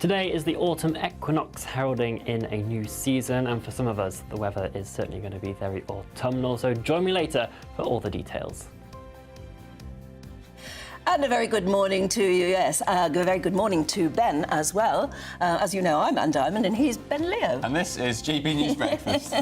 Today is the autumn equinox, heralding in a new season, and for some of us, the weather is certainly going to be very autumnal, so join me later for all the details. And a very good morning to you, yes. A very good morning to Ben as well. As you know, I'm Anne Diamond and he's Ben Leo. And this is GB News Breakfast.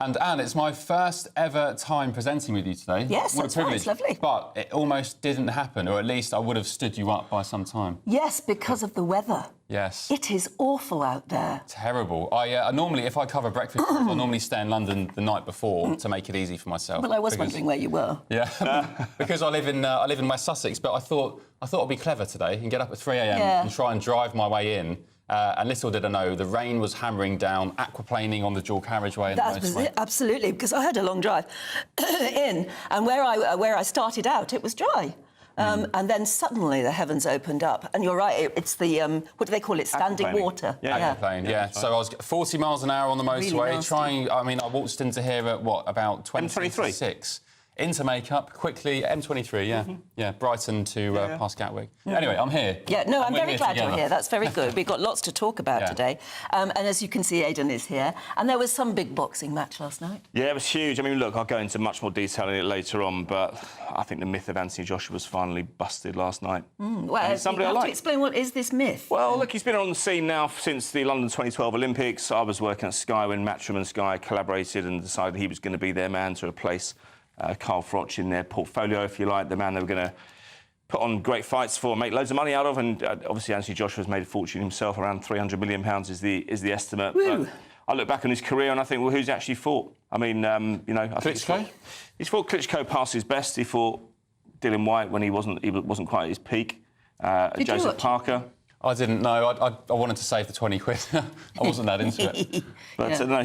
And Anne, it's my first ever time presenting with you today. Yes, what that's a privilege. right, it's lovely. But it almost didn't happen, or at least I would have stood you up by some time. Yes, because of the weather. Yes. It is awful out there. Terrible. I normally, if I cover breakfast, I normally stay in London the night before to make it easy for myself. Well, I was wondering where you were. Yeah, because I live in West Sussex, but I thought I'd be clever today and get up at 3 a.m. and try and drive my way in. And little did I know, the rain was hammering down, aquaplaning on the dual carriageway. And That was it, absolutely, because I had a long drive in, and where I started out, it was dry. And then suddenly the heavens opened up, and you're right, it's the what do they call it? Standing water. Aquaplane, yeah. So I was 40 miles an hour on the motorway, I waltzed into here at about 26. Into makeup, quickly, M23, yeah, Brighton to past Gatwick. Anyway, I'm here. Yeah, no, I'm very glad you're here. That's very good. We've got lots to talk about today. And as you can see, Aidan is here. And there was some big boxing match last night. Yeah, it was huge. I mean, look, I'll go into much more detail in it later on, but I think the myth of Anthony Joshua was finally busted last night. Well, somebody you have to explain, what is this myth? Well, look, he's been on the scene now since the London 2012 Olympics. I was working at Sky when Matchroom and Sky collaborated and decided he was going to be their man to replace Carl Froch in their portfolio, if you like, the man they were going to put on great fights for, make loads of money out of, and obviously Anthony Joshua has made a fortune himself. Around £300 million is the estimate. But I look back on his career and I think, well, who's actually fought? I mean, I think he's fought Klitschko past his best. He fought Dylan White when he wasn't quite at his peak. Joseph Parker. I didn't know. I wanted to save the 20 quid. I wasn't that into it. But no,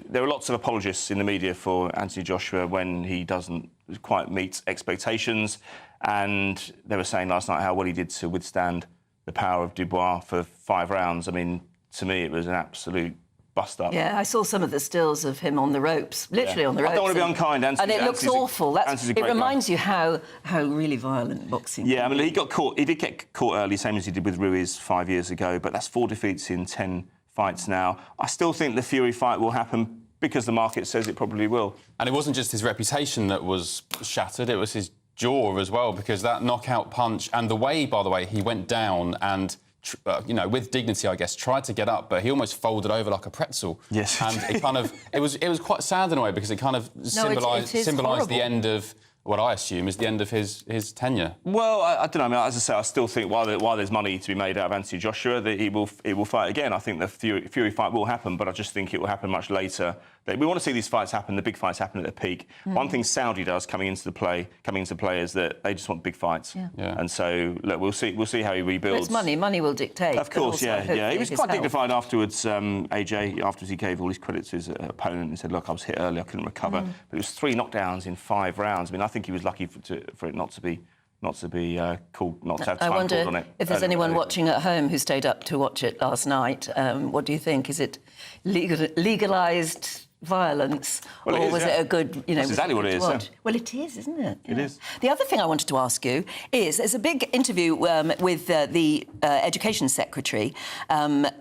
there are lots of apologists in the media for Anthony Joshua when he doesn't quite meet expectations. And they were saying last night how well he did to withstand the power of Dubois for 5 rounds. I mean, to me, it was an absolute bust-up. Yeah, I saw some of the stills of him on the ropes, literally on the ropes. I don't want to be unkind, and it looks awful. It reminds you how really violent boxing Yeah, I mean, he got caught. He did get caught early, same as he did with Ruiz 5 years ago, but that's 4 defeats in 10 fights now. I still think the Fury fight will happen because the market says it probably will. And it wasn't just his reputation that was shattered, it was his jaw as well, because that knockout punch and the way, by the way, he went down and with dignity, I guess, tried to get up, but he almost folded over like a pretzel. Yes. And it was quite sad in a way, because it kind of symbolised the end of what I assume is the end of his tenure. Well, I don't know. I mean, as I say, I still think while there's money to be made out of Anthony Joshua, that he will fight again. I think the Fury fight will happen, but I just think it will happen much later. We want to see these fights happen, the big fights happen at the peak. One thing Saudi does coming into play is that they just want big fights. And so, look, we'll see how he rebuilds. Well, it's money. Money will dictate. Of course, yeah. He was quite dignified afterwards, AJ. Afterwards, he gave all his credit to his opponent and said, look, I was hit early, I couldn't recover. But it was 3 knockdowns in 5 rounds. I mean, I think he was lucky for it not to be called, not to have time called on it. I wonder if there's anyone watching at home who stayed up to watch it last night. What do you think? Is it legalised violence, or was it a good, That's exactly what it is. Yeah. Well, it is, isn't it? It is. The other thing I wanted to ask you is, there's a big interview with the Education Secretary.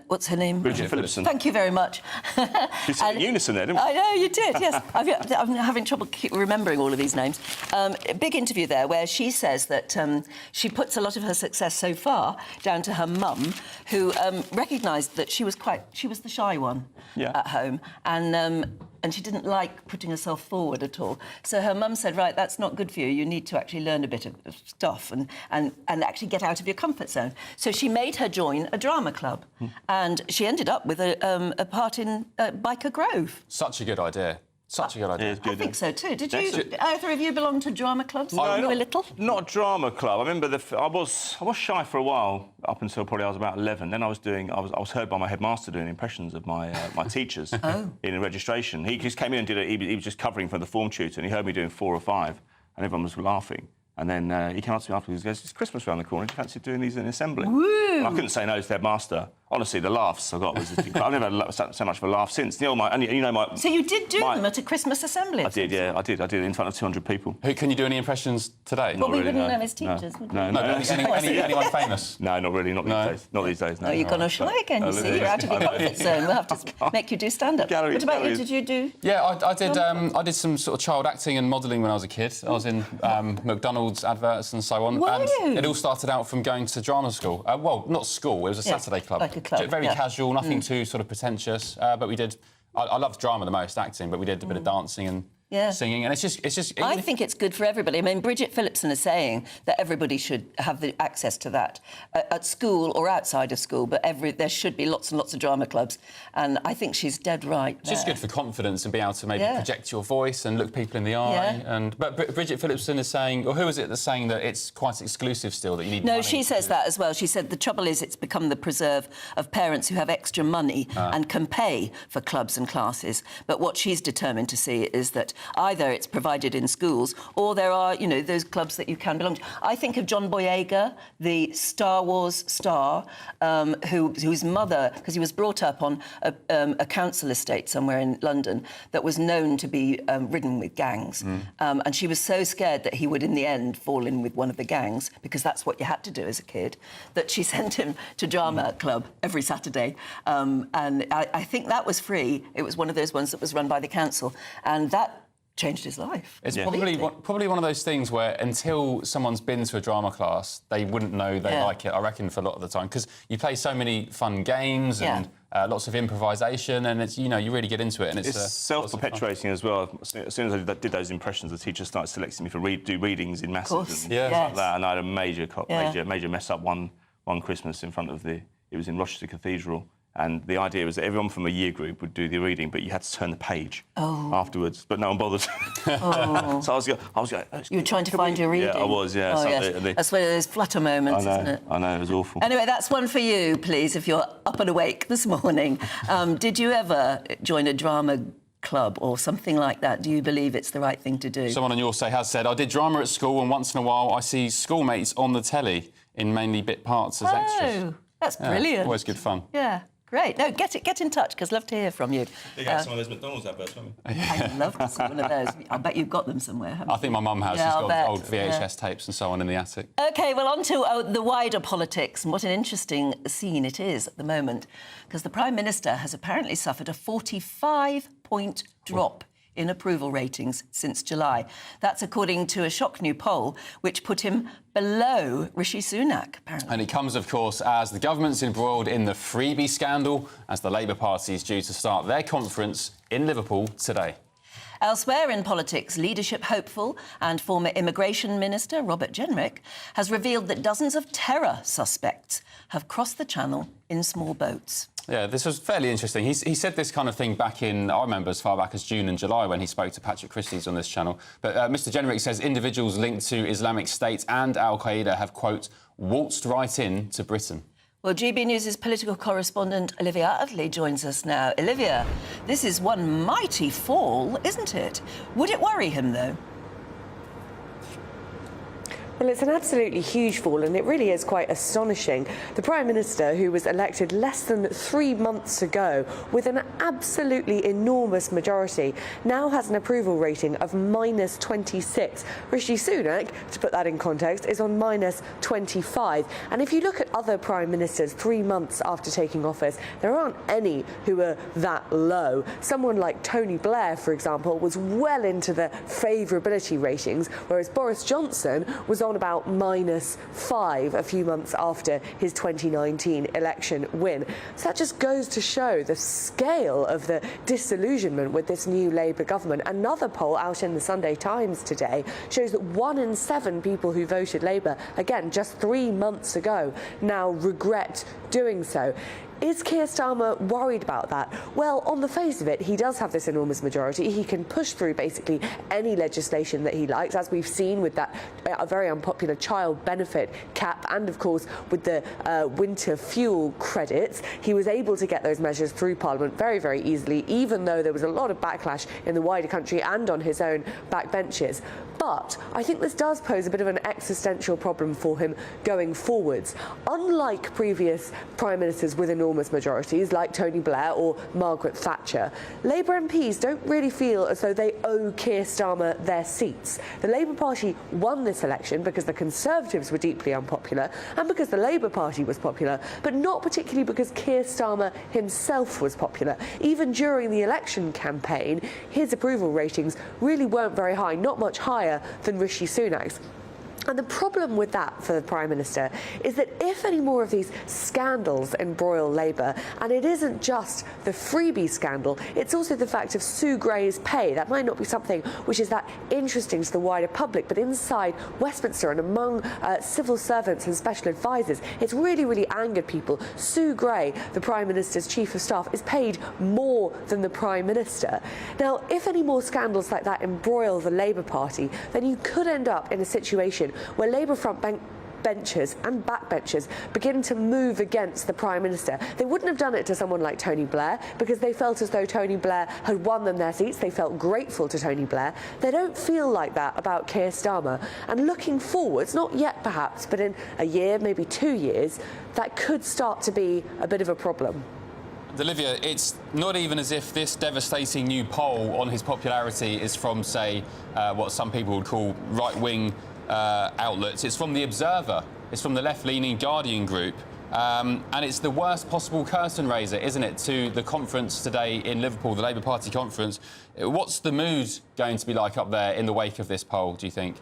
What's her name? Bridget Phillipson. Thank you very much. You said in unison there, didn't we? I know, you did, yes. I'm having trouble remembering all of these names. A big interview there where she says that she puts a lot of her success so far down to her mum, who recognised that she was the shy one at home, and she didn't like putting herself forward at all. So her mum said, right, that's not good for you. You need to actually learn a bit of stuff and actually get out of your comfort zone. So she made her join a drama club. And she ended up with a part in Biker Grove. Such a good idea. Such a good idea. I think so too. Did either of you belong to drama clubs when you were little? Not a drama club. I remember I was shy for a while, up until probably I was about 11. Then I was heard by my headmaster doing impressions of my teachers in a registration. He just came in and did it. He was just covering for the form tutor, and he heard me doing 4 or 5, and everyone was laughing. And then he came up to me afterwards and goes, it's Christmas around the corner, do you fancy doing these in assembly? Woo! And I couldn't say no to the headmaster. honestly, the laughs I got was just I've never had so much of a laugh since. So you did do them at a Christmas assembly? I did, yeah, I did in front of 200 people. Can you do any impressions today? Well, we really, wouldn't no. know as teachers, would we? No. Anyone famous? No, not really, not these days. No. Oh, you've gone shy again, you see. You're out of your comfort zone. We'll have to make you do stand-up. What about you? Did you do... Yeah, I did some sort of child acting and modelling when I was a kid. I was in McDonald's adverts and so on. Were you? It all started out from going to drama school. Well, not school, it was a Saturday club. Like a club, Very casual, nothing too sort of pretentious. But we did... I loved drama the most, acting, but we did a bit of dancing and singing, and it's just. I think it's good for everybody. I mean, Bridget Phillipson is saying that everybody should have the access to that at school or outside of school. But there should be lots and lots of drama clubs, and I think she's dead right. It's just good for confidence and be able to maybe project your voice and look people in the eye. Yeah. But Bridget Phillipson is saying, or who is it that's saying that it's quite exclusive still, that you need? No, she says that as well. She said the trouble is it's become the preserve of parents who have extra money and can pay for clubs and classes. But what she's determined to see is that either it's provided in schools or there are, those clubs that you can belong to. I think of John Boyega, the Star Wars star, whose mother, because he was brought up on a council estate somewhere in London that was known to be ridden with gangs. And she was so scared that he would, in the end, fall in with one of the gangs, because that's what you had to do as a kid, that she sent him to drama club every Saturday. And I think that was free. It was one of those ones that was run by the council. And that changed his life. It's probably one of those things where until someone's been to a drama class, they wouldn't know they like it, I reckon, for a lot of the time. Because you play so many fun games and lots of improvisation, and it's, you really get into it. And it's self-perpetuating as well. As soon as I did those impressions, the teacher started selecting me to do readings in masses and things like that. And I had a major mess up one Christmas in front of it was in Rochester Cathedral. And the idea was that everyone from a year group would do the reading, but you had to turn the page afterwards. But no one bothered. So I was going. You were trying to find your reading. Yeah, I was. Yeah. Oh, yes. That's where there's flutter moments, isn't it? I know. It was awful. Anyway, that's one for you, please, if you're up and awake this morning. Did you ever join a drama club or something like that? Do you believe it's the right thing to do? Someone on your say has said, I did drama at school, and once in a while I see schoolmates on the telly in mainly bit parts as extras. Oh, that's brilliant. Always good fun. Yeah. Great. No, get in touch, because I'd love to hear from you. You got some of those McDonald's adverts, haven't you? I'd love to see one of those. I bet you've got them somewhere, haven't you? I think my mum has. Yeah, She's got old VHS tapes and so on in the attic. OK, well, on to the wider politics, and what an interesting scene it is at the moment, because the Prime Minister has apparently suffered a 45-point drop in approval ratings since July. That's according to a shock new poll, which put him below Rishi Sunak, apparently. And it comes, of course, as the government's embroiled in the freebie scandal, as the Labour Party is due to start their conference in Liverpool today. Elsewhere in politics, leadership hopeful and former Immigration Minister Robert Jenrick has revealed that dozens of terror suspects have crossed the Channel in small boats. Yeah, this was fairly interesting. He said this kind of thing back in, I remember, as far back as June and July when he spoke to Patrick Christys on this channel. But Mr Jenrick says individuals linked to Islamic State and Al-Qaeda have, quote, waltzed right in to Britain. Well, GB News' political correspondent Olivia Utley joins us now. Olivia, this is one mighty fall, isn't it? Would it worry him, though? Well, it's an absolutely huge fall, and it really is quite astonishing. The Prime Minister, who was elected less than 3 months ago with an absolutely enormous majority, now has an approval rating of -26. Rishi Sunak, to put that in context, is on -25. And if you look at other Prime Ministers 3 months after taking office, there aren't any who are that low. Someone like Tony Blair, for example, was well into the favourability ratings, whereas Boris Johnson was on about -5 a few months after his 2019 election win. So that just goes to show the scale of the disillusionment with this new Labour government. Another poll out in the Sunday Times today shows that 1 in 7 people who voted Labour, again, just 3 months ago, now regret doing so. Is Keir Starmer worried about that? Well, on the face of it, he does have this enormous majority. He can push through basically any legislation that he likes, as we've seen with that very unpopular child benefit cap, and of course with the winter fuel credits. He was able to get those measures through Parliament very, very easily, even though there was a lot of backlash in the wider country and on his own backbenches. But I think this does pose a bit of an existential problem for him going forwards. Unlike previous prime ministers with enormous majorities, like Tony Blair or Margaret Thatcher, Labour MPs don't really feel as though they owe Keir Starmer their seats. The Labour Party won this election because the Conservatives were deeply unpopular and because the Labour Party was popular, but not particularly because Keir Starmer himself was popular. Even during the election campaign, his approval ratings really weren't very high, not much higher than Rishi Sunak's. And the problem with that for the Prime Minister is that if any more of these scandals embroil Labour, and it isn't just the freebie scandal, it's also the fact of Sue Gray's pay. That might not be something which is that interesting to the wider public, but inside Westminster and among civil servants and special advisors, it's really, really angered people. Sue Gray, the Prime Minister's Chief of Staff, is paid more than the Prime Minister. Now, if any more scandals like that embroil the Labour Party, then you could end up in a situation where Labour front benchers and backbenchers begin to move against the Prime Minister. They wouldn't have done it to someone like Tony Blair because they felt as though Tony Blair had won them their seats. They felt grateful to Tony Blair. They don't feel like that about Keir Starmer. And looking forwards, not yet perhaps, but in a year, maybe 2 years, that could start to be a bit of a problem. Olivia, it's not even as if this devastating new poll on his popularity is from, say, what some people would call right-wing outlets. It's from The Observer. It's from the left-leaning Guardian group. And it's the worst possible curtain raiser, isn't it, to the conference today in Liverpool, the Labour Party conference. What's the mood going to be like up there in the wake of this poll, do you think?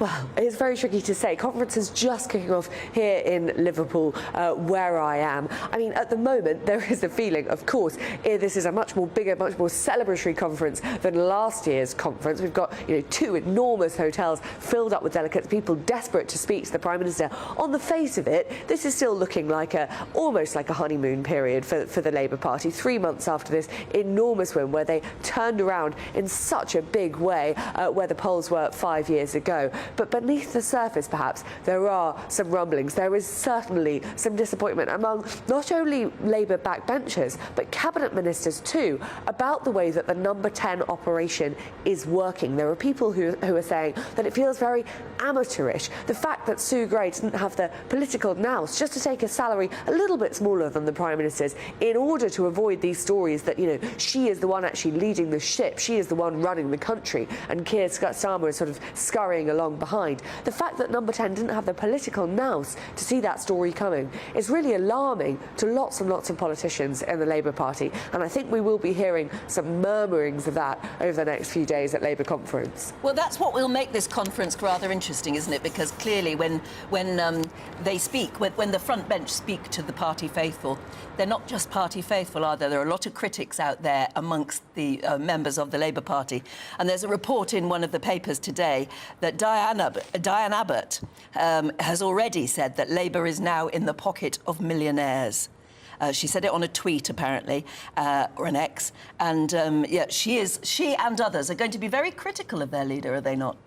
Well, it's very tricky to say. Conference is just kicking off here in Liverpool, where I am. I mean, at the moment, there is a feeling, of course, this is a much more bigger, much more celebratory conference than last year's conference. We've got, 2 enormous hotels filled up with delegates, people desperate to speak to the Prime Minister. On the face of it, this is still looking like almost like a honeymoon period for the Labour Party. 3 months after this enormous win, where they turned around in such a big way, where the polls were 5 years ago. But beneath the surface, perhaps, there are some rumblings. There is certainly some disappointment among not only Labour backbenchers, but cabinet ministers too, about the way that the number 10 operation is working. There are people who are saying that it feels very amateurish. The fact that Sue Gray didn't have the political nous just to take a salary a little bit smaller than the Prime Minister's in order to avoid these stories that, she is the one actually leading the ship, she is the one running the country, and Keir Starmer is sort of scurrying along behind. The fact that number 10 didn't have the political nous to see that story coming is really alarming to lots and lots of politicians in the Labour Party, and I think we will be hearing some murmurings of that over the next few days at Labour conference. Well, that's what will make this conference rather interesting, isn't it? Because clearly when they speak, when the front bench speak to the party faithful, they're not just party faithful, are there? There are a lot of critics out there amongst the members of the Labour Party. And there's a report in one of the papers today that Diane Abbott has already said that Labour is now in the pocket of millionaires. She said it on a tweet, apparently, or an X. And, she and others are going to be very critical of their leader, are they not?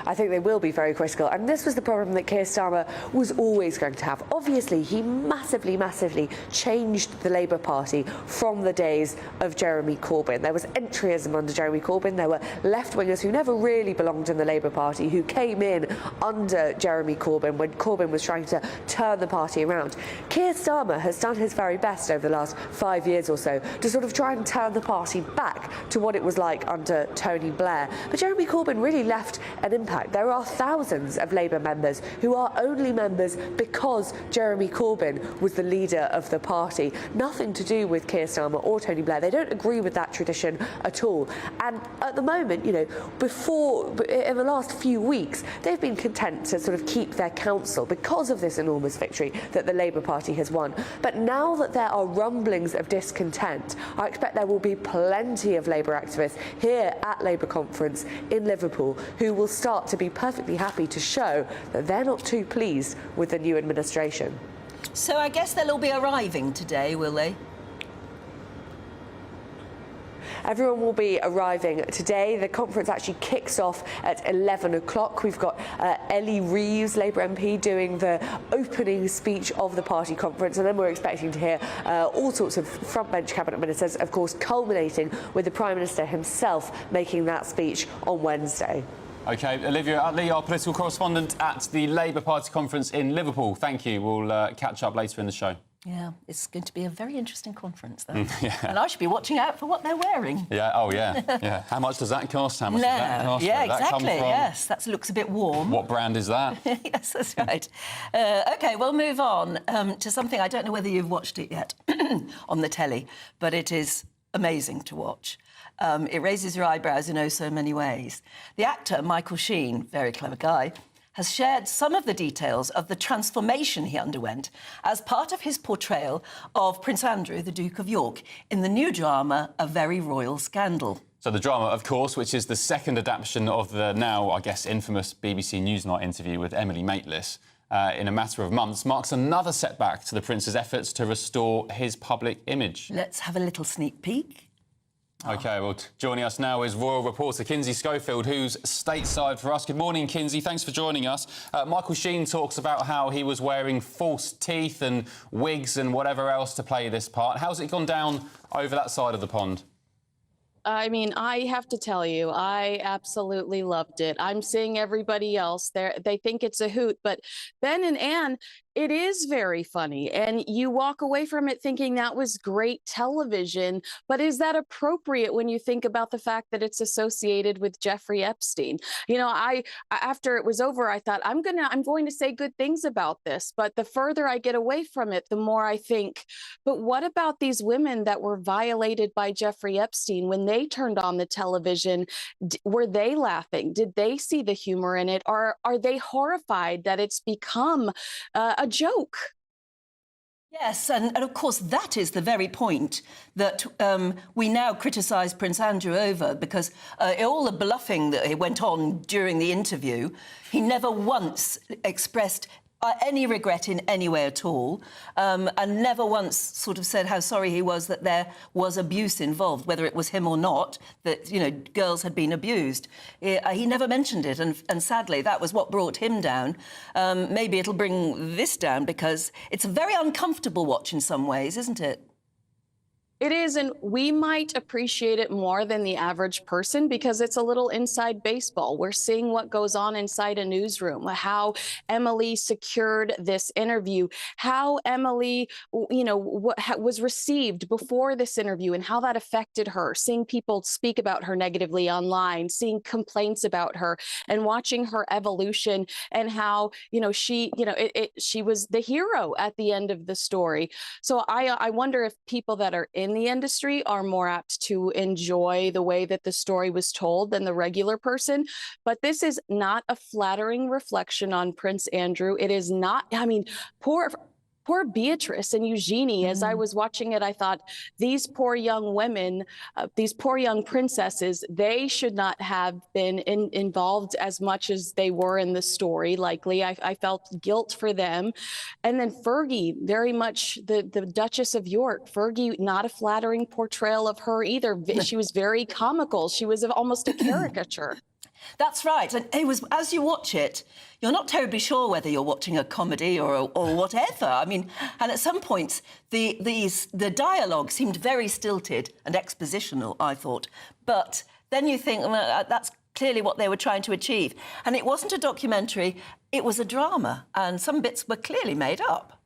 I think they will be very critical. And this was the problem that Keir Starmer was always going to have. Obviously, he massively, massively changed the Labour Party from the days of Jeremy Corbyn. There was entryism under Jeremy Corbyn. There were left-wingers who never really belonged in the Labour Party, who came in under Jeremy Corbyn when Corbyn was trying to turn the party around. Keir Starmer has done his very best over the last 5 years or so to sort of try and turn the party back to what it was like under Tony Blair. But Jeremy Corbyn really left an impact. There are thousands of Labour members who are only members because Jeremy Corbyn was the leader of the party. Nothing to do with Keir Starmer or Tony Blair. They don't agree with that tradition at all. And at the moment, in the last few weeks, they've been content to sort of keep their council because of this enormous victory that the Labour Party has won. But now that there are rumblings of discontent, I expect there will be plenty of Labour activists here at Labour conference in Liverpool who will start to be perfectly happy to show that they're not too pleased with the new administration. So I guess they'll all be arriving today, will they? Everyone will be arriving today. The conference actually kicks off at 11 o'clock. We've got Ellie Reeves, Labour MP, doing the opening speech of the party conference, and then we're expecting to hear all sorts of frontbench cabinet ministers, of course, culminating with the Prime Minister himself making that speech on Wednesday. OK, Olivia Utley, our political correspondent at the Labour Party conference in Liverpool. Thank you. We'll catch up later in the show. Yeah, it's going to be a very interesting conference, though. Yeah. And I should be watching out for what they're wearing. Yeah, oh, yeah, yeah. How much does that cost? How much does that cost? Yeah, Where did that come exactly, from? yes. That looks a bit warm. What brand is that? Yes, that's right. OK, we'll move on to something I don't know whether you've watched it yet on the telly, but it is amazing to watch. It raises your eyebrows in oh so many ways. The actor, Michael Sheen, very clever guy, has shared some of the details of the transformation he underwent as part of his portrayal of Prince Andrew, the Duke of York, in the new drama A Very Royal Scandal. So the drama, of course, which is the second adaptation of the now, I guess, infamous BBC Newsnight interview with Emily Maitlis, in a matter of months, marks another setback to the Prince's efforts to restore his public image. Let's have a little sneak peek. OK, well, joining us now is royal reporter Kinsey Schofield, who's stateside for us. Good morning, Kinsey. Thanks for joining us. Michael Sheen talks about how he was wearing false teeth and wigs and whatever else to play this part. How's it gone down over that side of the pond? I mean, I have to tell you, I absolutely loved it. I'm seeing everybody else there. They think it's a hoot, but Ben and Anne, it is very funny. And you walk away from it thinking that was great television. But is that appropriate when you think about the fact that it's associated with Jeffrey Epstein? You know, after it was over, I thought, I'm going to say good things about this. But the further I get away from it, the more I think, but what about these women that were violated by Jeffrey Epstein when they turned on the television? Were they laughing? Did they see the humor in it? Or are they horrified that it's become a joke? Yes, and of course that is the very point that we now criticise Prince Andrew over, because all the bluffing that he went on during the interview, he never once expressed any regret in any way at all, and never once sort of said how sorry he was that there was abuse involved, whether it was him or not, that, you know, girls had been abused. He never mentioned it, and sadly, that was what brought him down. Maybe it'll bring this down, because it's a very uncomfortable watch in some ways, isn't it? It is, and we might appreciate it more than the average person because it's a little inside baseball. We're seeing what goes on inside a newsroom, how Emily secured this interview, how Emily, you know, was received before this interview and how that affected her, seeing people speak about her negatively online, seeing complaints about her and watching her evolution and how, you know, she was the hero at the end of the story. So I wonder if people that are in the industry are more apt to enjoy the way that the story was told than the regular person. But this is not a flattering reflection on Prince Andrew. It is not, I mean, poor Beatrice and Eugenie, as I was watching it, I thought, these poor young women, these poor young princesses, they should not have been involved as much as they were in the story, likely. I felt guilt for them. And then Fergie, very much the Duchess of York. Fergie, not a flattering portrayal of her either. She was very comical. She was almost a caricature. That's right. And it was, as you watch it, you're not terribly sure whether you're watching a comedy or whatever. I mean, and at some points, the dialogue seemed very stilted and expositional, I thought. But then you think, well, that's clearly what they were trying to achieve. And it wasn't a documentary, it was a drama. And some bits were clearly made up.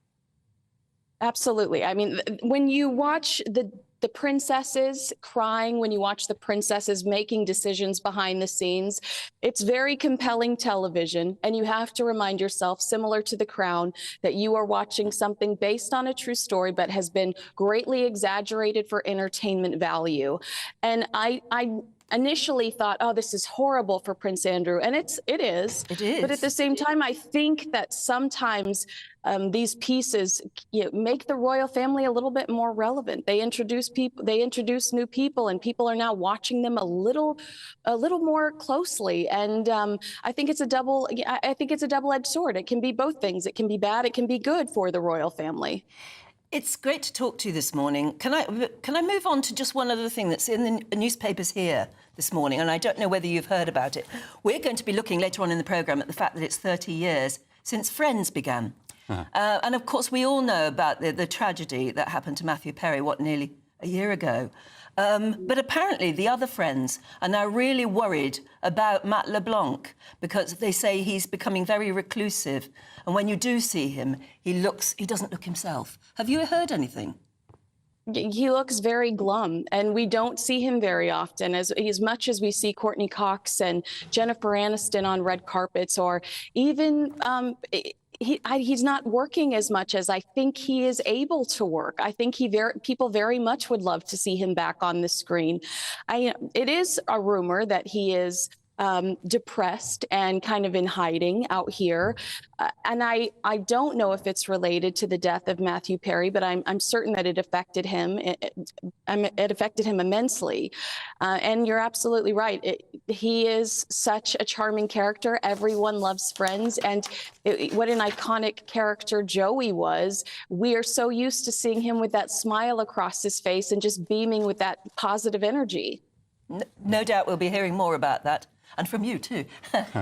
Absolutely. I mean, when you watch the princesses crying, when you watch the princesses making decisions behind the scenes, it's very compelling television. And you have to remind yourself, similar to The Crown, that you are watching something based on a true story, but has been greatly exaggerated for entertainment value. And I initially thought, oh, this is horrible for Prince Andrew. And it is. It is. But at the same time, I think that sometimes these pieces make the royal family a little bit more relevant. They introduce people, they introduce new people, and people are now watching them a little more closely. And I think it's a double-edged sword. It can be both things. It can be bad. It can be good for the royal family. It's great to talk to you this morning. Can I move on to just one other thing that's in the newspapers here this morning, and I don't know whether you've heard about it. We're going to be looking later on in the programme at the fact that it's 30 years since Friends began. And, of course, we all know about the tragedy that happened to Matthew Perry, nearly a year ago. But apparently the other Friends are now really worried about Matt LeBlanc because they say he's becoming very reclusive. And when you do see him, he doesn't look himself. Have you heard anything? He looks very glum, and we don't see him very often. As much as we see Courtney Cox and Jennifer Aniston on red carpets, or even he's not working as much as I think he is able to work. I think people very much would love to see him back on the screen. It is a rumor that he is depressed and kind of in hiding out here. And I don't know if it's related to the death of Matthew Perry, but I'm certain that it affected him. It affected him immensely. And you're absolutely right. He is such a charming character. Everyone loves Friends. And what an iconic character Joey was. We are so used to seeing him with that smile across his face and just beaming with that positive energy. No doubt we'll be hearing more about that. And from you too,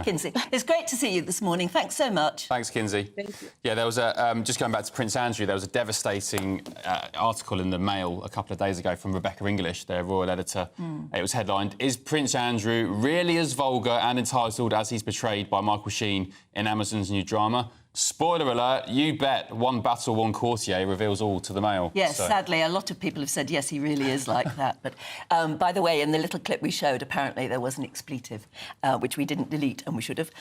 Kinsey. It's great to see you this morning. Thanks so much. Thanks, Kinsey. Thank you. Yeah, there was just going back to Prince Andrew, there was a devastating article in the Mail a couple of days ago from Rebecca English, their royal editor. It was headlined, "Is Prince Andrew really as vulgar and entitled as he's portrayed by Michael Sheen in Amazon's new drama?" Spoiler alert, you bet, one battle, one courtier reveals all to the Mail. Yes, sadly, a lot of people have said, yes, he really is like that. But, by the way, in the little clip we showed, apparently there was an expletive, which we didn't delete, and we should have.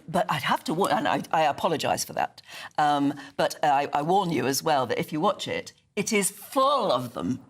But I'd have to warn, and I apologise for that. But I warn you as well that if you watch it, it is full of them,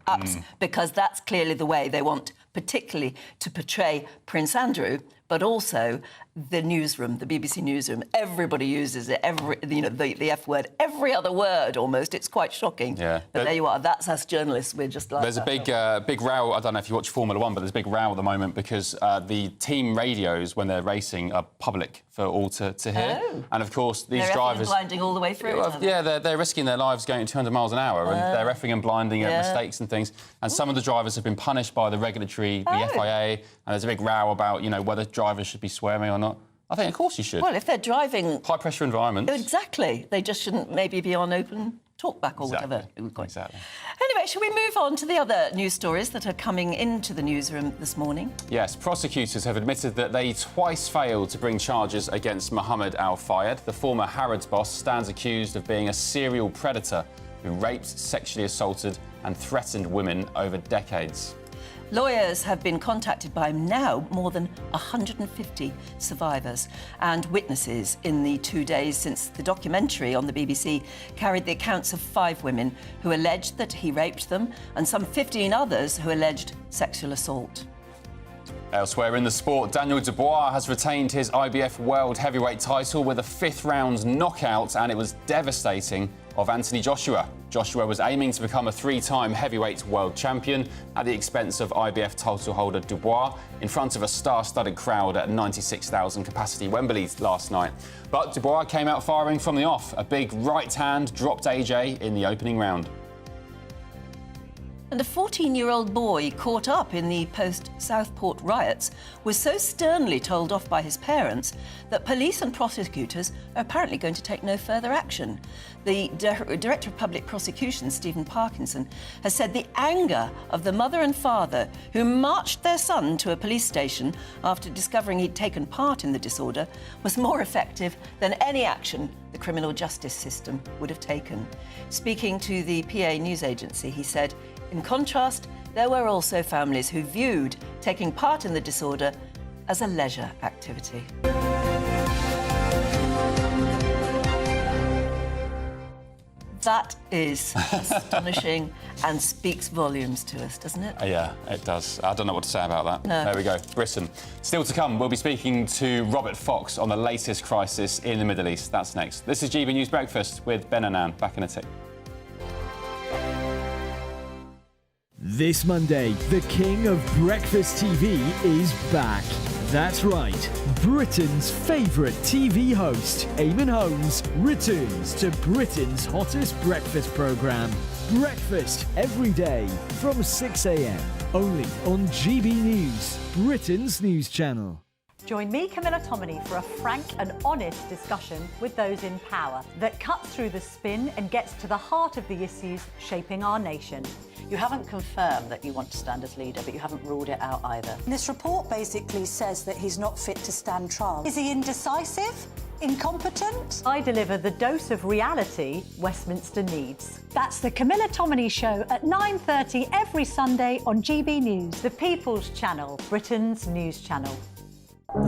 because that's clearly the way they want, particularly to portray Prince Andrew, but also the newsroom, the BBC newsroom. Everybody uses it, the F word, every other word almost. It's quite shocking. Yeah. But there you are. That's us journalists. We're just like There's a big row. I don't know if you watch Formula One, but there's a big row at the moment because the team radios, when they're racing, are public for all to hear. Oh. And, of course, these drivers... They're blinding all the way through. Yeah, they're risking their lives going at 200 miles an hour, and they're effing and blinding at mistakes and things. And some of the drivers have been punished by the regulatory, the FIA, and there's a big row about, whether drivers should be swearing or not. I think, of course, you should. Well, if they're driving... high-pressure environments. Exactly. They just shouldn't maybe be on open talkback or whatever. Exactly. Anyway, shall we move on to the other news stories that are coming into the newsroom this morning? Yes, prosecutors have admitted that they twice failed to bring charges against Mohamed Al Fayed. The former Harrods boss stands accused of being a serial predator who raped, sexually assaulted and threatened women over decades. Lawyers have been contacted by now more than 150 survivors and witnesses in the 2 days since the documentary on the BBC carried the accounts of 5 women who alleged that he raped them and some 15 others who alleged sexual assault. Elsewhere in the sport, Daniel Dubois has retained his IBF World Heavyweight title with a 5th-round knockout, and it was devastating, of Anthony Joshua. Joshua was aiming to become a 3-time heavyweight world champion at the expense of IBF title holder Dubois in front of a star-studded crowd at 96,000 capacity Wembley last night. But Dubois came out firing from the off. A big right hand dropped AJ in the opening round. And a 14-year-old boy caught up in the post-Southport riots was so sternly told off by his parents that police and prosecutors are apparently going to take no further action. The Director of Public Prosecution, Stephen Parkinson, has said the anger of the mother and father who marched their son to a police station after discovering he'd taken part in the disorder was more effective than any action the criminal justice system would have taken. Speaking to the PA news agency, he said, in contrast, there were also families who viewed taking part in the disorder as a leisure activity. That is astonishing and speaks volumes to us, doesn't it? Yeah, it does. I don't know what to say about that. No. There we go. Britain. Still to come, we'll be speaking to Robert Fox on the latest crisis in the Middle East. That's next. This is GB News Breakfast with Ben and Anne. Back in a tick. This Monday, the king of breakfast TV is back. That's right. Britain's favourite TV host, Eamon Holmes, returns to Britain's hottest breakfast programme. Breakfast every day from 6 a.m. Only on GB News, Britain's news channel. Join me, Camilla Tominey, for a frank and honest discussion with those in power that cuts through the spin and gets to the heart of the issues shaping our nation. You haven't confirmed that you want to stand as leader, but you haven't ruled it out either. This report basically says that he's not fit to stand trial. Is he indecisive? Incompetent? I deliver the dose of reality Westminster needs. That's the Camilla Tominey Show at 9:30 every Sunday on GB News. The People's Channel, Britain's news channel.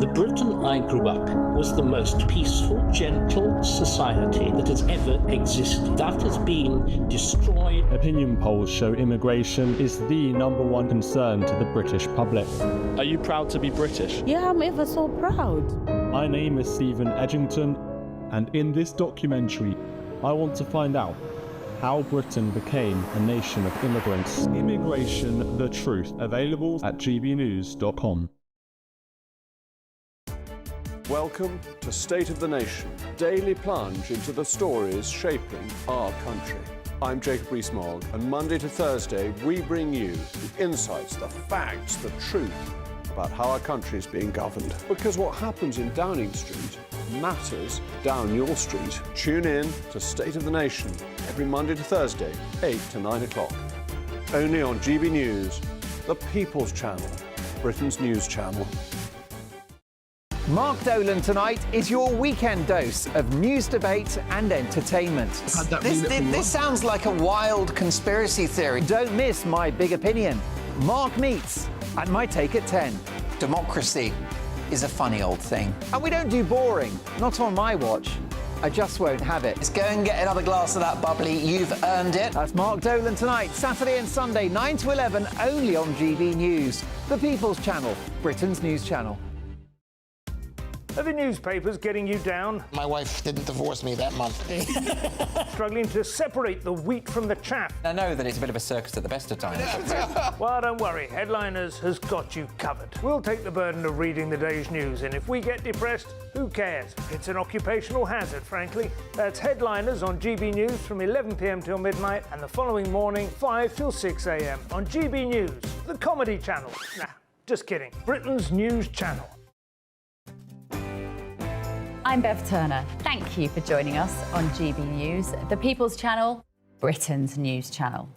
The Britain I grew up was the most peaceful, gentle society that has ever existed. That has been destroyed. Opinion polls show immigration is the #1 concern to the British public. Are you proud to be British? Yeah, I'm ever so proud. My name is Stephen Edgington, and in this documentary, I want to find out how Britain became a nation of immigrants. Immigration, the truth, available at gbnews.com. Welcome to State of the Nation, daily plunge into the stories shaping our country. I'm Jacob Rees-Mogg, and Monday to Thursday we bring you the insights, the facts, the truth about how our country is being governed. Because what happens in Downing Street matters down your street. Tune in to State of the Nation every Monday to Thursday, 8 to 9 o'clock. Only on GB News, the People's Channel, Britain's news channel. Mark Dolan tonight is your weekend dose of news, debate and entertainment. This sounds like a wild conspiracy theory. Don't miss my big opinion. Mark meets and my take at 10. Democracy is a funny old thing. And we don't do boring, not on my watch. I just won't have it. Let's go and get another glass of that bubbly. You've earned it. That's Mark Dolan tonight, Saturday and Sunday, 9 to 11, only on GB News. The People's Channel, Britain's news channel. Are the newspapers getting you down? My wife didn't divorce me that month. Struggling to separate the wheat from the chaff? I know that it's a bit of a circus at the best of times. Well, don't worry. Headliners has got you covered. We'll take the burden of reading the day's news, and if we get depressed, who cares? It's an occupational hazard, frankly. That's Headliners on GB News from 11 p.m. till midnight, and the following morning, 5 till 6 a.m. on GB News, the comedy channel. Nah, just kidding. Britain's news channel. I'm Bev Turner. Thank you for joining us on GB News, the People's Channel, Britain's news channel.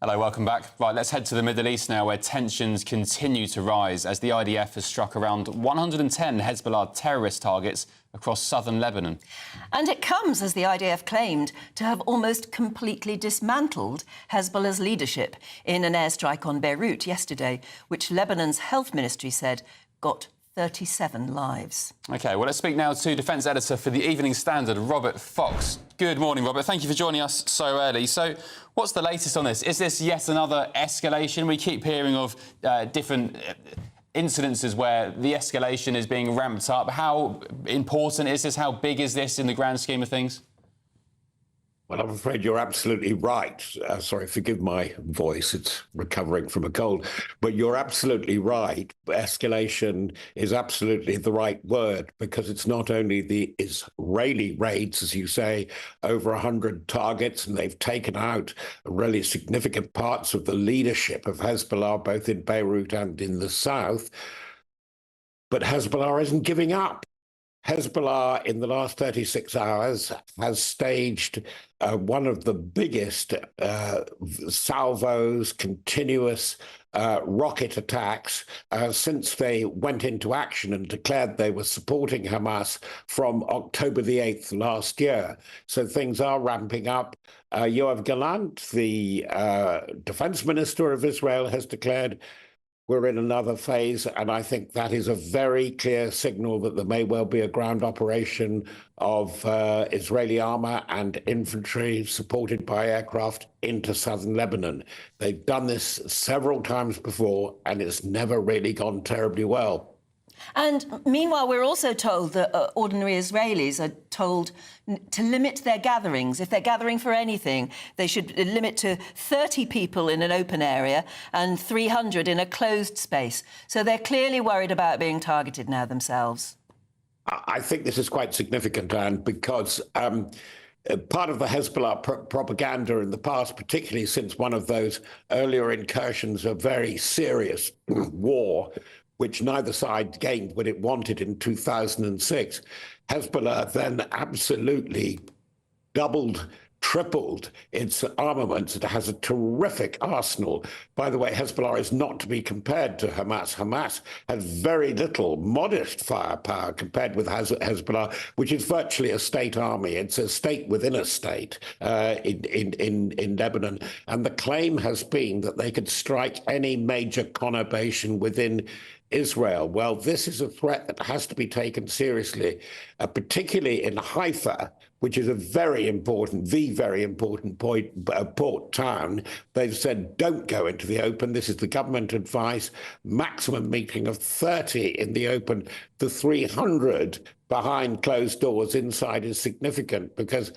Hello, welcome back. Right, let's head to the Middle East now, where tensions continue to rise as the IDF has struck around 110 Hezbollah terrorist targets across southern Lebanon. And it comes, as the IDF claimed, to have almost completely dismantled Hezbollah's leadership in an airstrike on Beirut yesterday, which Lebanon's health ministry said got 37 lives. OK, well, let's speak now to Defence Editor for the Evening Standard, Robert Fox. Good morning, Robert. Thank you for joining us so early. So, what's the latest on this? Is this yet another escalation? We keep hearing of different incidences where the escalation is being ramped up. How important is this? How big is this in the grand scheme of things? Well, I'm afraid you're absolutely right. Sorry, forgive my voice. It's recovering from a cold. But you're absolutely right. Escalation is absolutely the right word, because it's not only the Israeli raids, as you say, over 100 targets, and they've taken out really significant parts of the leadership of Hezbollah, both in Beirut and in the south. But Hezbollah isn't giving up. Hezbollah, in the last 36 hours, has staged one of the biggest salvos, continuous rocket attacks since they went into action and declared they were supporting Hamas from October the 8th last year. So things are ramping up. Yoav Gallant, the defense minister of Israel, has declared we're in another phase, and I think that is a very clear signal that there may well be a ground operation of Israeli armor and infantry supported by aircraft into southern Lebanon. They've done this several times before, and it's never really gone terribly well. And meanwhile, we're also told that ordinary Israelis are told to limit their gatherings. If they're gathering for anything, they should limit to 30 people in an open area and 300 in a closed space. So they're clearly worried about being targeted now themselves. I think this is quite significant, Anne, because part of the Hezbollah propaganda in the past, particularly since one of those earlier incursions of very serious war, which neither side gained what it wanted in 2006, Hezbollah then absolutely doubled, tripled its armaments. It has a terrific arsenal. By the way, Hezbollah is not to be compared to Hamas. Hamas has very little, modest firepower compared with Hezbollah, which is virtually a state army. It's a state within a state in Lebanon. And the claim has been that they could strike any major conurbation within Israel. Well, this is a threat that has to be taken seriously, particularly in Haifa, which is the very important port town. They've said, don't go into the open. This is the government advice. Maximum meeting of 30 in the open. The 300 behind closed doors inside is significant, because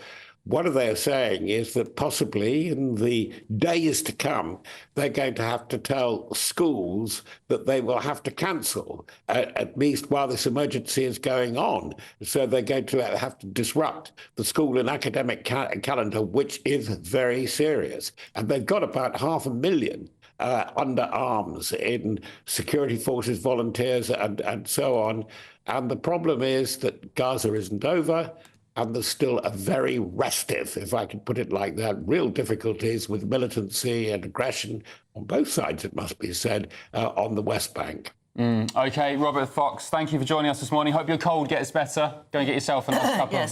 what they're saying is that possibly in the days to come, they're going to have to tell schools that they will have to cancel, at least while this emergency is going on. So they're going to have to disrupt the school and academic calendar, which is very serious. And they've got about 500,000 under arms in security forces, volunteers, and so on. And the problem is that Gaza isn't over. And there's still a very restive, if I can put it like that, real difficulties with militancy and aggression on both sides, it must be said, on the West Bank. OK, Robert Fox, thank you for joining us this morning. Hope your cold gets better. Go and get yourself a nice cup of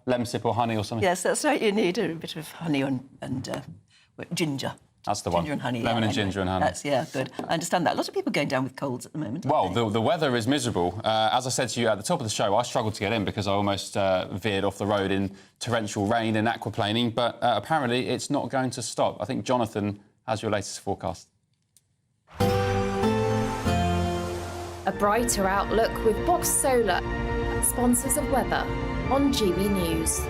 lemsip or honey or something. Yes, that's right. You need a bit of honey and ginger. That's the one. Ginger and honey. Lemon and ginger and honey. That's, good. I understand that. A lot of people going down with colds at the moment. Well, the weather is miserable. As I said to you at the top of the show, I struggled to get in because I almost veered off the road in torrential rain and aquaplaning, but apparently it's not going to stop. I think Jonathan has your latest forecast. A brighter outlook with Box Solar, sponsors of weather on GB News.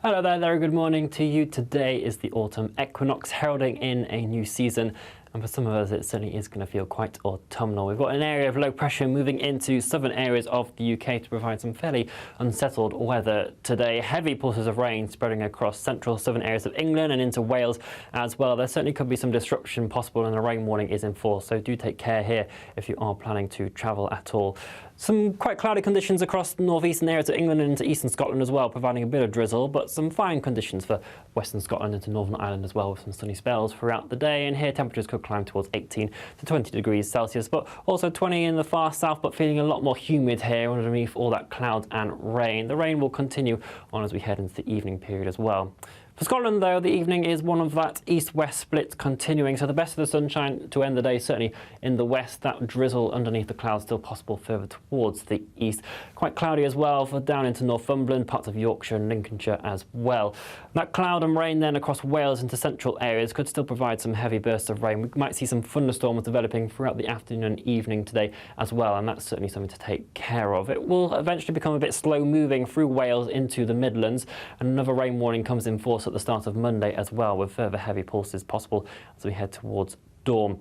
Hello there, very good morning to you. Today is the autumn equinox, heralding in a new season. And for some of us, it certainly is going to feel quite autumnal. We've got an area of low pressure moving into southern areas of the UK to provide some fairly unsettled weather today. Heavy pulses of rain spreading across central southern areas of England and into Wales as well. There certainly could be some disruption possible, and a rain warning is in force. So do take care here if you are planning to travel at all. Some quite cloudy conditions across the northeastern areas of England and into eastern Scotland as well, providing a bit of drizzle, but some fine conditions for western Scotland into Northern Ireland as well, with some sunny spells throughout the day. And here temperatures could climb towards 18 to 20 degrees Celsius, but also 20 in the far south, but feeling a lot more humid here underneath all that cloud and rain. The rain will continue on as we head into the evening period as well. For Scotland, though, the evening is one of that east-west split continuing, so the best of the sunshine to end the day, certainly in the west. That drizzle underneath the clouds still possible further towards the east. Quite cloudy as well for down into Northumberland, parts of Yorkshire and Lincolnshire as well. That cloud and rain then across Wales into central areas could still provide some heavy bursts of rain. We might see some thunderstorms developing throughout the afternoon and evening today as well, and that's certainly something to take care of. It will eventually become a bit slow-moving through Wales into the Midlands, and another rain warning comes in force at the start of Monday as well, with further heavy pulses possible as we head towards dawn.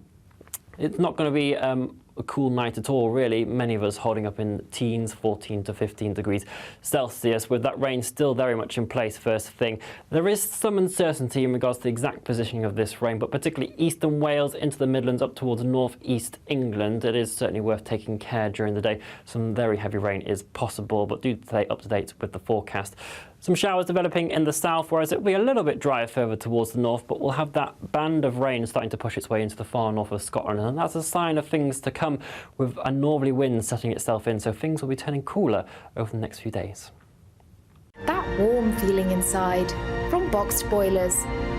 It's not going to be a cool night at all, really. Many of us holding up in teens, 14 to 15 degrees Celsius, with that rain still very much in place first thing. There is some uncertainty in regards to the exact positioning of this rain, but particularly eastern Wales into the Midlands up towards north-east England. It is certainly worth taking care during the day. Some very heavy rain is possible, but do stay up to date with the forecast. Some showers developing in the south, whereas it will be a little bit drier further towards the north, but we'll have that band of rain starting to push its way into the far north of Scotland, and that's a sign of things to come, with a northerly wind setting itself in, so things will be turning cooler over the next few days. That warm feeling inside from Boxed Boilers,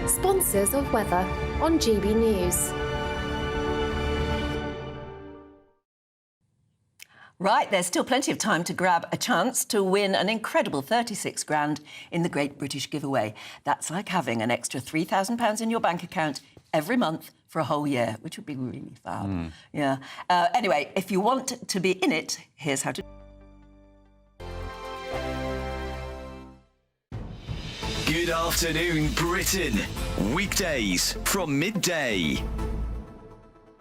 sponsors of weather on GB News. Right, there's still plenty of time to grab a chance to win an incredible 36 grand in the Great British Giveaway. That's like having an extra £3,000 in your bank account every month for a whole year, which would be really fab. Yeah. Anyway, if you want to be in it, here's how to... Good afternoon, Britain. Weekdays from midday.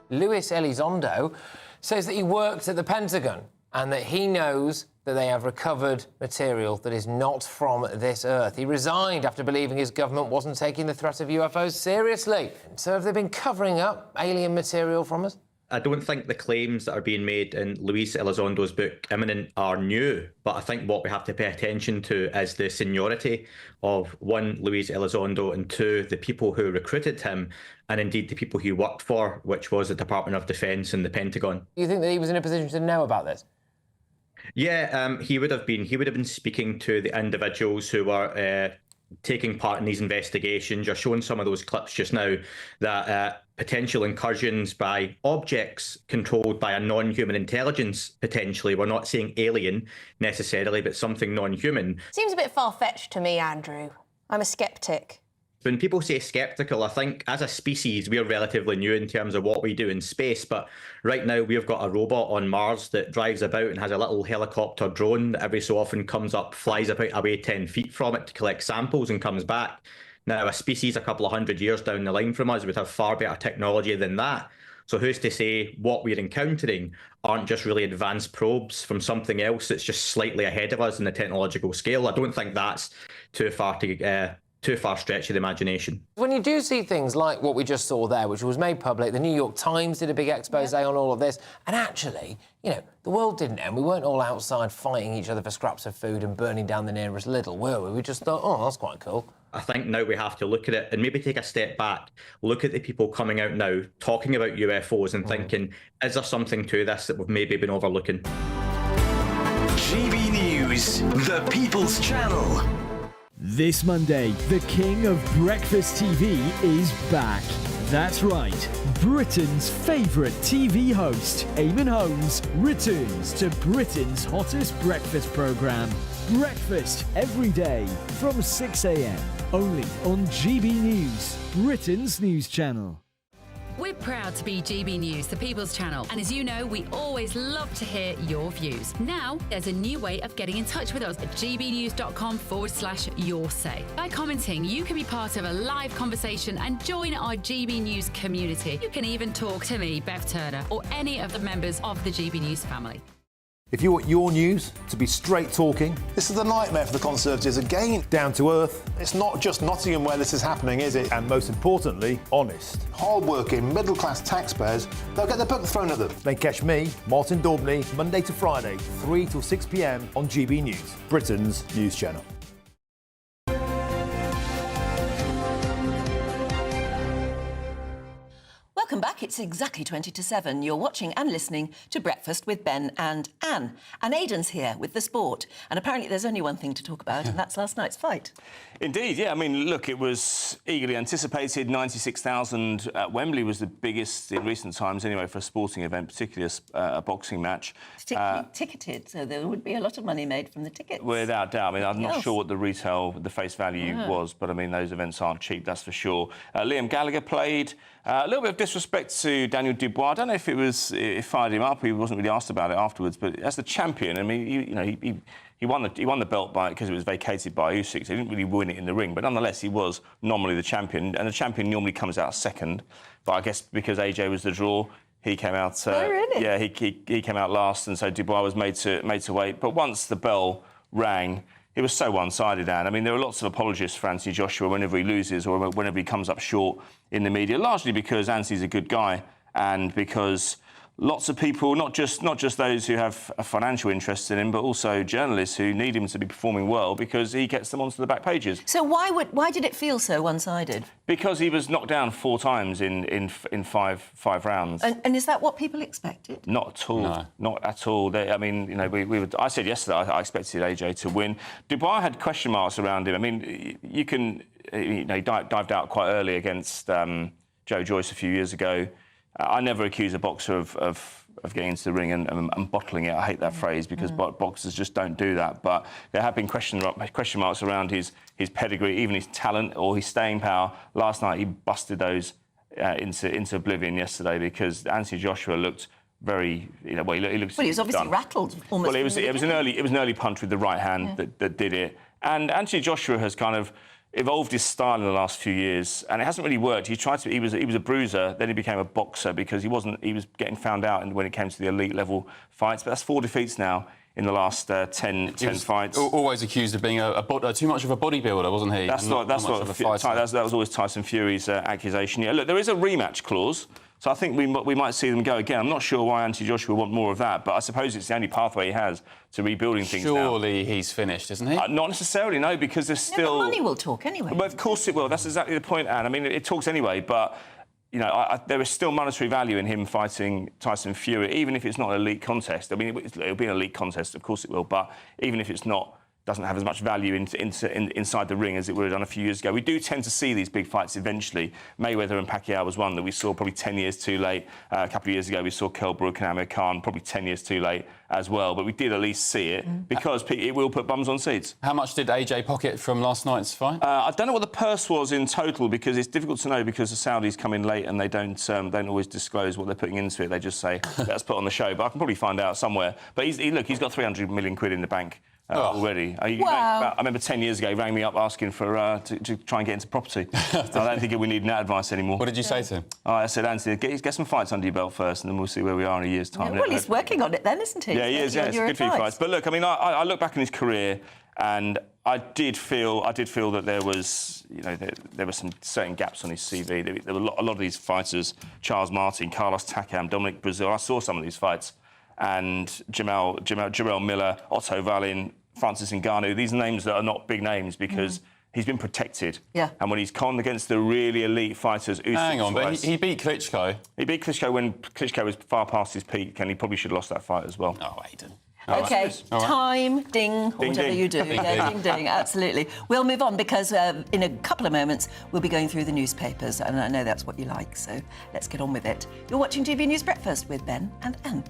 Luis Elizondo says that he worked at the Pentagon and that he knows that they have recovered material that is not from this Earth. He resigned after believing his government wasn't taking the threat of UFOs seriously. So have they been covering up alien material from us? I don't think the claims that are being made in Luis Elizondo's book, Imminent, are new. But I think what we have to pay attention to is the seniority of, one, Luis Elizondo, and two, the people who recruited him, and indeed the people he worked for, which was the Department of Defense and the Pentagon. Do you think that he was in a position to know about this? Yeah, he would have been. He would have been speaking to the individuals who were taking part in these investigations. You're showing some of those clips just now that potential incursions by objects controlled by a non-human intelligence, potentially. We're not saying alien necessarily, but something non-human. Seems a bit far-fetched to me, Andrew. I'm a sceptic. When people say sceptical, I think as a species, we're relatively new in terms of what we do in space. But right now, we've got a robot on Mars that drives about and has a little helicopter drone that every so often comes up, flies about away 10 feet from it to collect samples and comes back. Now, a species a couple of hundred years down the line from us would have far better technology than that. So who's to say what we're encountering aren't just really advanced probes from something else that's just slightly ahead of us in the technological scale? I don't think that's too far stretch of the imagination. When you do see things like what we just saw there, which was made public, the New York Times did a big expose on all of this, and actually, you know, the world didn't end. We weren't all outside fighting each other for scraps of food and burning down the nearest little, were we? We just thought, oh, that's quite cool. I think now we have to look at it and maybe take a step back, look at the people coming out now, talking about UFOs and thinking, is there something to this that we've maybe been overlooking? GB News, the People's Channel. This Monday, the king of breakfast TV is back. That's right, Britain's favourite TV host, Eamon Holmes, returns to Britain's hottest breakfast programme. Breakfast every day from 6 a.m. Only on GB News, Britain's news channel. We're proud to be GB News, the People's Channel, and as you know, we always love to hear your views. Now, there's a new way of getting in touch with us at gbnews.com/your say. By commenting, you can be part of a live conversation and join our GB News community. You can even talk to me, Bev Turner, or any of the members of the GB News family. If you want your news to be straight talking... This is a nightmare for the Conservatives again. Down to earth. It's not just Nottingham where this is happening, is it? And most importantly, honest. Hard-working, middle-class taxpayers, they'll get their book thrown at them. Then catch me, Martin Daubney, Monday to Friday, 3 till 6 p.m. on GB News, Britain's news channel. Welcome back. It's exactly 20 to 7. You're watching and listening to Breakfast with Ben and Anne. And Aidan's here with the sport. And apparently there's only one thing to talk about, and that's last night's fight. Indeed, yeah. I mean, look, it was eagerly anticipated. 96,000 at Wembley was the biggest in recent times, anyway, for a sporting event, particularly a boxing match. Ticketed, so there would be a lot of money made from the tickets. Without doubt. I mean, I'm not sure what the retail, the face value was, but I mean, those events aren't cheap, that's for sure. Liam Gallagher played. A little bit of disrespect to Daniel Dubois. I don't know if it fired him up. He wasn't really asked about it afterwards. But as the champion, I mean, he won the belt because it was vacated by Usyk. So he didn't really win it in the ring, but nonetheless, he was nominally the champion. And the champion normally comes out second. But I guess because AJ was the draw, he came out. Really? Yeah, he came out last, and so Dubois was made to wait. But once the bell rang, it was so one-sided, Anne. I mean, there are lots of apologists for Anthony Joshua whenever he loses or whenever he comes up short in the media, largely because Anthony's a good guy and because lots of people, not just those who have a financial interest in him, but also journalists who need him to be performing well because he gets them onto the back pages. So why did it feel so one-sided? Because he was knocked down 4 times in five rounds. And is that what people expected? Not at all. No. Not at all. I mean, I said yesterday I expected AJ to win. Dubois had question marks around him. I mean, he dived out quite early against Joe Joyce a few years ago. I never accuse a boxer of getting into the ring and bottling it. I hate that phrase because boxers just don't do that. But there have been question marks around his pedigree, even his talent or his staying power. Last night he busted those into oblivion yesterday because Anthony Joshua looked very, he looked. Well, he was obviously rattled almost. Well, it was an early punch with the right hand that did it. And Anthony Joshua has kind of evolved his style in the last few years, and it hasn't really worked. He was a bruiser, then he became a boxer because he was getting found out when it came to the elite level fights. But that's 4 defeats now in the last 10 fights. Always accused of being too much of a bodybuilder, wasn't he? That was always Tyson Fury's accusation. Yeah, look, there is a rematch clause. So I think we might see them go again. I'm not sure why Anthony Joshua would want more of that, but I suppose it's the only pathway he has to rebuilding things now. Surely he's finished, isn't he? Not necessarily, no, because there's still... But money will talk anyway. But of course it will. That's exactly the point, Anne. I mean, it talks anyway, but, there is still monetary value in him fighting Tyson Fury, even if it's not an elite contest. I mean, it'll be an elite contest, of course it will, but even if it's not... doesn't have as much value inside the ring as it would have done a few years ago. We do tend to see these big fights eventually. Mayweather and Pacquiao was one that we saw probably 10 years too late. A couple of years ago, we saw Kell Brook and Amir Khan probably 10 years too late as well. But we did at least see it because it will put bums on seats. How much did AJ pocket from last night's fight? I don't know what the purse was in total because it's difficult to know because the Saudis come in late and they don't always disclose what they're putting into it. They just say, let's put on the show. But I can probably find out somewhere. But he's got 300 million quid in the bank. Already. Wow. I remember 10 years ago he rang me up asking for to try and get into property. I don't think we need that advice anymore. What did you say to him? I said, Anthony, get some fights under your belt first and then we'll see where we are in a year's time. Well, he's working on it then, isn't he? Yeah, he is. Yeah, it's a good few fights. But look, I mean, I look back in his career and I did feel that there was, there were some certain gaps on his CV. There were a lot of these fighters, Charles Martin, Carlos Takam, Dominic Brazil. I saw some of these fights. And Jarrell Miller, Otto Wallin, Francis Ngannou, these are names that are not big names because he's been protected. Yeah. And when he's conned against the really elite fighters... Hang on, but he beat Klitschko. He beat Klitschko when Klitschko was far past his peak, and he probably should have lost that fight as well. Oh, Aiden. OK, time, ding, whatever you do. Yeah, ding, ding, absolutely. We'll move on because in a couple of moments we'll be going through the newspapers, and I know that's what you like, so let's get on with it. You're watching GB News Breakfast with Ben and Anne.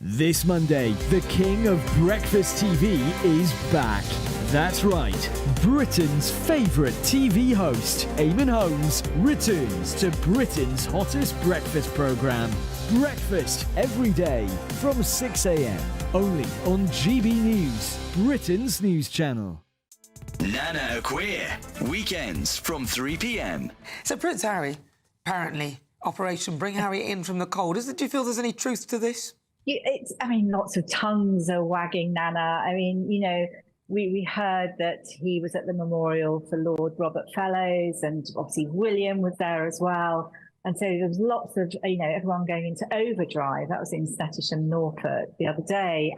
This Monday, the king of breakfast TV is back. That's right, Britain's favourite TV host, Eamon Holmes, returns to Britain's hottest breakfast programme. Breakfast every day from 6 a.m. Only on GB News, Britain's news channel. Nana Queer, weekends from 3 p.m. So Prince Harry, apparently, Operation Bring Harry In from the Cold. Do you feel there's any truth to this? Lots of tongues are wagging, Nana. I mean, we heard that he was at the memorial for Lord Robert Fellows, and obviously William was there as well. And so there was lots of, everyone going into overdrive. That was in Stattisham, Norfolk the other day.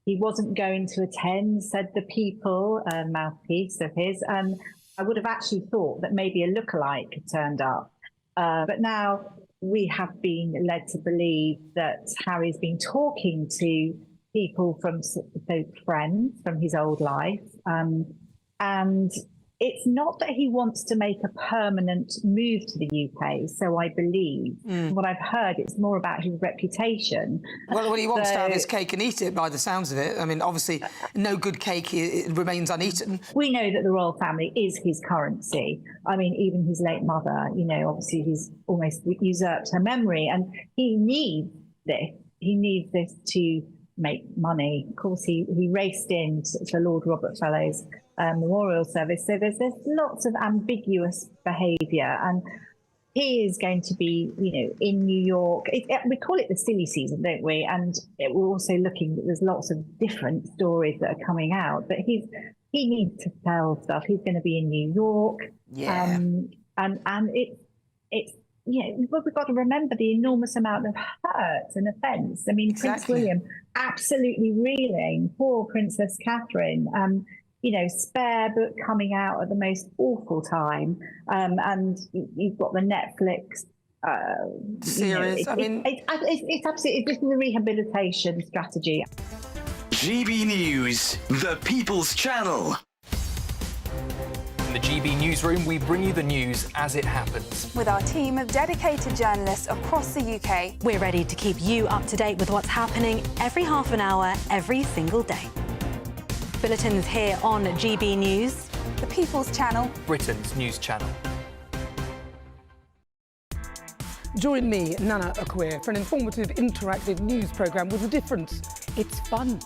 He wasn't going to attend, said the People, mouthpiece of his. I would have actually thought that maybe a lookalike had turned up. But now we have been led to believe that Harry's been talking to people from friends from his old life. And it's not that he wants to make a permanent move to the UK, so I believe. What I've heard, it's more about his reputation. Well, he wants to have his cake and eat it by the sounds of it. I mean, obviously, no good cake it remains uneaten. We know that the royal family is his currency. I mean, even his late mother, obviously he's almost usurped her memory, and he needs this. He needs this to make money. Of course, he raced in for Lord Robert Fellows' memorial service. So there's lots of ambiguous behaviour, and he is going to be, in New York. We call it the silly season, don't we? And we're also looking. There's lots of different stories that are coming out, but he needs to sell stuff. He's going to be in New York, and it's. We've got to remember the enormous amount of hurt and offence. I mean, Prince William absolutely reeling. Poor Princess Catherine. Spare book coming out at the most awful time. And you've got the Netflix series. It's absolutely, this is a rehabilitation strategy. GB News, the People's Channel. In the GB Newsroom, we bring you the news as it happens. With our team of dedicated journalists across the UK, we're ready to keep you up to date with what's happening every half an hour, every single day. Bulletins here on GB News, the People's Channel, Britain's news channel. Join me, Nana Akweer, for an informative, interactive news programme with a difference. It's fun.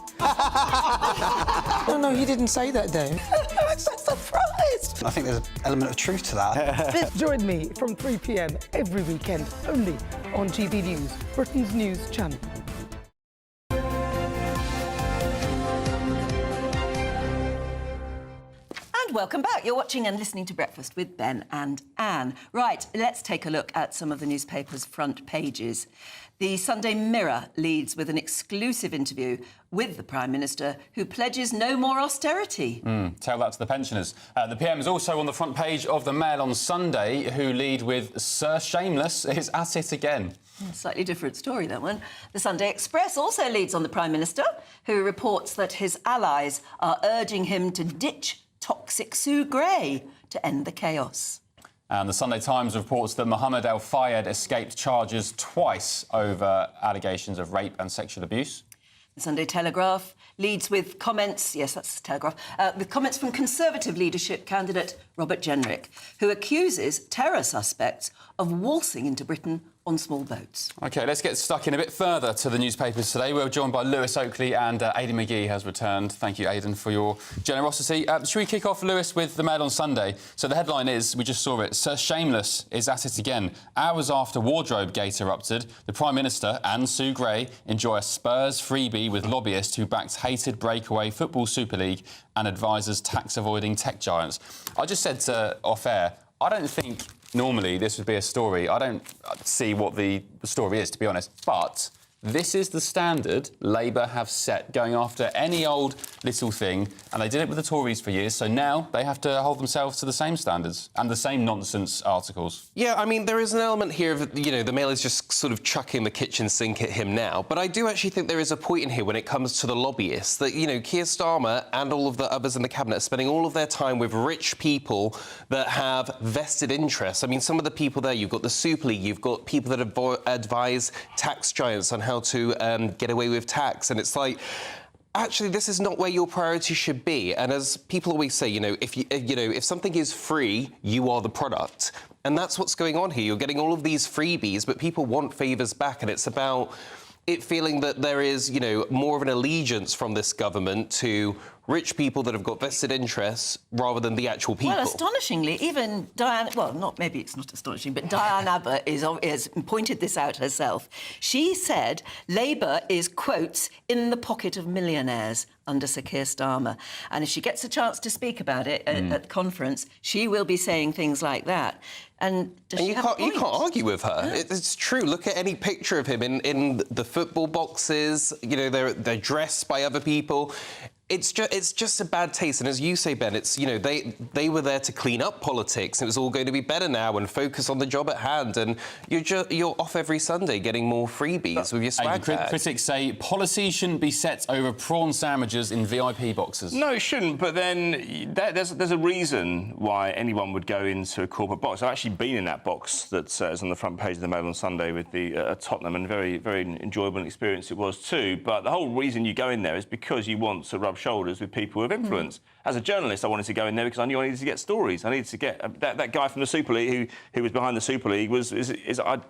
No, he didn't say that, Dave. I'm so surprised. I think there's an element of truth to that. Join me from 3 p.m. every weekend, only on GB News, Britain's news channel. Welcome back. You're watching and listening to Breakfast with Ben and Anne. Right, let's take a look at some of the newspaper's front pages. The Sunday Mirror leads with an exclusive interview with the Prime Minister, who pledges no more austerity. Tell that to the pensioners. The PM is also on the front page of the Mail on Sunday, who lead with Sir Shameless is at it again. Slightly different story, that one. The Sunday Express also leads on the Prime Minister, who reports that his allies are urging him to ditch toxic Sue Gray to end the chaos. And the Sunday Times reports that Mohamed Al Fayed escaped charges twice over allegations of rape and sexual abuse. The Sunday Telegraph leads with comments, yes, that's the Telegraph, with comments from Conservative leadership candidate Robert Jenrick, who accuses terror suspects of waltzing into Britain on small boats. OK, let's get stuck in a bit further to the newspapers today. We're joined by Lewis Oakley and Aidan McGee has returned. Thank you, Aidan, for your generosity. Should we kick off, Lewis, with the Mail on Sunday? So the headline is, we just saw it, Sir Shameless is at it again. Hours after Wardrobe Gate erupted, the Prime Minister and Sue Gray enjoy a Spurs freebie with lobbyists who backed hated breakaway Football Super League and advisors tax-avoiding tech giants. I just said off-air, I don't think normally this would be a story. I don't see what the story is, to be honest. But this is the standard Labour have set, going after any old little thing, and they did it with the Tories for years, so now they have to hold themselves to the same standards and the same nonsense articles. Yeah, I mean, there is an element here of, you know, the Mail is just sort of chucking the kitchen sink at him now, but I do actually think there is a point in here when it comes to the lobbyists that, you know, Keir Starmer and all of the others in the Cabinet are spending all of their time with rich people that have vested interests. I mean, some of the people there, you've got the Super League, you've got people that advise tax giants on how to get away with tax, and it's like, actually, this is not where your priority should be. And as people always say, you know, if something is free, you are the product, and that's what's going on here. You're getting all of these freebies, but people want favours back, and it's about it feeling that there is, you know, more of an allegiance from this government to rich people that have got vested interests rather than the actual people. Well, astonishingly, even Diane... Well, maybe it's not astonishing, but Diane Abbott has pointed this out herself. She said Labour is, quotes, in the pocket of millionaires under Sir Keir Starmer. And if she gets a chance to speak about it at the conference, she will be saying things like that. And you can't argue with her. No. It's true. Look at any picture of him in the football boxes. You know, they're dressed by other people. It's just a bad taste, and as you say, Ben, it's, you know, they were there to clean up politics. It was all going to be better now and focus on the job at hand, and you're off every Sunday getting more freebies with your swag bag. Critics say policy shouldn't be set over prawn sandwiches in VIP boxes. No, it shouldn't. But then there's a reason why anyone would go into a corporate box. I've actually been in that box that is on the front page of the Mail on Sunday with the Tottenham, and very, very enjoyable experience it was too. But the whole reason you go in there is because you want to rub shoulders with people with influence. As a journalist, I wanted to go in there because I knew I needed to get stories. I needed to get that guy from the Super League who was behind the Super League is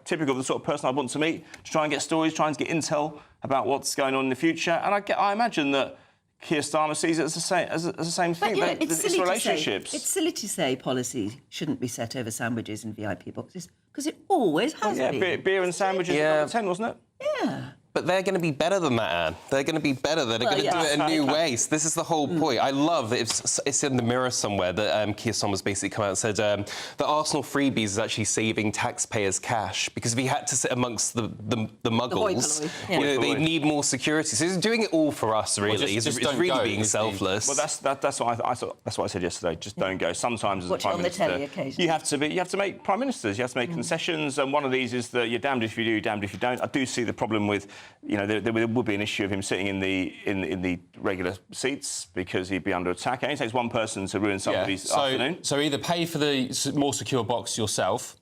typical of the sort of person I want to meet, to try and get stories, try and get intel about what's going on in the future. And I imagine that Keir Starmer sees it as the same thing. Yeah, it's relationships. It's silly to say policy shouldn't be set over sandwiches and VIP boxes, because it always has been. Yeah, beer and sandwiches at number 10, wasn't it? Yeah. But they're going to be better than that, Anne. They're going to be better. They're going to do it a new way. So this is the whole point. I love that it's in the Mirror somewhere that Keir Starmer's basically come out and said that Arsenal freebies is actually saving taxpayers' cash, because if he had to sit amongst the muggles, you know, they need more security. So he's doing it all for us, really. Well, he's really being selfless. Well, that's what I thought. That's what I said yesterday. Just don't go. Sometimes as a Prime Minister, on the telly occasionally. you have to make Prime Ministers. You have to make concessions, and one of these is that you're damned if you do, damned if you don't. I do see the problem with, you know, there would be an issue of him sitting in the regular seats because he'd be under attack. It only takes one person to ruin somebody's afternoon. So either pay for the more secure box yourself,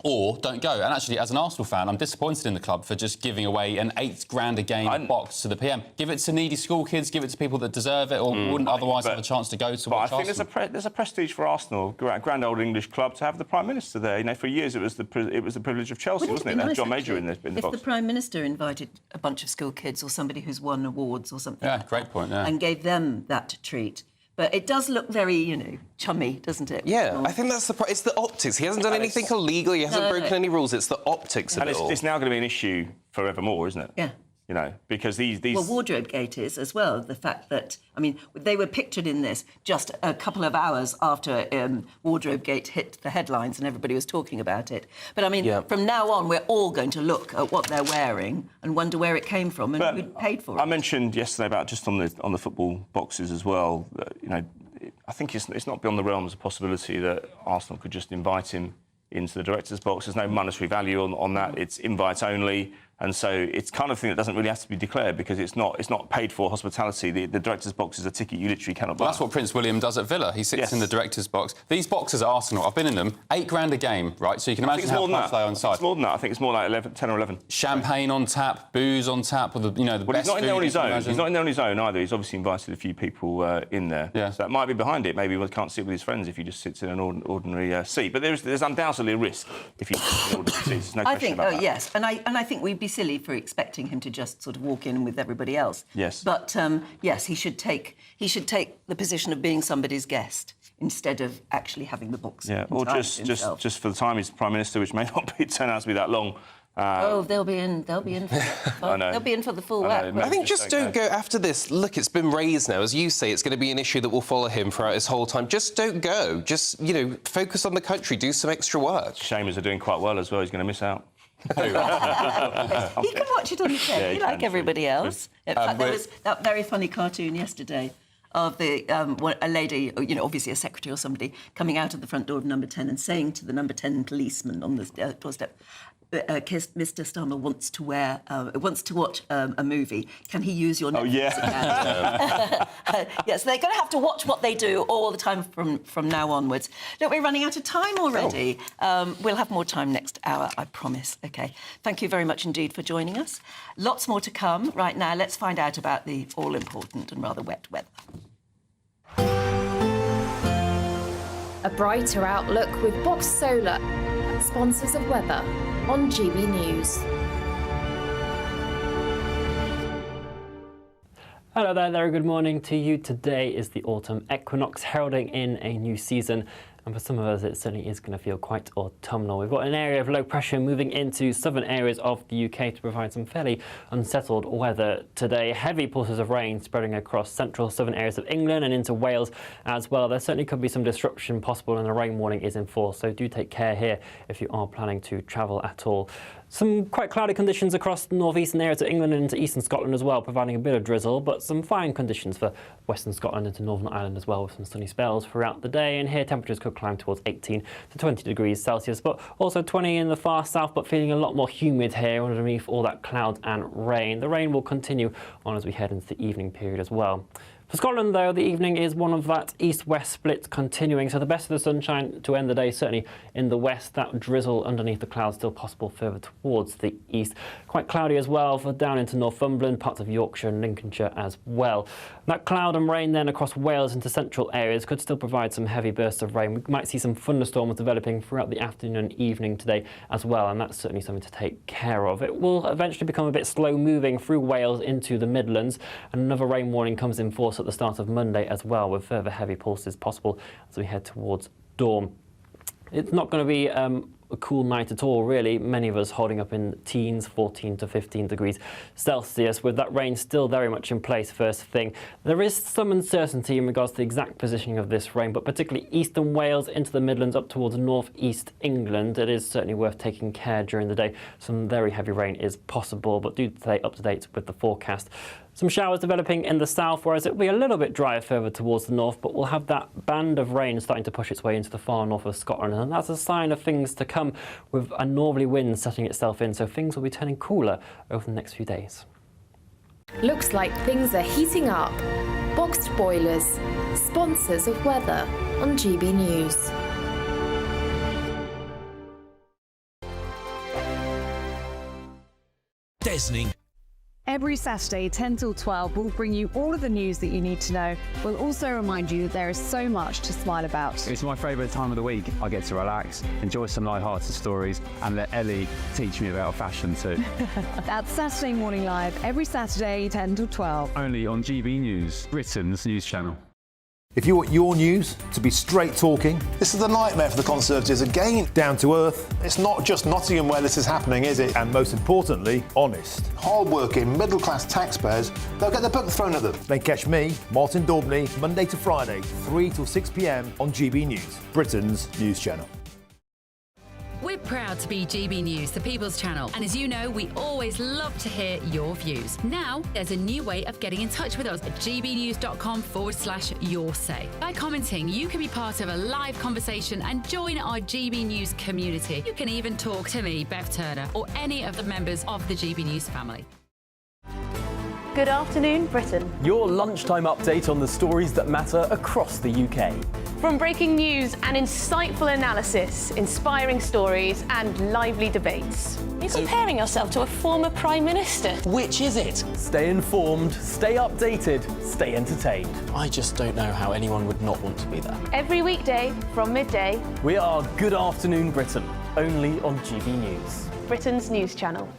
or don't go. And actually, as an Arsenal fan, I'm disappointed in the club for just giving away an £8,000 a game box to the PM. Give it to needy school kids, give it to people that deserve it or wouldn't otherwise have a chance to go to watch Arsenal. I think there's a prestige for Arsenal, grand old English club, to have the Prime Minister there. You know, for years it was the privilege of Chelsea, wasn't it? They had John Major in the box. If the Prime Minister invited a bunch of school kids or somebody who's won awards or something great point, and gave them that treat. But it does look very, you know, chummy, doesn't it? Yeah, I think that's it's the optics. He hasn't done anything illegal, he hasn't broken any rules, it's the optics of it all. It's now going to be an issue forevermore, isn't it? Yeah. You know, because these... Well, Wardrobe Gate is as well, the fact that, I mean, they were pictured in this just a couple of hours after Wardrobe Gate hit the headlines and everybody was talking about it. But, I mean, from now on, we're all going to look at what they're wearing and wonder where it came from and who paid for it. I mentioned yesterday about just on the football boxes as well, that, you know, I think it's not beyond the realms of possibility that Arsenal could just invite him into the director's box. There's no monetary value on that. It's invite only. And so it's kind of thing that doesn't really have to be declared because it's not paid for hospitality. The director's box is a ticket you literally cannot buy. Well, that's what Prince William does at Villa. He sits in the director's box. These boxes at Arsenal, I've been in them, £8,000 a game, right? So you can imagine how much they are inside. It's more than that. I think it's more like 10 or 11. Champagne on tap, booze on tap, with the best he's not in there on his own. Imagine. He's not in there on his own either. He's obviously invited a few people in there. Yeah. So that might be behind it. Maybe he can't sit with his friends if he just sits in an ordinary seat. But there's undoubtedly a risk if he sits in an ordinary seat. There's no question about that. Yes, and I think we'd be silly for expecting him to just sort of walk in with everybody else. Yes. But yes, he should take the position of being somebody's guest instead of actually having the box. Yeah, or just for the time he's Prime Minister, which may not turn out to be that long. They'll be in. They'll be in for the full whack. I think just don't go after this. Look, it's been raised now. As you say, it's going to be an issue that will follow him throughout his whole time. Just don't go. Just, you know, focus on the country. Do some extra work. Shamers are doing quite well as well. He's going to miss out. He can watch it on the telly like everybody else. In fact, there was that very funny cartoon yesterday of a lady, you know, obviously a secretary or somebody, coming out of the front door of number 10 and saying to the number 10 policeman on the doorstep, Mr. Starmer wants to watch a movie. Can he use your Netflix account? Yes, they're going to have to watch what they do all the time from now onwards. Look, we're running out of time already. We'll have more time next hour, I promise. OK. Thank you very much indeed for joining us. Lots more to come. Right now, let's find out about the all-important and rather wet weather. A brighter outlook with Box Solar, sponsors of weather on GB News. Hello there, very good morning to you. Today is the autumn equinox, heralding in a new season. And for some of us, it certainly is going to feel quite autumnal. We've got an area of low pressure moving into southern areas of the UK to provide some fairly unsettled weather today. Heavy pulses of rain spreading across central southern areas of England and into Wales as well. There certainly could be some disruption possible and a rain warning is in force. So do take care here if you are planning to travel at all. Some quite cloudy conditions across northeastern areas of England and into eastern Scotland as well, providing a bit of drizzle, but some fine conditions for western Scotland into Northern Ireland as well, with some sunny spells throughout the day. And here temperatures could climb towards 18 to 20 degrees Celsius, but also 20 in the far south, but feeling a lot more humid here underneath all that cloud and rain. The rain will continue on as we head into the evening period as well. For Scotland, though, the evening is one of that east-west split continuing, so the best of the sunshine to end the day, certainly in the west. That drizzle underneath the clouds still possible further towards the east. Quite cloudy as well for down into Northumberland, parts of Yorkshire and Lincolnshire as well. That cloud and rain then across Wales into central areas could still provide some heavy bursts of rain. We might see some thunderstorms developing throughout the afternoon and evening today as well, and that's certainly something to take care of. It will eventually become a bit slow-moving through Wales into the Midlands, and another rain warning comes in force at the start of Monday as well, with further heavy pulses possible as we head towards dawn. It's not going to be a cool night at all, really. Many of us holding up in teens, 14 to 15 degrees Celsius, with that rain still very much in place first thing. There is some uncertainty in regards to the exact positioning of this rain, but particularly eastern Wales into the Midlands up towards north-east England. It is certainly worth taking care during the day. Some very heavy rain is possible, but do stay up to date with the forecast. Some showers developing in the south, whereas it will be a little bit drier further towards the north, but we'll have that band of rain starting to push its way into the far north of Scotland, and that's a sign of things to come, with a northerly wind setting itself in, so things will be turning cooler over the next few days. Looks like things are heating up. Boxed Boilers, sponsors of weather on GB News. Desning. Every Saturday, 10 till 12, we'll bring you all of the news that you need to know. We'll also remind you that there is so much to smile about. It's my favourite time of the week. I get to relax, enjoy some light-hearted stories, and let Ellie teach me about fashion too. That's Saturday Morning Live, every Saturday, 10 till 12. Only on GB News, Britain's news channel. If you want your news to be straight talking, This is a nightmare for the Conservatives again. down to earth, It's not just Nottingham where this is happening, is it? and most importantly, honest, Hard-working, middle-class taxpayers, they'll get their book thrown at them. then catch me, Martin Daubney, Monday to Friday, 3 till 6 p.m. on GB News, Britain's news channel. We're proud to be GB News, the People's Channel. And as you know, we always love to hear your views. Now, there's a new way of getting in touch with us at gbnews.com/your say. By commenting, you can be part of a live conversation and join our GB News community. You can even talk to me, Bev Turner, or any of the members of the GB News family. Good afternoon, Britain. Your lunchtime update on the stories that matter across the UK. From breaking news and insightful analysis, inspiring stories and lively debates. You're comparing yourself to a former Prime Minister. Which is it? Stay informed, stay updated, stay entertained. I just don't know how anyone would not want to be there. Every weekday from midday, We are Good Afternoon Britain, only on GB News. Britain's news channel.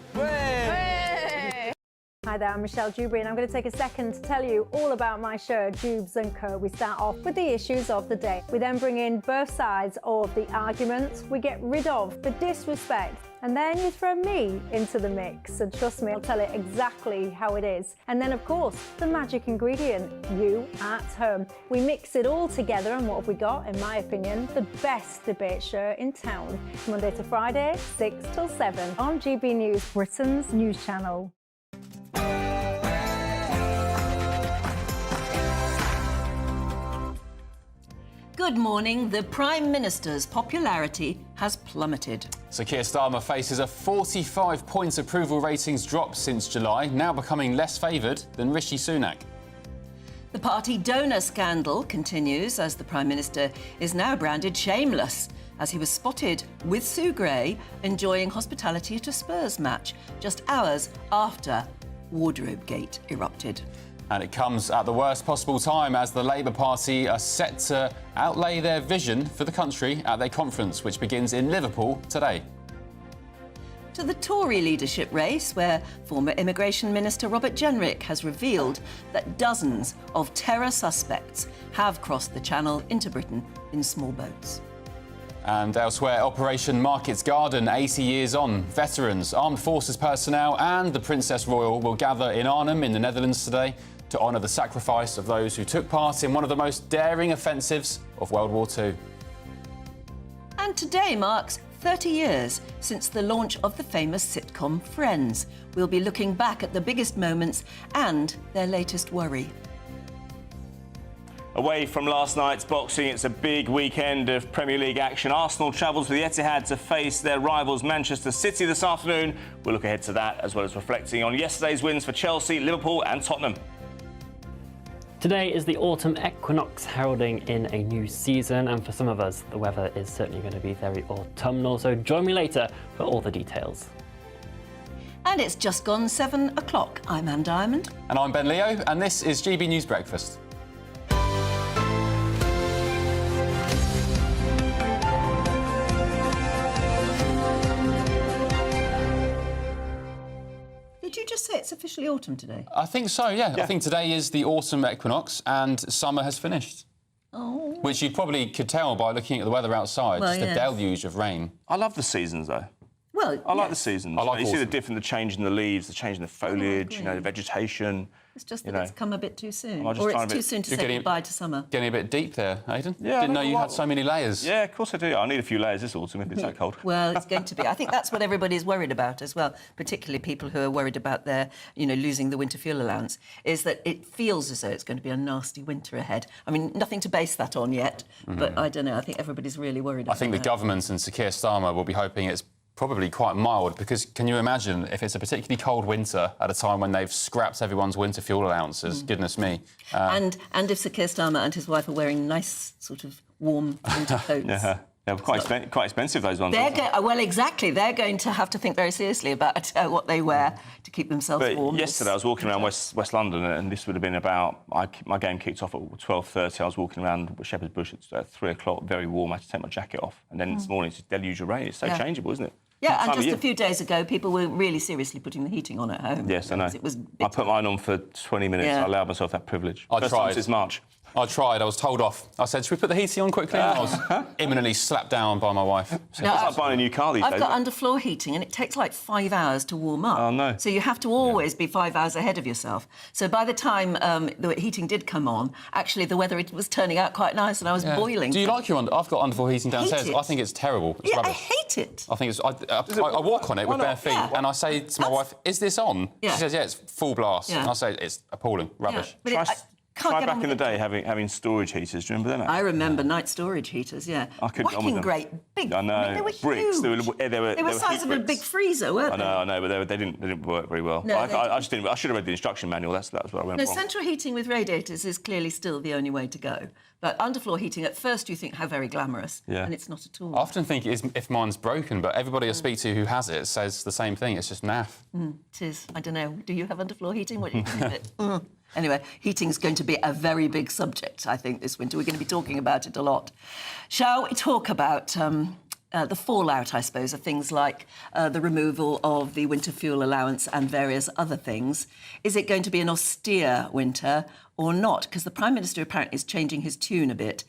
Hi there, I'm Michelle Dewberry and I'm going to take a second to tell you all about my show, Dubes & Co. We start off with the issues of the day. We then bring in both sides of the argument. We get rid of the disrespect. And then you throw me into the mix. And trust me, I'll tell it exactly how it is. And then, of course, the magic ingredient, you at home. We mix it all together and what have we got, in my opinion, the best debate show in town. Monday to Friday, 6 till 7 on GB News, Britain's news channel. Good morning. The Prime Minister's popularity has plummeted. So Keir Starmer faces a 45-point approval ratings drop since July, now becoming less favoured than Rishi Sunak. The party donor scandal continues as the Prime Minister is now branded shameless, as he was spotted with Sue Gray enjoying hospitality at a Spurs match just hours after Wardrobe Gate erupted. And it comes at the worst possible time as the Labour Party are set to outlay their vision for the country at their conference, which begins in Liverpool today. To the Tory leadership race, where former Immigration Minister Robert Jenrick has revealed that dozens of terror suspects have crossed the Channel into Britain in small boats. And elsewhere, Operation Market's Garden, 80 years on. Veterans, armed forces personnel and the Princess Royal will gather in Arnhem in the Netherlands today to honour the sacrifice of those who took part in one of the most daring offensives of World War II. And today marks 30 years since the launch of the famous sitcom Friends. We'll be looking back at the biggest moments and their latest worry. Away from last night's boxing, it's a big weekend of Premier League action. Arsenal travels to the Etihad to face their rivals Manchester City this afternoon. We'll look ahead to that, as well as reflecting on yesterday's wins for Chelsea, Liverpool and Tottenham. Today is the autumn equinox, heralding in a new season, and for some of us, the weather is certainly going to be very autumnal, so join me later for all the details. And it's just gone 7 o'clock. I'm Anne Diamond. And I'm Ben Leo, and this is GB News Breakfast. Did you just say it's officially autumn today? I think so, yeah. I think today is the autumn equinox and summer has finished. Oh. Which you probably could tell by looking at the weather outside, Well, just yes. a deluge of rain. I love the seasons, though. Well, I like the seasons. I like you see autumn. the change in the leaves, the change in the foliage, you know, the vegetation. It's just you that know. it's come a bit too soon. I'm just Or trying it's to too soon to You're say getting- goodbye to summer. Getting a bit deep there, Aidan. Yeah, Didn't know I you don't had know so many layers. Yeah, of course I do. I need a few layers this autumn if it's that cold. Well, it's going to be. I think that's what everybody's worried about as well, particularly people who are worried about their, losing the winter fuel allowance, is that it feels as though it's going to be a nasty winter ahead. I mean, nothing to base that on yet, but I don't know. I think everybody's really worried about I think the that. government and Sir Keir Starmer will be hoping it's probably quite mild, because can you imagine if it's a particularly cold winter at a time when they've scrapped everyone's winter fuel allowances? Goodness me. And if Sir Keir Starmer and his wife are wearing nice sort of warm winter coats. They're quite expensive, those ones. Well, exactly. They're going to have to think very seriously about what they wear to keep themselves warm. Yesterday I was walking around West London, and this would have been about... my game kicked off at 12:30. I was walking around Shepherd's Bush at 3 o'clock, very warm. I had to take my jacket off. And then this morning it's just deluge of rain. It's so changeable, isn't it? Yeah, and just a few days ago, people were really seriously putting the heating on at home. Yes, I know. I put mine on for 20 minutes. I allowed myself that privilege. I tried. Since March. I tried. I was told off. I said, should we put the heating on quickly? And I was imminently slapped down by my wife. It's like buying a new car these days. I've got underfloor heating, and it takes like 5 hours to warm up. Oh, no. So you have to always be 5 hours ahead of yourself. So by the time the heating did come on, actually the weather was turning out quite nice, and I was boiling. Do you like your I've got underfloor heating downstairs. I think it's terrible. It's rubbish. I hate it. I think it's... I walk on it with bare feet, and I say to my wife, is this on? She says, yeah, it's full blast. And I say, it's appalling, rubbish. Try back in the day having storage heaters. Do you remember them? I remember night storage heaters, I couldn't get on with them. Great big. I know. I mean, they were bricks. huge. They were the size of a big freezer, weren't they? I know, but they didn't work very well. No, I just didn't. I should have read the instruction manual. That's what I went wrong. Central heating with radiators is clearly still the only way to go. But underfloor heating, at first you think how very glamorous, and it's not at all. I often think it is if mine's broken, but everybody I speak to who has it says the same thing. It's just naff. It is. I don't know. Do you have underfloor heating? What do you think of it? Anyway, heating's going to be a very big subject, I think, this winter. We're going to be talking about it a lot. Shall we talk about the fallout, I suppose, of things like the removal of the winter fuel allowance and various other things? Is it going to be an austere winter or not? Because the Prime Minister apparently is changing his tune a bit.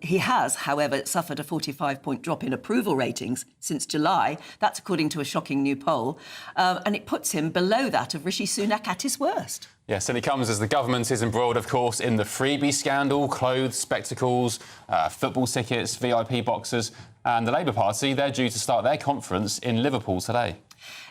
He has, however, suffered a 45-point drop in approval ratings since July. That's according to a shocking new poll. And it puts him below that of Rishi Sunak at his worst. Yes, and it comes as the government is embroiled, of course, in the freebie scandal, clothes, spectacles, football tickets, VIP boxes. And the Labour Party, they're due to start their conference in Liverpool today.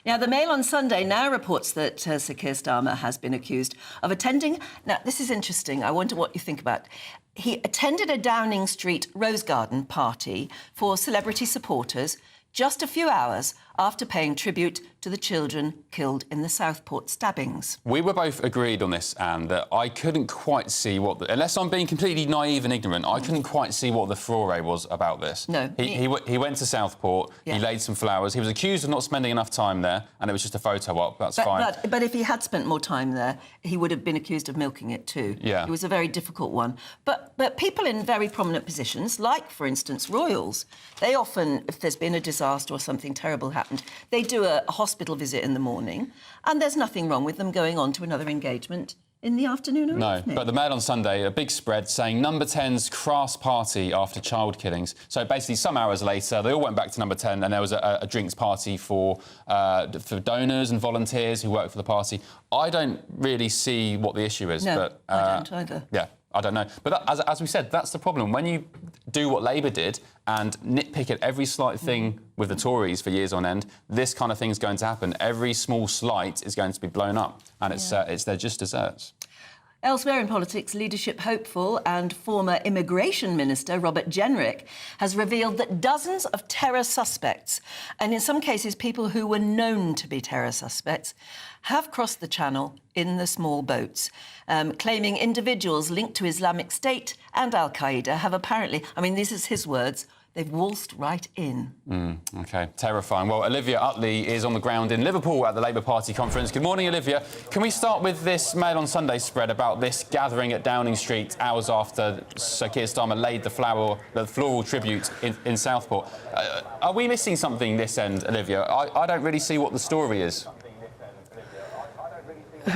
Now, the Mail on Sunday now reports that Sir Keir Starmer has been accused of attending... Now, this is interesting. I wonder what you think about... He attended a Downing Street Rose Garden party for celebrity supporters just a few hours after paying tribute to the children killed in the Southport stabbings. We were both agreed on this, Anne, that I couldn't quite see what... Unless I'm being completely naive and ignorant, I couldn't quite see what the furore was about this. No. He went to Southport, he laid some flowers. He was accused of not spending enough time there, and it was just a photo op. That's fine. But if he had spent more time there, he would have been accused of milking it too. Yeah. It was a very difficult one. But people in very prominent positions, like, for instance, royals, they often, if there's been a disaster or something terrible happened, they do a hospital visit in the morning, and there's nothing wrong with them going on to another engagement in the afternoon or evening. But the Mail on Sunday, a big spread saying Number 10's crass party after child killings. So basically, some hours later, they all went back to Number 10, and there was a drinks party for donors and volunteers who work for the party. I don't really see what the issue is. No, but, I don't either. Yeah. I don't know. But as we said, that's the problem. When you do what Labour did and nitpick at every slight thing with the Tories for years on end, this kind of thing is going to happen. Every small slight is going to be blown up, and they're just desserts. Elsewhere in politics, leadership hopeful and former Immigration Minister Robert Jenrick has revealed that dozens of terror suspects, and in some cases people who were known to be terror suspects, have crossed the Channel in the small boats, claiming individuals linked to Islamic State and Al-Qaeda have apparently, I mean, this is his words, they've waltzed right in. OK, terrifying. Well, Olivia Utley is on the ground in Liverpool at the Labour Party conference. Good morning, Olivia. Can we start with this Mail on Sunday spread about this gathering at Downing Street hours after Sir Keir Starmer laid the floral tribute in Southport? Are we missing something this end, Olivia? I don't really see what the story is.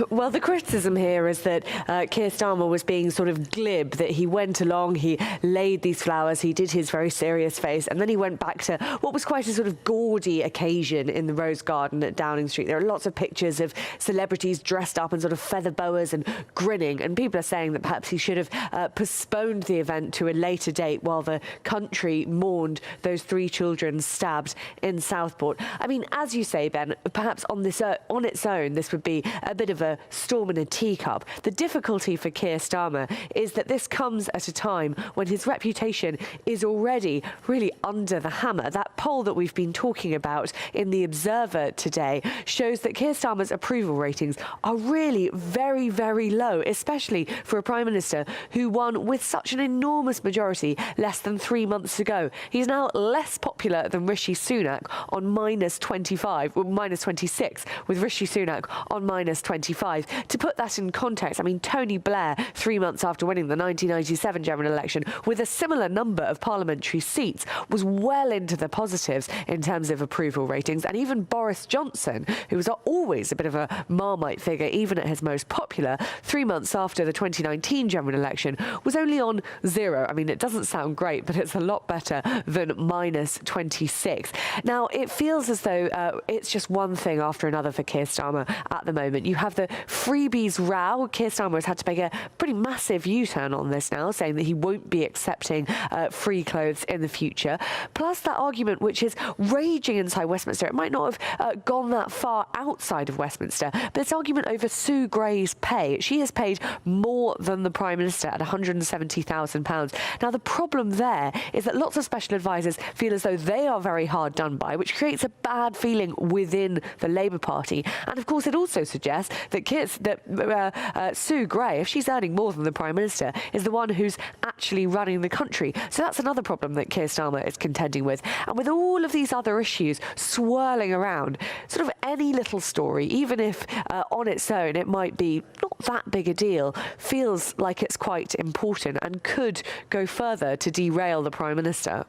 Well, the criticism here is that Keir Starmer was being sort of glib, that he went along, he laid these flowers, he did his very serious face, and then he went back to what was quite a sort of gaudy occasion in the Rose Garden at Downing Street. There are lots of pictures of celebrities dressed up in sort of feather boas and grinning, and people are saying that perhaps he should have postponed the event to a later date while the country mourned those 3 children stabbed in Southport. I mean, as you say, Ben, perhaps on its own, this would be a bit of a storm in a teacup. The difficulty for Keir Starmer is that this comes at a time when his reputation is already really under the hammer. That poll that we've been talking about in The Observer today shows that Keir Starmer's approval ratings are really very, very low, especially for a Prime Minister who won with such an enormous majority less than 3 months ago. He's now less popular than Rishi Sunak on -25, or -26, with Rishi Sunak on -25. To put that in context, I mean, Tony Blair, 3 months after winning the 1997 general election, with a similar number of parliamentary seats, was well into the positives in terms of approval ratings. And even Boris Johnson, who was always a bit of a Marmite figure, even at his most popular, 3 months after the 2019 general election, was only on 0. I mean, it doesn't sound great, but it's a lot better than -26. Now, it feels as though it's just one thing after another for Keir Starmer at the moment. You have the freebies row. Keir Starmer has had to make a pretty massive U-turn on this now, saying that he won't be accepting free clothes in the future. Plus that argument, which is raging inside Westminster. It might not have gone that far outside of Westminster, but it's argument over Sue Gray's pay. She is paid more than the Prime Minister at £170,000. Now, the problem there is that lots of special advisors feel as though they are very hard done by, which creates a bad feeling within the Labour Party. And of course, it also suggests that Sue Gray, if she's earning more than the Prime Minister, is the one who's actually running the country. So that's another problem that Keir Starmer is contending with. And with all of these other issues swirling around, sort of any little story, even if on its own it might be not that big a deal, feels like it's quite important and could go further to derail the Prime Minister.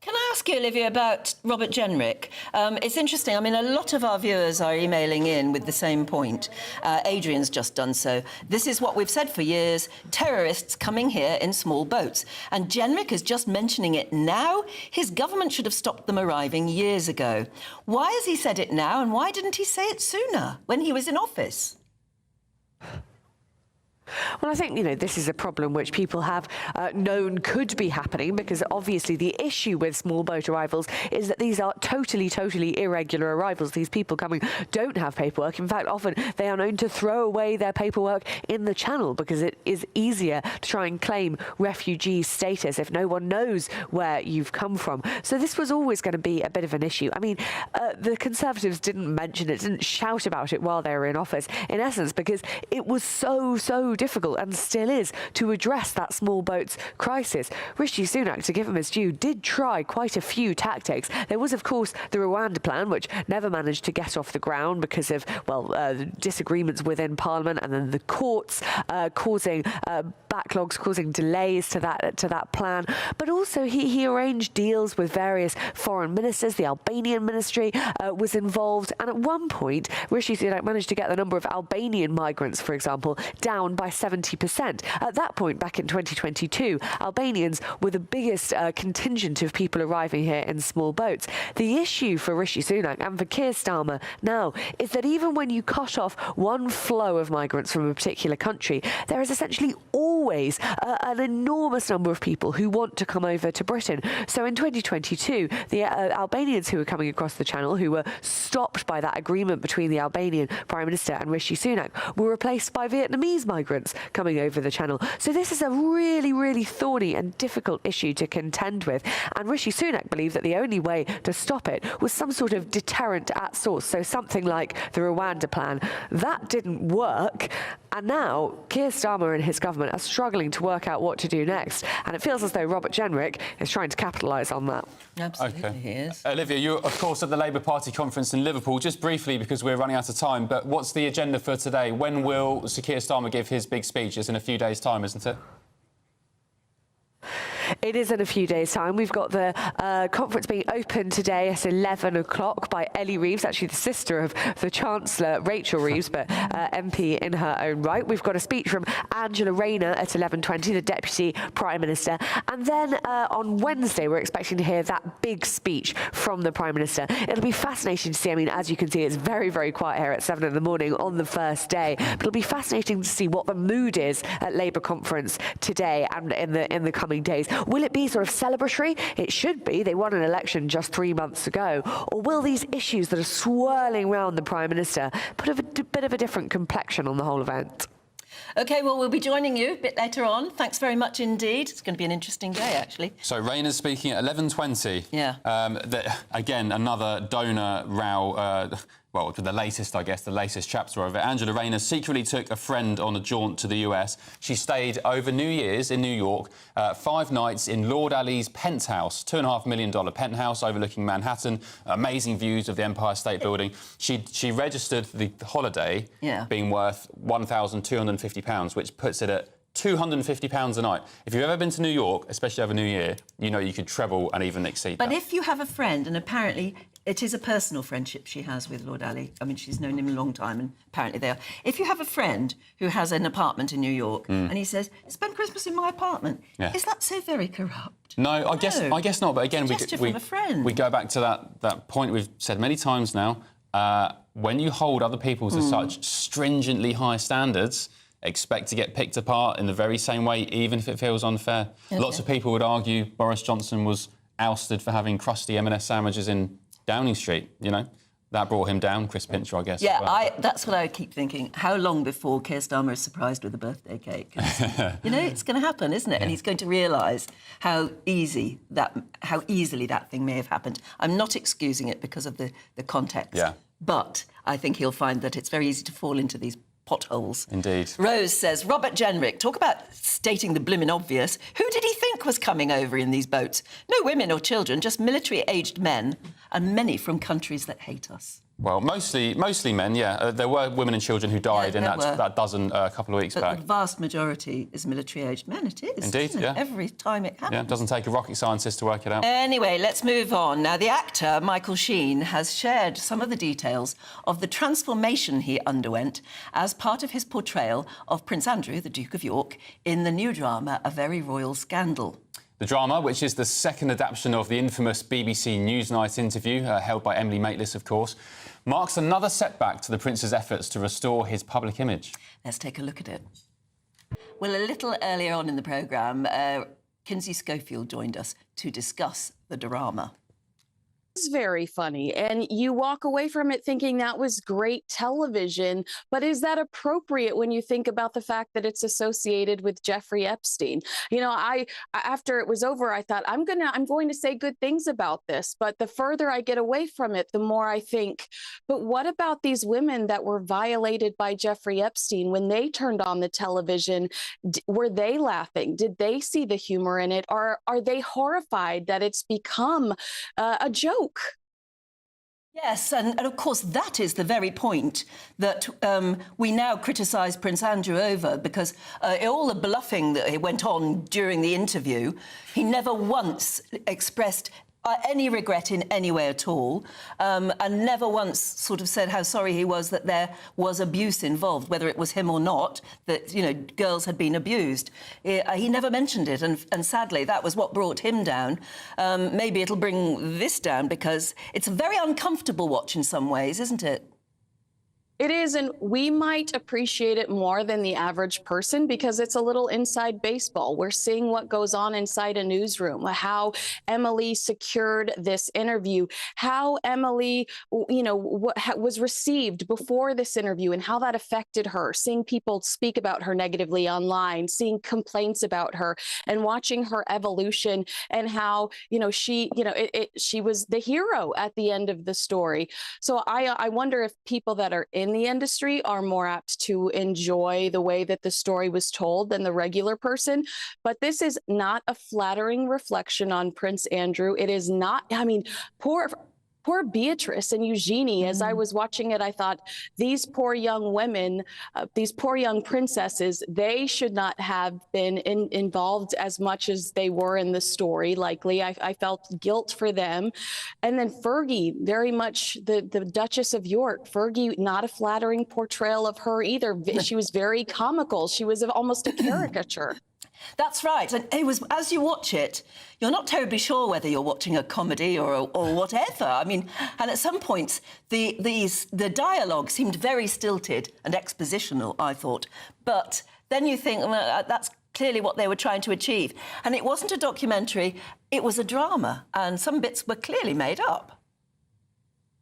Can I ask you, Olivia, about Robert Jenrick? It's interesting. I mean, a lot of our viewers are emailing in with the same point. Adrian's just done so. This is what we've said for years. Terrorists coming here in small boats. And Jenrick is just mentioning it now. His government should have stopped them arriving years ago. Why has he said it now, and why didn't he say it sooner, when he was in office? Well, I think, this is a problem which people have known could be happening, because obviously the issue with small boat arrivals is that these are totally irregular arrivals. These people coming don't have paperwork. In fact, often they are known to throw away their paperwork in the Channel because it is easier to try and claim refugee status if no one knows where you've come from. So this was always going to be a bit of an issue. I mean, the Conservatives didn't mention it, didn't shout about it while they were in office, in essence, because it was so difficult, and still is, to address that small boats crisis. Rishi Sunak, to give him his due, did try quite a few tactics. There was, of course, the Rwanda plan, which never managed to get off the ground because of, disagreements within Parliament, and then the courts causing backlogs, causing delays to that plan. But also he arranged deals with various foreign ministers. The Albanian ministry was involved, and at one point Rishi Sunak managed to get the number of Albanian migrants, for example, down by 70%. At that point, back in 2022, Albanians were the biggest contingent of people arriving here in small boats. The issue for Rishi Sunak and for Keir Starmer now is that even when you cut off one flow of migrants from a particular country, there is essentially always an enormous number of people who want to come over to Britain. So in 2022, the Albanians who were coming across the Channel, who were stopped by that agreement between the Albanian Prime Minister and Rishi Sunak, were replaced by Vietnamese migrants coming over the Channel. So this is a really thorny and difficult issue to contend with. And Rishi Sunak believed that the only way to stop it was some sort of deterrent at source, so something like the Rwanda plan. That didn't work. And now Keir Starmer and his government are struggling to work out what to do next. And it feels as though Robert Jenrick is trying to capitalise on that. Absolutely, he is. Olivia, you're, of course, at the Labour Party conference in Liverpool. Just briefly, because we're running out of time, but what's the agenda for today? When will Sir Keir Starmer give his big speech? It's in a few days' time, isn't it? It is in a few days' time. We've got the conference being opened today at 11 o'clock by Ellie Reeves, actually the sister of the Chancellor, Rachel Reeves, but MP in her own right. We've got a speech from Angela Rayner at 11:20, the Deputy Prime Minister. And then on Wednesday, we're expecting to hear that big speech from the Prime Minister. It'll be fascinating to see. I mean, as you can see, it's very quiet here at 7 in the morning on the first day. But it'll be fascinating to see what the mood is at Labour conference today and in the coming days. Will it be sort of celebratory? It should be. They won an election just 3 months ago. Or will these issues that are swirling around the Prime Minister put a bit of a different complexion on the whole event? OK, well, we'll be joining you a bit later on. Thanks very much indeed. It's going to be an interesting day, actually. So Rayner's speaking at 11:20. Yeah. Again, another donor row. Well, the latest, I guess, the latest chapter of it. Angela Rayner secretly took a friend on a jaunt to the US. She stayed over New Year's in New York, 5 nights in Lord Ali's penthouse, $2.5 million penthouse overlooking Manhattan, amazing views of the Empire State Building. She registered the holiday being worth £1,250, which puts it at £250 a night. If you've ever been to New York, especially over New Year, you know you could treble and even exceed that. But if you have a friend, and apparently it is a personal friendship she has with Lord Ali. I mean, she's known him a long time, and apparently they are. If you have a friend who has an apartment in New York and he says, spend Christmas in my apartment, is that so very corrupt? No, I guess not. But again, we go back to that point we've said many times now. When you hold other people to such stringently high standards, expect to get picked apart in the very same way, even if it feels unfair. Okay. Lots of people would argue Boris Johnson was ousted for having crusty M&S sandwiches in Downing Street, you know. That brought him down, Chris Pincher, I guess. Yeah, well. That's what I keep thinking. How long before Keir Starmer is surprised with a birthday cake? You know, it's going to happen, isn't it? Yeah. And he's going to realise how easily that thing may have happened. I'm not excusing it because of the context. Yeah. But I think he'll find that it's very easy to fall into these potholes. Indeed. Rose says, Robert Jenrick, talk about stating the blimmin' obvious. Who did he think was coming over in these boats? No women or children, just military-aged men, and many from countries that hate us. Well, mostly men, yeah. There were women and children who died in that dozen a couple of weeks back. But the vast majority is military-aged men, it is. Indeed, isn't it? Yeah. Every time it happens. Yeah, it doesn't take a rocket scientist to work it out. Anyway, let's move on. Now, the actor, Michael Sheen, has shared some of the details of the transformation he underwent as part of his portrayal of Prince Andrew, the Duke of York, in the new drama A Very Royal Scandal. The drama, which is the second adaptation of the infamous BBC Newsnight interview, held by Emily Maitlis, of course, marks another setback to the Prince's efforts to restore his public image. Let's take a look at it. Well, a little earlier on in the programme, Kinsey Schofield joined us to discuss the drama. It's very funny, and you walk away from it thinking that was great television, but is that appropriate when you think about the fact that it's associated with Jeffrey Epstein? You know, after it was over, I thought I'm going to say good things about this, but the further I get away from it, the more I think, but what about these women that were violated by Jeffrey Epstein when they turned on the television? Were they laughing? Did they see the humor in it? Or are they horrified that it's become a joke? Yes, and of course that is the very point that we now criticise Prince Andrew over, because all the bluffing that went on during the interview, he never once expressed any regret in any way at all, and never once sort of said how sorry he was that there was abuse involved, whether it was him or not, that, you know, girls had been abused. He never mentioned it, and sadly, that was what brought him down. Maybe it'll bring this down, because it's a very uncomfortable watch in some ways, isn't it? It is, and we might appreciate it more than the average person because it's a little inside baseball. We're seeing what goes on inside a newsroom, how Emily secured this interview, how Emily, you know, was received before this interview and how that affected her, seeing people speak about her negatively online, seeing complaints about her, and watching her evolution and how, you know, she was the hero at the end of the story. So I wonder if people that are in the industry are more apt to enjoy the way that the story was told than the regular person. But this is not a flattering reflection on Prince Andrew. It is not, I mean, poor Beatrice and Eugenie, as I was watching it, I thought, these poor young women, these poor young princesses, they should not have been involved as much as they were in the story, likely. I felt guilt for them. And then Fergie, very much the Duchess of York. Fergie, not a flattering portrayal of her either. She was very comical. She was almost a caricature. That's right. And it was, as you watch it, you're not terribly sure whether you're watching a comedy or whatever. I mean, and at some points, the dialogue seemed very stilted and expositional, I thought. But then you think, well, that's clearly what they were trying to achieve. And it wasn't a documentary, it was a drama, and some bits were clearly made up.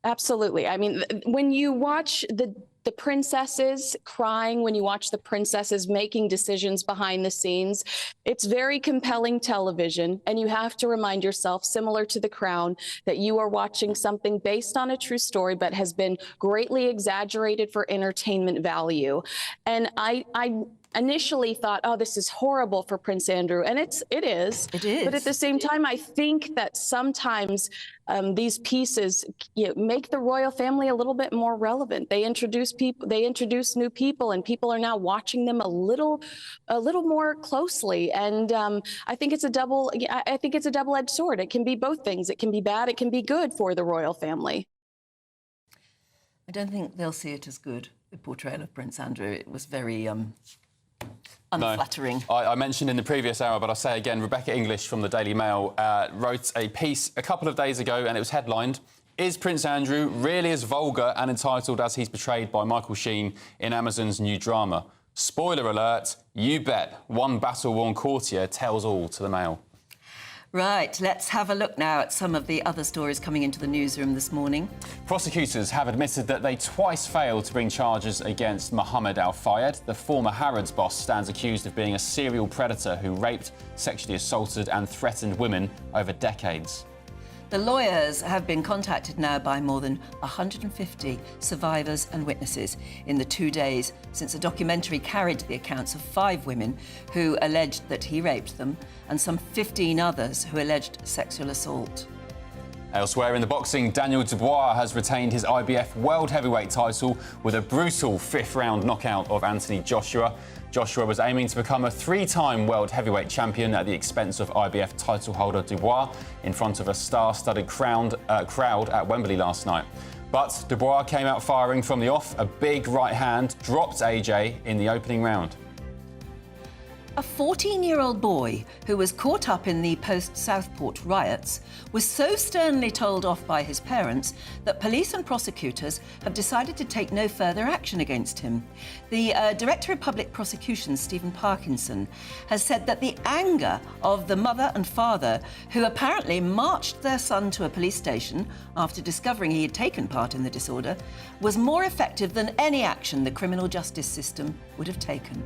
Absolutely. I mean, when you watch the princesses crying, when you watch the princesses making decisions behind the scenes, it's very compelling television. And you have to remind yourself, similar to The Crown, that you are watching something based on a true story, but has been greatly exaggerated for entertainment value. And I initially thought, oh, this is horrible for Prince Andrew. And it is. But at the same time, I think that sometimes these pieces make the royal family a little bit more relevant. They introduce people, they introduce new people, and people are now watching them a little more closely. And I think it's a double-edged sword. It can be both things. It can be bad. It can be good for the royal family. I don't think they'll see it as good, the portrayal of Prince Andrew. It was very unflattering. No. I mentioned in the previous hour, but I'll say again, Rebecca English from the Daily Mail wrote a piece a couple of days ago, and it was headlined, "Is Prince Andrew really as vulgar and entitled as he's portrayed by Michael Sheen in Amazon's new drama? Spoiler alert, you bet, one battle-worn courtier tells all to the Mail." Right, let's have a look now at some of the other stories coming into the newsroom this morning. Prosecutors have admitted that they twice failed to bring charges against Mohamed Al Fayed. The former Harrods boss stands accused of being a serial predator who raped, sexually assaulted and threatened women over decades. The lawyers have been contacted now by more than 150 survivors and witnesses in the 2 days since a documentary carried the accounts of 5 women who alleged that he raped them and some 15 others who alleged sexual assault. Elsewhere in the boxing, Daniel Dubois has retained his IBF World Heavyweight title with a brutal 5th-round knockout of Anthony Joshua. Joshua was aiming to become a 3-time World Heavyweight champion at the expense of IBF title holder Dubois in front of a star-studded crowd at Wembley last night. But Dubois came out firing from the off. A big right hand dropped AJ in the opening round. A 14-year-old boy who was caught up in the post-Southport riots was so sternly told off by his parents that police and prosecutors have decided to take no further action against him. The Director of Public Prosecutions, Stephen Parkinson, has said that the anger of the mother and father, who apparently marched their son to a police station after discovering he had taken part in the disorder, was more effective than any action the criminal justice system would have taken.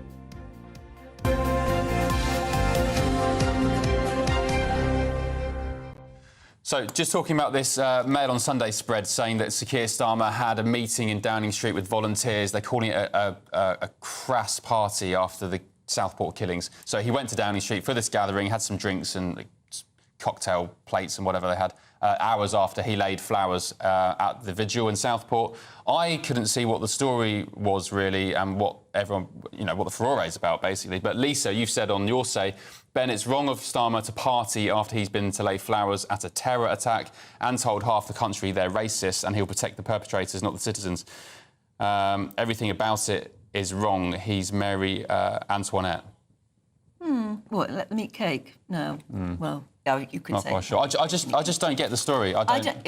So, just talking about this Mail on Sunday spread saying that Sir Keir Starmer had a meeting in Downing Street with volunteers. They're calling it a crass party after the Southport killings. So he went to Downing Street for this gathering, had some drinks and cocktail plates and whatever they had, hours after he laid flowers at the vigil in Southport. I couldn't see what the story was really and what everyone, what the furore is about, basically. But Lisa, you've said on your say, Ben, it's wrong of Starmer to party after he's been to lay flowers at a terror attack and told half the country they're racist and he'll protect the perpetrators, not the citizens. Everything about it is wrong. He's Mary Antoinette. What, let them eat cake? No. Well, you can Not say. quite sure. I just don't get the story.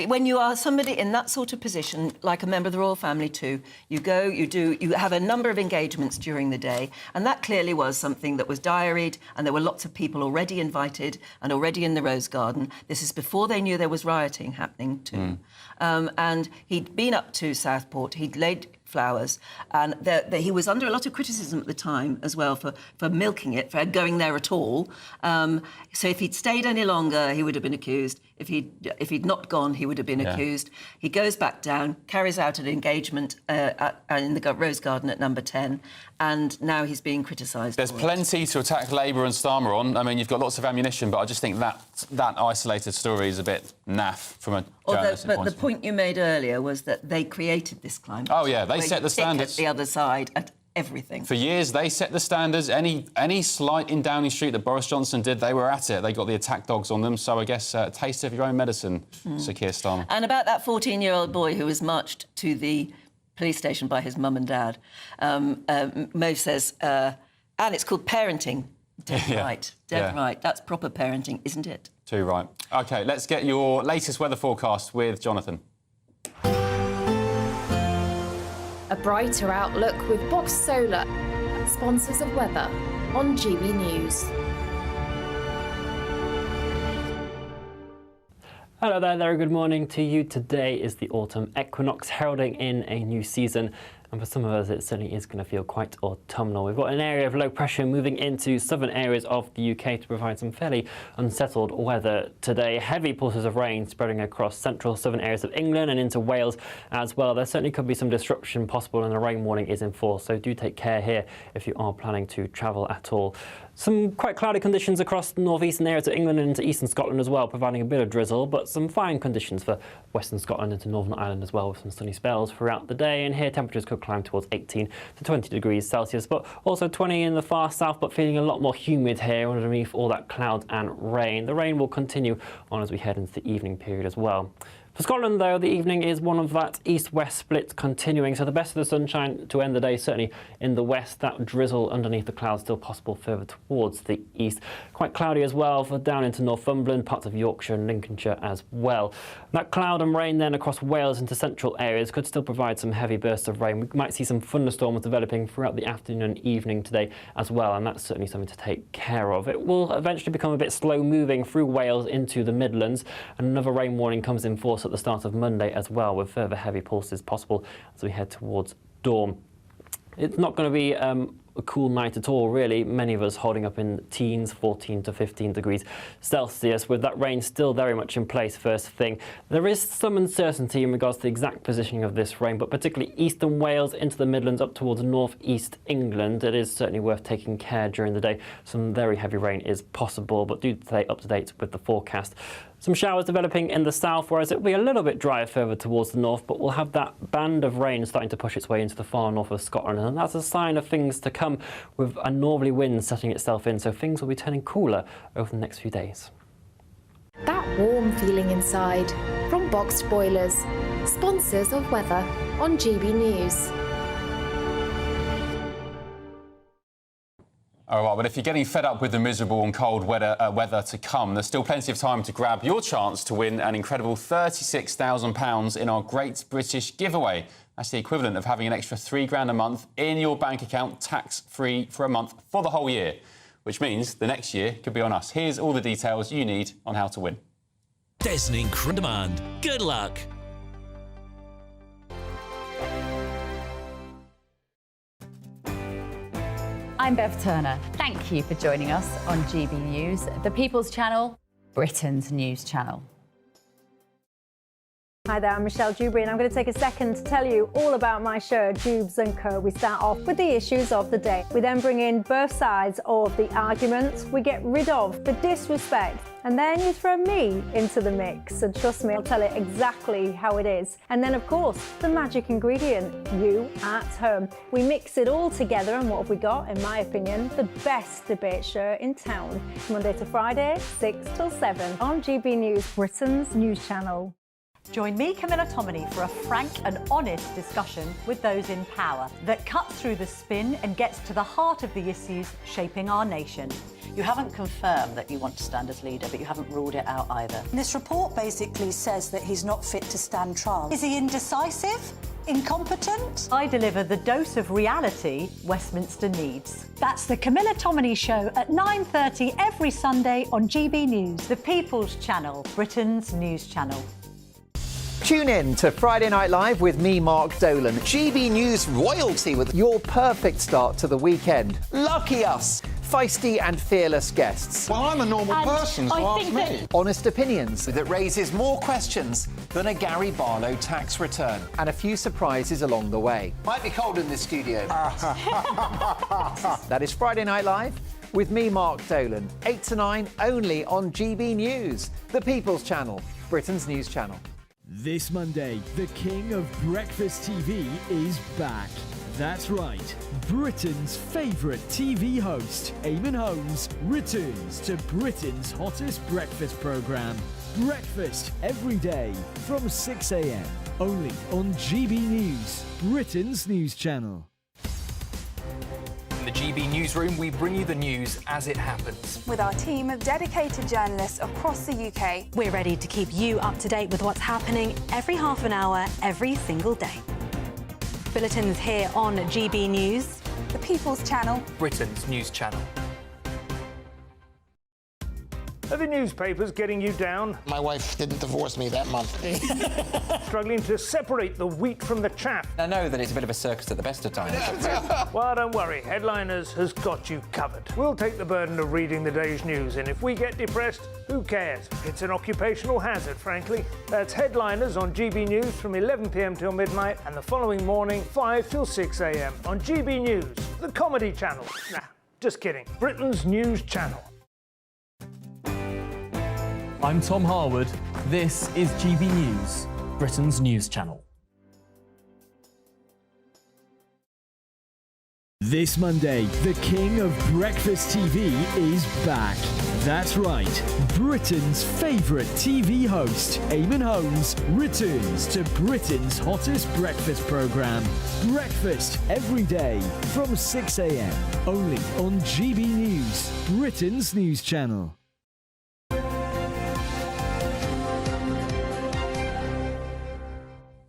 When you are somebody in that sort of position, like a member of the royal family too, you go, you have a number of engagements during the day, and that clearly was something that was diaried, and there were lots of people already invited and already in the Rose Garden. This is before they knew there was rioting happening too. And he'd been up to Southport, he'd laid flowers, and he was under a lot of criticism at the time as well for milking it, for going there at all. So if he'd stayed any longer, he would have been accused. If he'd not gone, he would have been accused. He goes back down, carries out an engagement in the Rose Garden at number 10, and now he's being criticised. There's plenty to attack Labour and Starmer on. I mean, you've got lots of ammunition, but I just think that isolated story is a bit naff from a journalistic point of view. But the point you made earlier was that they created this climate. Oh, yeah, they set the standards. At the other side, at everything. For years, they set the standards. Any slight in Downing Street that Boris Johnson did, they were at it. They got the attack dogs on them. So I guess taste of your own medicine, Sir Keir Starmer. And about that 14-year-old boy who was marched to the police station by his mum and dad, Mo says, and it's called parenting. Dead right. Dead right. That's proper parenting, isn't it? Too right. OK, let's get your latest weather forecast with Jonathan. A brighter outlook with Box Solar, sponsors of weather. on GB News. Hello there, good morning to you. Today is the autumn equinox, heralding in a new season. And for some of us, it certainly is going to feel quite autumnal. We've got an area of low pressure moving into southern areas of the UK to provide some fairly unsettled weather today. Heavy pulses of rain spreading across central southern areas of England and into Wales as well. There certainly could be some disruption possible, and a rain warning is in force. So do take care here if you are planning to travel at all. Some quite cloudy conditions across the northeastern areas of England and into eastern Scotland as well, providing a bit of drizzle, but some fine conditions for western Scotland into Northern Ireland as well, with some sunny spells throughout the day. And here temperatures could climb towards 18 to 20 degrees Celsius, but also 20 in the far south, but feeling a lot more humid here underneath all that cloud and rain. The rain will continue on as we head into the evening period as well. For Scotland, though, the evening is one of that east-west split continuing, so the best of the sunshine to end the day, certainly in the west. That drizzle underneath the clouds still possible further towards the east. Quite cloudy as well for down into Northumberland, parts of Yorkshire and Lincolnshire as well. That cloud and rain then across Wales into central areas could still provide some heavy bursts of rain. We might see some thunderstorms developing throughout the afternoon and evening today as well, and that's certainly something to take care of. It will eventually become a bit slow-moving through Wales into the Midlands, and another rain warning comes in force at the start of Monday as well, with further heavy pulses possible as we head towards dawn. It's not going to be a cool night at all, really. Many of us holding up in teens, 14 to 15 degrees Celsius, with that rain still very much in place first thing. There is some uncertainty in regards to the exact positioning of this rain, but particularly eastern Wales into the Midlands up towards north-east England. It is certainly worth taking care during the day. Some very heavy rain is possible, but do stay up to date with the forecast. Some showers developing in the south, whereas it will be a little bit drier further towards the north, but we'll have that band of rain starting to push its way into the far north of Scotland, and that's a sign of things to come, with a northerly wind setting itself in, so things will be turning cooler over the next few days. That warm feeling inside from Boxed Boilers, sponsors of weather on GB News. All right, but if you're getting fed up with the miserable and cold weather to come, there's still plenty of time to grab your chance to win an incredible £36,000 in our Great British Giveaway. That's the equivalent of having an extra £3 a month in your bank account, tax-free for a month for the whole year, which means the next year could be on us. Here's all the details you need on how to win. There's an incredible demand. Good luck. I'm Bev Turner. Thank you for joining us on GB News, the People's Channel, Britain's news channel. Hi there, I'm Michelle Dewberry, and I'm going to take a second to tell you all about my show, Jubes & Co. We start off with the issues of the day. We then bring in both sides of the arguments. We get rid of the disrespect. And then you throw me into the mix. And trust me, I'll tell it exactly how it is. And then, of course, the magic ingredient, you at home. We mix it all together, and what have we got? In my opinion, the best debate show in town. Monday to Friday, 6 till 7 on GB News, Britain's news channel. Join me, Camilla Tominey, for a frank and honest discussion with those in power that cuts through the spin and gets to the heart of the issues shaping our nation. You haven't confirmed that you want to stand as leader, but you haven't ruled it out either. This report basically says that he's not fit to stand trial. Is he indecisive? Incompetent? I deliver the dose of reality Westminster needs. That's the Camilla Tominey Show at 9:30 every Sunday on GB News, the People's Channel, Britain's news channel. Tune in to Friday Night Live with me, Mark Dolan. GB News royalty with your perfect start to the weekend. Lucky us! Feisty and fearless guests. Well, I'm a normal person, so ask me. Honest opinions that raises more questions than a Gary Barlow tax return. And a few surprises along the way. Might be cold in this studio. That is Friday Night Live with me, Mark Dolan. 8 to 9 only on GB News, the People's Channel, Britain's news channel. This Monday, the king of breakfast TV is back. That's right, Britain's favourite TV host, Eamon Holmes, returns to Britain's hottest breakfast programme. Breakfast every day from 6 a.m. Only on GB News, Britain's news channel. In the GB newsroom, we bring you the news as it happens. With our team of dedicated journalists across the UK, we're ready to keep you up to date with what's happening every half an hour, every single day. Bulletins here on GB News, the People's Channel, Britain's news channel. Are the newspapers getting you down? My wife didn't divorce me that month. Struggling to separate the wheat from the chaff? I know that it's a bit of a circus at the best of times. Well, don't worry, Headliners has got you covered. We'll take the burden of reading the day's news, and if we get depressed, who cares? It's an occupational hazard, frankly. That's Headliners on GB News from 11 p.m. till midnight, and the following morning, 5 till 6 a.m. on GB News, the comedy channel. Nah, just kidding. Britain's news channel. I'm Tom Harwood. This is GB News, Britain's news channel. This Monday, the king of breakfast TV is back. That's right, Britain's favourite TV host, Eamon Holmes, returns to Britain's hottest breakfast programme. Breakfast every day from 6 a.m. only on GB News, Britain's news channel.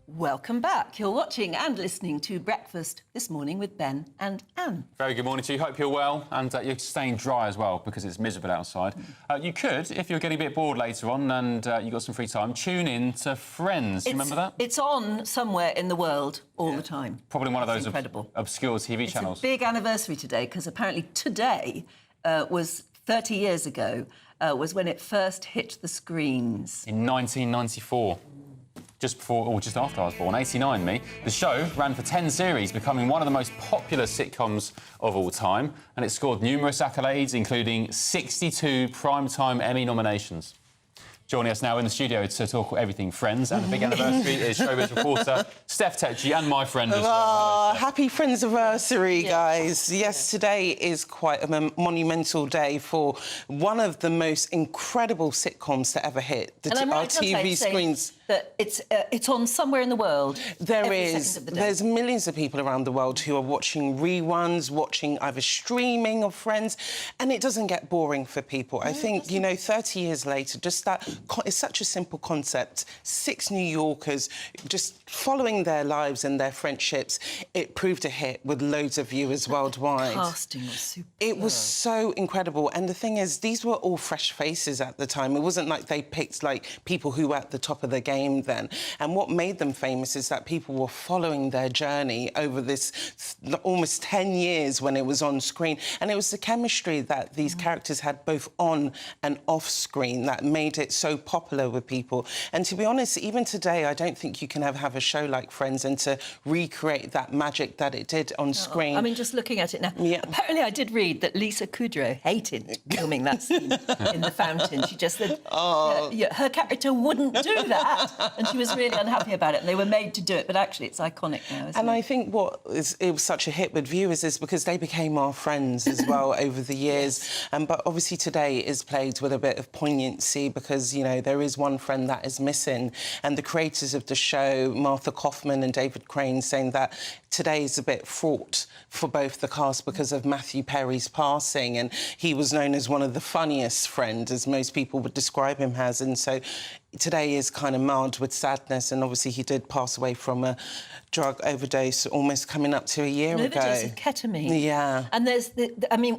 Welcome back. You're watching and listening to Breakfast this morning with Ben and Anne. Very good morning to you. Hope you're well and you're staying dry as well because it's miserable outside. You could, if you're getting a bit bored later on and you've got some free time, tune in to Friends. Do you remember that? It's on somewhere in the world all the time. Probably one of those incredible. Obscure TV channels. It's a big anniversary today because apparently today was 30 years ago was when it first hit the screens. In 1994. Just before, or just after I was born, 89 me. The show ran for 10 series, becoming one of the most popular sitcoms of all time, and it scored numerous accolades, including 62 Primetime Emmy nominations. Joining us now in the studio to talk everything Friends and the big anniversary is showbiz reporter Steph Tetchy and my friend as well. Happy Friends anniversary, guys. Yes, today is quite a monumental day for one of the most incredible sitcoms to ever hit our TV screens. That it's on somewhere in the world. There's millions of people around the world who are watching reruns, watching either streaming of Friends, and it doesn't get boring for people. I think, 30 years later, just that it's such a simple concept. 6 New Yorkers just following their lives and their friendships. It proved a hit with loads of viewers worldwide. The casting was super. It was so incredible, and the thing is, these were all fresh faces at the time. It wasn't like they picked people who were at the top of the game then. And what made them famous is that people were following their journey over this almost 10 years when it was on screen. And it was the chemistry that these characters had both on and off screen that made it so popular with people. And to be honest, even today, I don't think you can have a show like Friends and to recreate that magic that it did on screen. I mean, just looking at it now. Yeah. Apparently, I did read that Lisa Kudrow hated filming that scene in the fountain. She just said her character wouldn't do that. And she was really unhappy about it, and they were made to do it, but actually it's iconic now, isn't it? I think it was such a hit with viewers is because they became our friends as well over the years. Yes. But obviously today is played with a bit of poignancy because, there is one friend that is missing. And the creators of the show, Martha Kaufman and David Crane, saying that today is a bit fraught for both the cast because of Matthew Perry's passing, and he was known as one of the funniest friends, as most people would describe him as, and so today is kind of marred with sadness, and obviously he did pass away from a drug overdose almost coming up to a year ago. Overdose of ketamine. Yeah. And there's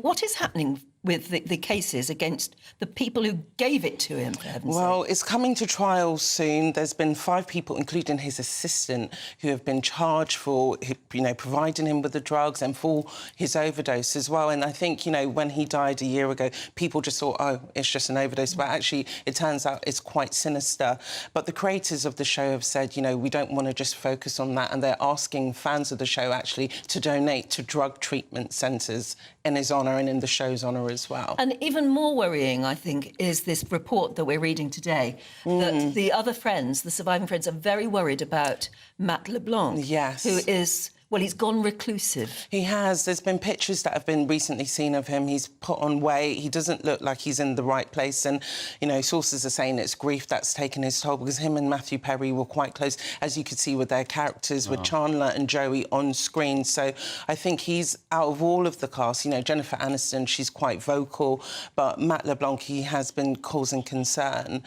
what is happening with the cases against the people who gave it to him, for heaven's sake? It's coming to trial soon. There's been 5 people, including his assistant, who have been charged for, providing him with the drugs and for his overdose as well. And I think, when he died a year ago, people just thought, oh, it's just an overdose. But actually, it turns out it's quite sinister. But the creators of the show have said, we don't want to just focus on that. And they're asking fans of the show, actually, to donate to drug treatment centres in his honour and in the show's honour as well. And even more worrying, I think, is this report that we're reading today, that the other friends, the surviving friends, are very worried about Matt LeBlanc, who is... Well, he's gone reclusive. He has. There's been pictures that have been recently seen of him. He's put on weight. He doesn't look like he's in the right place. And, sources are saying it's grief that's taken his toll because him and Matthew Perry were quite close, as you could see with their characters, with Chandler and Joey on screen. So I think he's, out of all of the cast, Jennifer Aniston, she's quite vocal, but Matt LeBlanc, he has been causing concern.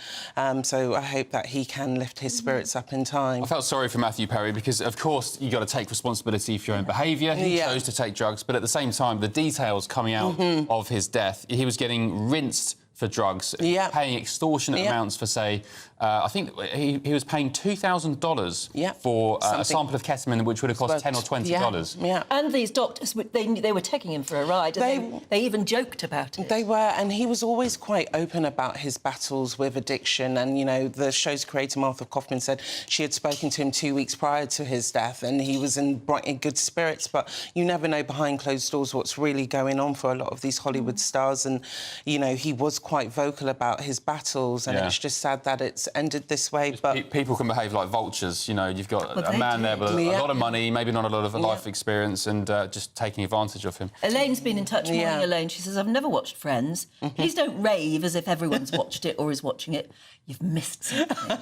So I hope that he can lift his spirits up in time. I felt sorry for Matthew Perry because, of course, you've got to take responsibility for your own behaviour. He chose to take drugs, but at the same time, the details coming out of his death, he was getting rinsed for drugs, Yeah. paying extortionate amounts for, say, I think he was paying $2,000 for a sample of ketamine, which would have cost $10 or $20. Yeah. And these doctors, they were taking him for a ride. And they even joked about it. They were, and he was always quite open about his battles with addiction. And, you know, the show's creator, Martha Kaufman, said she had spoken to him 2 weeks prior to his death, and he was in good spirits. But you never know behind closed doors what's really going on for a lot of these Hollywood stars. And, you know, he was quite vocal about his battles, and it's just sad that it's ended this way. But people can behave like vultures. You know, you've got a man there with a lot of money, maybe not a lot of life experience, and just taking advantage of him. Elaine's been in touch. Morning, Elaine. She says, I've never watched Friends. Please don't rave as if everyone's watched it or is watching it. You've missed something.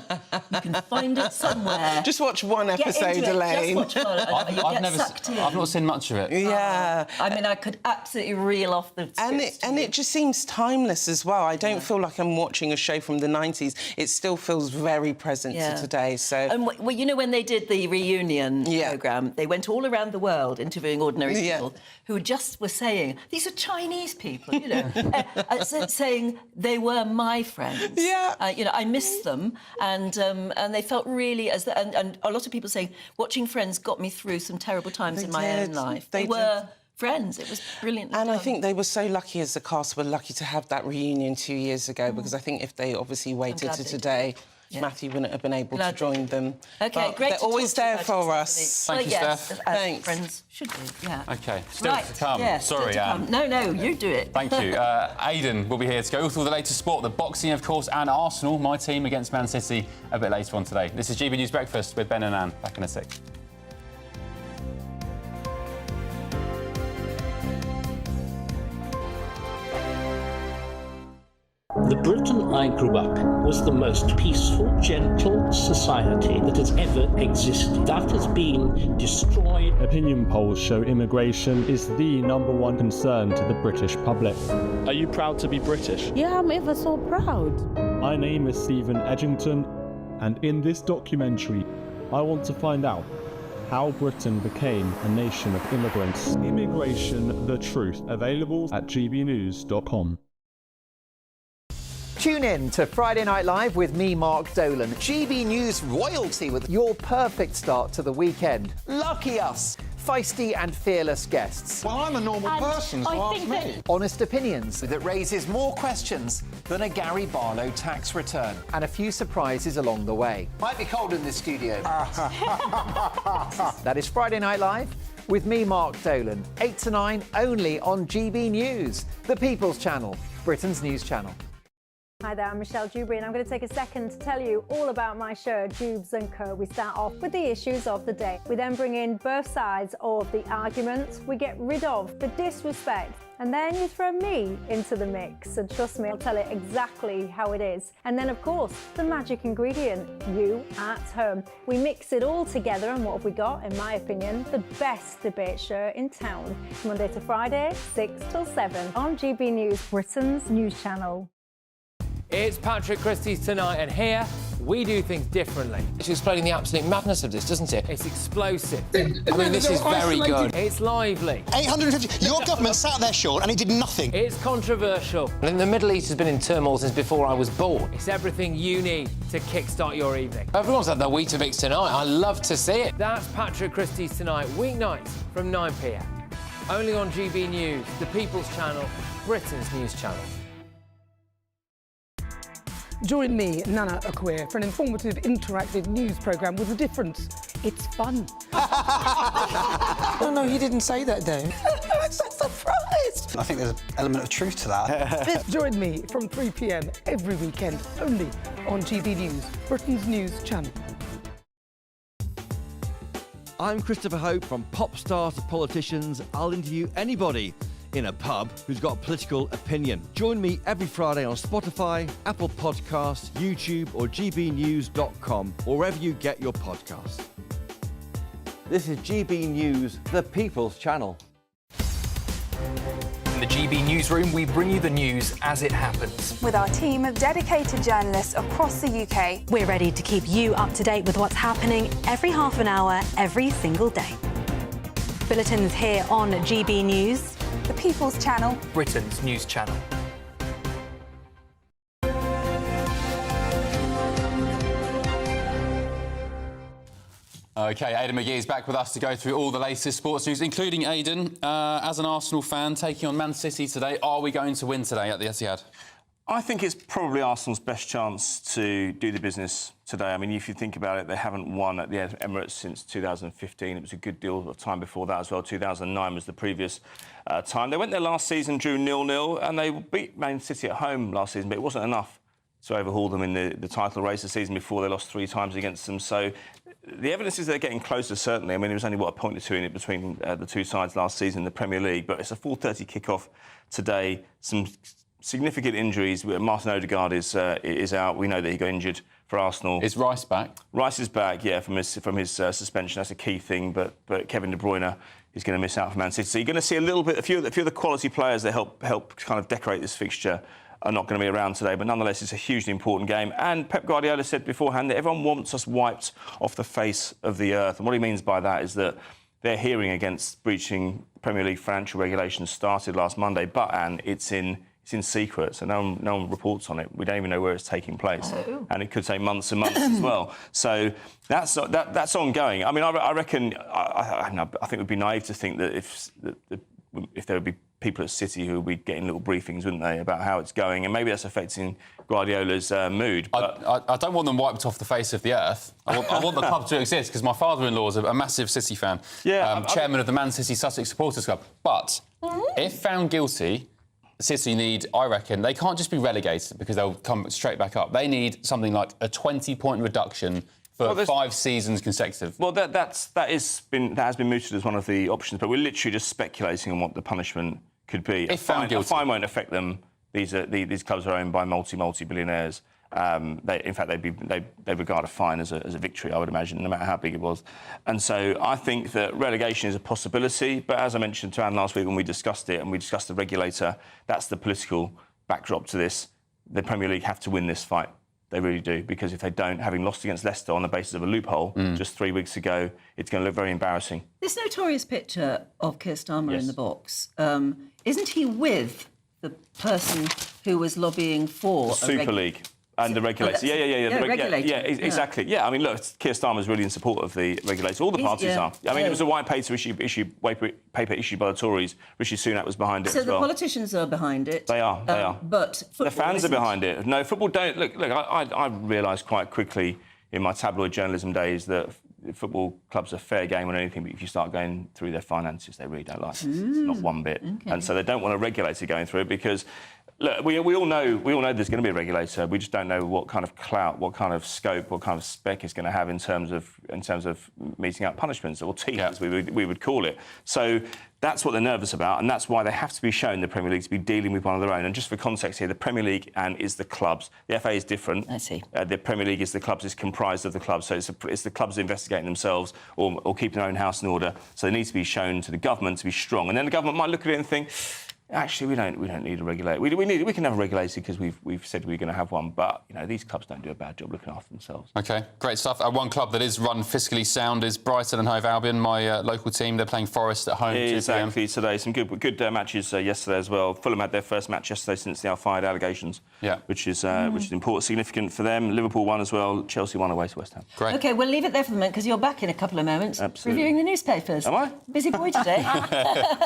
You can find it somewhere. Just watch one episode, Elaine. Just watch one. I've not seen much of it. Yeah. I mean, I could absolutely reel off the... And it just seems timeless as well. I don't feel like I'm watching a show from the 90s. It still feels very present to today, so... And, well, you know, when they did the reunion programme, they went all around the world interviewing ordinary people who just were saying, these are Chinese people, you know, saying they were my friends. Yeah. You know, I miss them, and they felt really... And a lot of people saying, watching Friends got me through some terrible times in my own life. They were... friends. It was brilliant. And I think they were so lucky, as the cast were lucky to have that reunion 2 years ago, because I think if they obviously waited to today, Matthew wouldn't have been able to join them. OK, but great. They're always there for us. Thank you, Steph. Thanks. Friends should be, OK, still to come. Sorry, Anne. No, you do it. Thank you. Aidan will be here to go through all the latest sport, the boxing, of course, and Arsenal, my team, against Man City a bit later on today. This is GB News Breakfast with Ben and Anne. Back in a sec. The Britain I grew up was the most peaceful, gentle society that has ever existed. That has been destroyed. Opinion polls show immigration is the #1 concern to the British public. Are you proud to be British? Yeah, I'm ever so proud. My name is Stephen Edgington, and in this documentary, I want to find out how Britain became a nation of immigrants. Immigration, the truth. Available at gbnews.com. Tune in to Friday Night Live with me, Mark Dolan. GB News royalty with your perfect start to the weekend. Lucky us! Feisty and fearless guests. Well, I'm a normal person, so ask me. Honest opinions that raises more questions than a Gary Barlow tax return. And a few surprises along the way. Might be cold in this studio. That is Friday Night Live with me, Mark Dolan. 8 to 9 only on GB News, the People's Channel, Britain's news channel. Hi there, I'm Michelle Dewberry, and I'm going to take a second to tell you all about my show, Jubes & Co. We start off with the issues of the day. We then bring in both sides of the arguments. We get rid of the disrespect. And then you throw me into the mix. And trust me, I'll tell it exactly how it is. And then, of course, the magic ingredient, you at home. We mix it all together, and what have we got? In my opinion, the best debate show in town. Monday to Friday, 6 till 7 on GB News, Britain's news channel. It's Patrick Christie's Tonight, and here we do things differently. It's explaining the absolute madness of this, doesn't it? It's explosive. I mean, this is very good. It's lively. 850. Your government sat there, Sean, and it did nothing. It's controversial. And the Middle East has been in turmoil since before I was born. It's everything you need to kickstart your evening. Everyone's had their Weetabix tonight. I love to see it. That's Patrick Christie's Tonight, weeknights from 9 p.m. Only on GB News, the People's Channel, Britain's news channel. Join me, Nana Akwe, for an informative, interactive news programme with a difference. It's fun. No, he didn't say that, though. I'm so surprised. I think there's an element of truth to that. Join me from 3 p.m. every weekend, only on GB News, Britain's news channel. I'm Christopher Hope. From pop stars to politicians, I'll interview anybody in a pub who's got a political opinion. Join me every Friday on Spotify, Apple Podcasts, YouTube or gbnews.com, or wherever you get your podcasts. This is GB News, the People's Channel. In the GB newsroom, we bring you the news as it happens. With our team of dedicated journalists across the UK, we're ready to keep you up to date with what's happening every half an hour, every single day. Bulletins here on GB News, the People's Channel, Britain's news channel. OK, Aidan McGee is back with us to go through all the latest sports news, including Aidan, as an Arsenal fan, taking on Man City today. Are we going to win today at the Etihad? I think it's probably Arsenal's best chance to do the business today. I mean, if you think about it, they haven't won at the Emirates since 2015. It was a good deal of time before that as well. 2009 was the previous time. They went there last season, drew 0-0, and they beat Man City at home last season, but it wasn't enough to overhaul them in the title race. The season before, they lost 3 times against them. So the evidence is they're getting closer, certainly. I mean, there was only, a point or two in it between the two sides last season in the Premier League, but it's a 4:30 kick-off today. Some significant injuries. Martin Odegaard is out. We know that he got injured for Arsenal. Is Rice back? Rice is back, yeah, from his suspension. That's a key thing. But Kevin De Bruyne is going to miss out for Man City. So you're going to see a few of the quality players that help kind of decorate this fixture are not going to be around today. But nonetheless, it's a hugely important game. And Pep Guardiola said beforehand that everyone wants us wiped off the face of the earth. And what he means by that is that their hearing against breaching Premier League financial regulations started last Monday, but it's in secret, so no one reports on it. We don't even know where it's taking place, and it could take months and months as well. So that's ongoing. I mean, I reckon I think it would be naive to think that if there would be people at City who would be getting little briefings, wouldn't they, about how it's going, and maybe that's affecting Guardiola's mood. But I don't want them wiped off the face of the earth. I want the club to exist because my father-in-law is a massive City fan, chairman of the Man City Sussex Supporters Club. But if found guilty, City need, I reckon, they can't just be relegated because they'll come straight back up. They need something like a 20-point reduction for 5 seasons consecutive. Well, that has been mooted as one of the options, but we're literally just speculating on what the punishment could be. If found guilty, a fine won't affect them. These clubs are owned by multi-billionaires. In fact, they regard a fine as a victory, I would imagine, no matter how big it was. And so I think that relegation is a possibility. But as I mentioned to Anne last week when we discussed it, and we discussed the regulator, that's the political backdrop to this. The Premier League have to win this fight. They really do, because if they don't, having lost against Leicester on the basis of a loophole just 3 weeks ago, it's going to look very embarrassing. This notorious picture of Keir Starmer in the box, isn't he with the person who was lobbying for the Super League? And the regulator. Exactly. Yeah, I mean, look, Keir Starmer's really in support of the regulator. All the parties are. I mean, it was a white paper issued by the Tories. Rishi Sunak was behind it as well. So the politicians are behind it. They are. But the fans are behind it. No, football don't. Look, I realised quite quickly in my tabloid journalism days that football clubs are fair game on anything, but if you start going through their finances, they really don't like it. It's not one bit. Okay. And so they don't want a regulator going through it because... Look, we all know there's going to be a regulator. We just don't know what kind of clout, what kind of scope, what kind of spec it's going to have in terms of meting out punishments, or teeth, as we would call it. So that's what they're nervous about, and that's why they have to be shown, the Premier League, to be dealing with one of their own. And just for context here, the Premier League is the clubs. The FA is different. I see. The Premier League is the clubs, is comprised of the clubs. So it's the clubs investigating themselves or keeping their own house in order. So they need to be shown to the government to be strong. And then the government might look at it and think, actually, we don't need a regulator. We can have a regulator because we've said we're going to have one. But these clubs don't do a bad job looking after themselves. OK, great stuff. One club that is run fiscally sound is Brighton and Hove Albion, my local team. They're playing Forest at home. Exactly today. Some good matches yesterday as well. Fulham had their first match yesterday since the Al Fayed allegations. Yeah, which is important, significant for them. Liverpool won as well. Chelsea won away to West Ham. Great. OK, we'll leave it there for the moment because you're back in a couple of moments. Absolutely. Reviewing the newspapers. Am I? Busy boy today.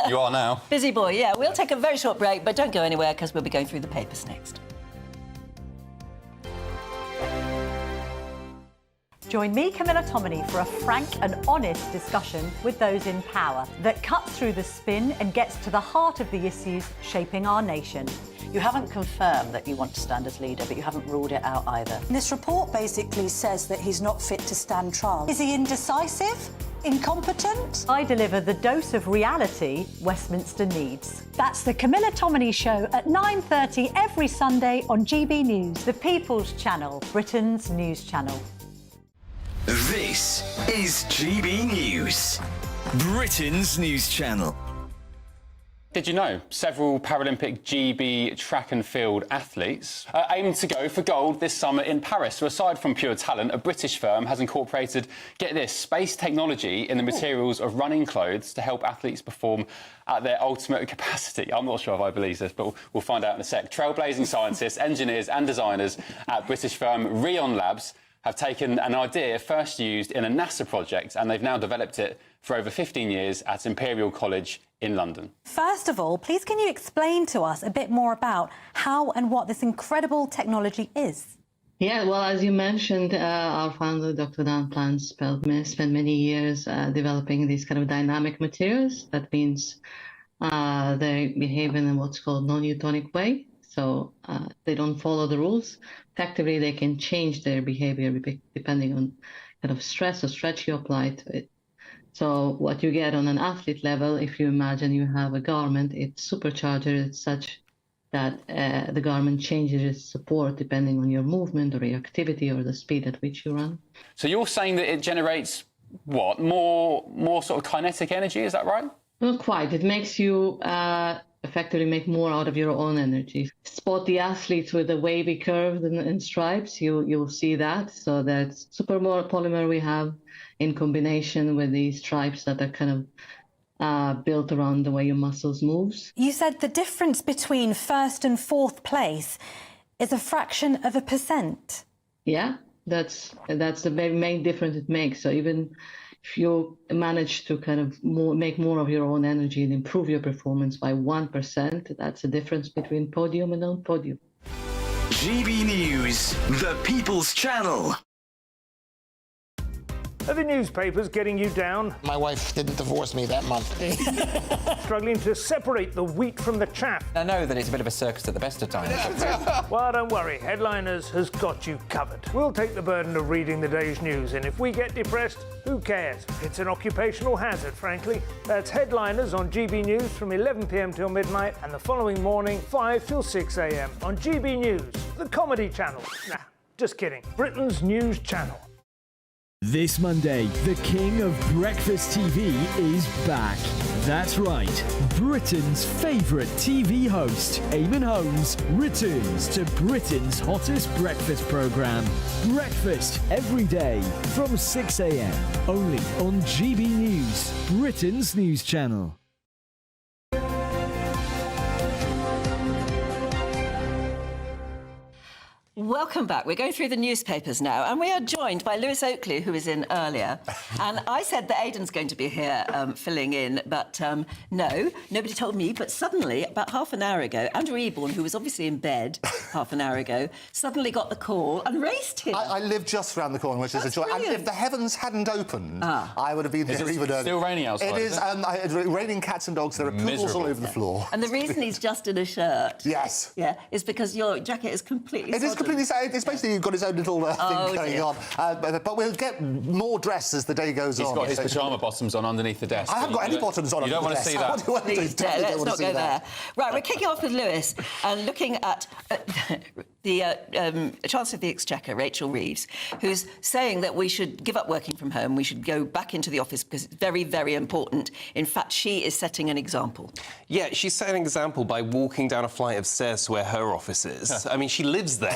You are now. Busy boy. Yeah. We'll take a very short break, but don't go anywhere because we'll be going through the papers next. Join me, Camilla Tominey, for a frank and honest discussion with those in power that cuts through the spin and gets to the heart of the issues shaping our nation. You haven't confirmed that you want to stand as leader, but you haven't ruled it out either. This report basically says that he's not fit to stand trial. Is he indecisive? Incompetent? I deliver the dose of reality Westminster needs. That's the Camilla Tominey Show at 9:30 every Sunday on GB News, the People's Channel, Britain's news channel. This is GB News, Britain's news channel. Did you know several Paralympic GB track and field athletes aim to go for gold this summer in Paris? So aside from pure talent, a British firm has incorporated, get this, space technology in the materials of running clothes to help athletes perform at their ultimate capacity. I'm not sure if I believe this, but we'll find out in a sec. Trailblazing scientists, engineers and designers at British firm Rion Labs have taken an idea first used in a NASA project, and they've now developed it for over 15 years at Imperial College in London. First of all, please can you explain to us a bit more about how and what this incredible technology is? Yeah, well, as you mentioned, our founder, Dr. Dan Plant, spent many years developing these kind of dynamic materials. That means they behave in what's called non-Newtonic way. So they don't follow the rules. Effectively, they can change their behavior depending on kind of stress or stretch you apply to it. So what you get on an athlete level, if you imagine you have a garment, its supercharger is such that the garment changes its support depending on your movement or your activity or the speed at which you run. So you're saying that it generates, what, more sort of kinetic energy, is that right? Not quite. It makes you effectively make more out of your own energy. Spot the athletes with the wavy curves and stripes, you'll see that. So that's super polymer we have in combination with these stripes that are kind of built around the way your muscles moves. You said the difference between first and fourth place is a fraction of a percent. Yeah, that's the main difference it makes. So even if you manage to kind of make more of your own energy and improve your performance by 1%, that's the difference between podium and non-podium. GB News, the People's Channel. Are the newspapers getting you down? My wife didn't divorce me that month. Struggling to separate the wheat from the chaff? I know that it's a bit of a circus at the best of times. Well, don't worry. Headliners has got you covered. We'll take the burden of reading the day's news, and if we get depressed, who cares? It's an occupational hazard, frankly. That's Headliners on GB News from 11 p.m. till midnight, and the following morning, 5 till 6 a.m. on GB News, the comedy channel. Nah, just kidding. Britain's news channel. This Monday, the king of breakfast TV is back. That's right, Britain's favourite TV host, Eamon Holmes, returns to Britain's hottest breakfast programme. Breakfast every day from 6 a.m. only on GB News, Britain's news channel. Welcome back. We're going through the newspapers now, and we are joined by Lewis Oakley, who was in earlier. And I said that Aidan's going to be here filling in, but no, nobody told me. But suddenly, about half an hour ago, Andrew Eborn, who was obviously in bed half an hour ago, suddenly got the call and raced him. I live just around the corner, which is a joy. Brilliant. And if the heavens hadn't opened, I would have been here even earlier. Still raining outside? It is raining cats and dogs. There are poodles all over the floor. And the reason he's just in a shirt, yes, is because your jacket is completely sodden. It's basically got his own little thing going on. But we'll get more dress as the day goes on. He's got his pyjama bottoms on underneath the desk. I haven't got any bottoms on. You don't want to see that. Please, let's not go there. Right, we're kicking off with Lewis and looking at the Chancellor of the Exchequer, Rachel Reeves, who's saying that we should give up working from home, we should go back into the office because it's very, very important. In fact, she is setting an example. Yeah, she's setting an example by walking down a flight of stairs to where her office is. I mean, she lives there.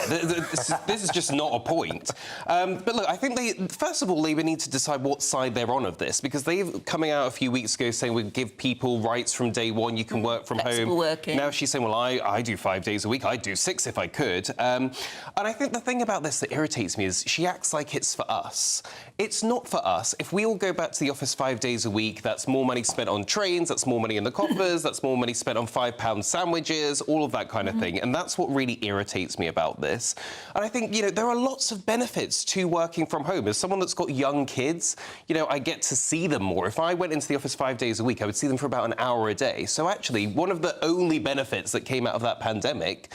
This is just not a point. But look, I think first of all, Labour need to decide what side they're on of this, because they've coming out a few weeks ago saying we'd give people rights from day one, you can work from Flexible home. Working. Now she's saying, well, I do 5 days a week, I'd do 6 if I could. And I think the thing about this that irritates me is she acts like it's for us. It's not for us. If we all go back to the office 5 days a week, that's more money spent on trains, that's more money in the coffers, that's more money spent on £5 sandwiches, all of that kind of thing. And that's what really irritates me about this. And I think, you know, there are lots of benefits to working from home. As someone that's got young kids, you know, I get to see them more. If I went into the office 5 days a week, I would see them for about an hour a day. So actually, one of the only benefits that came out of that pandemic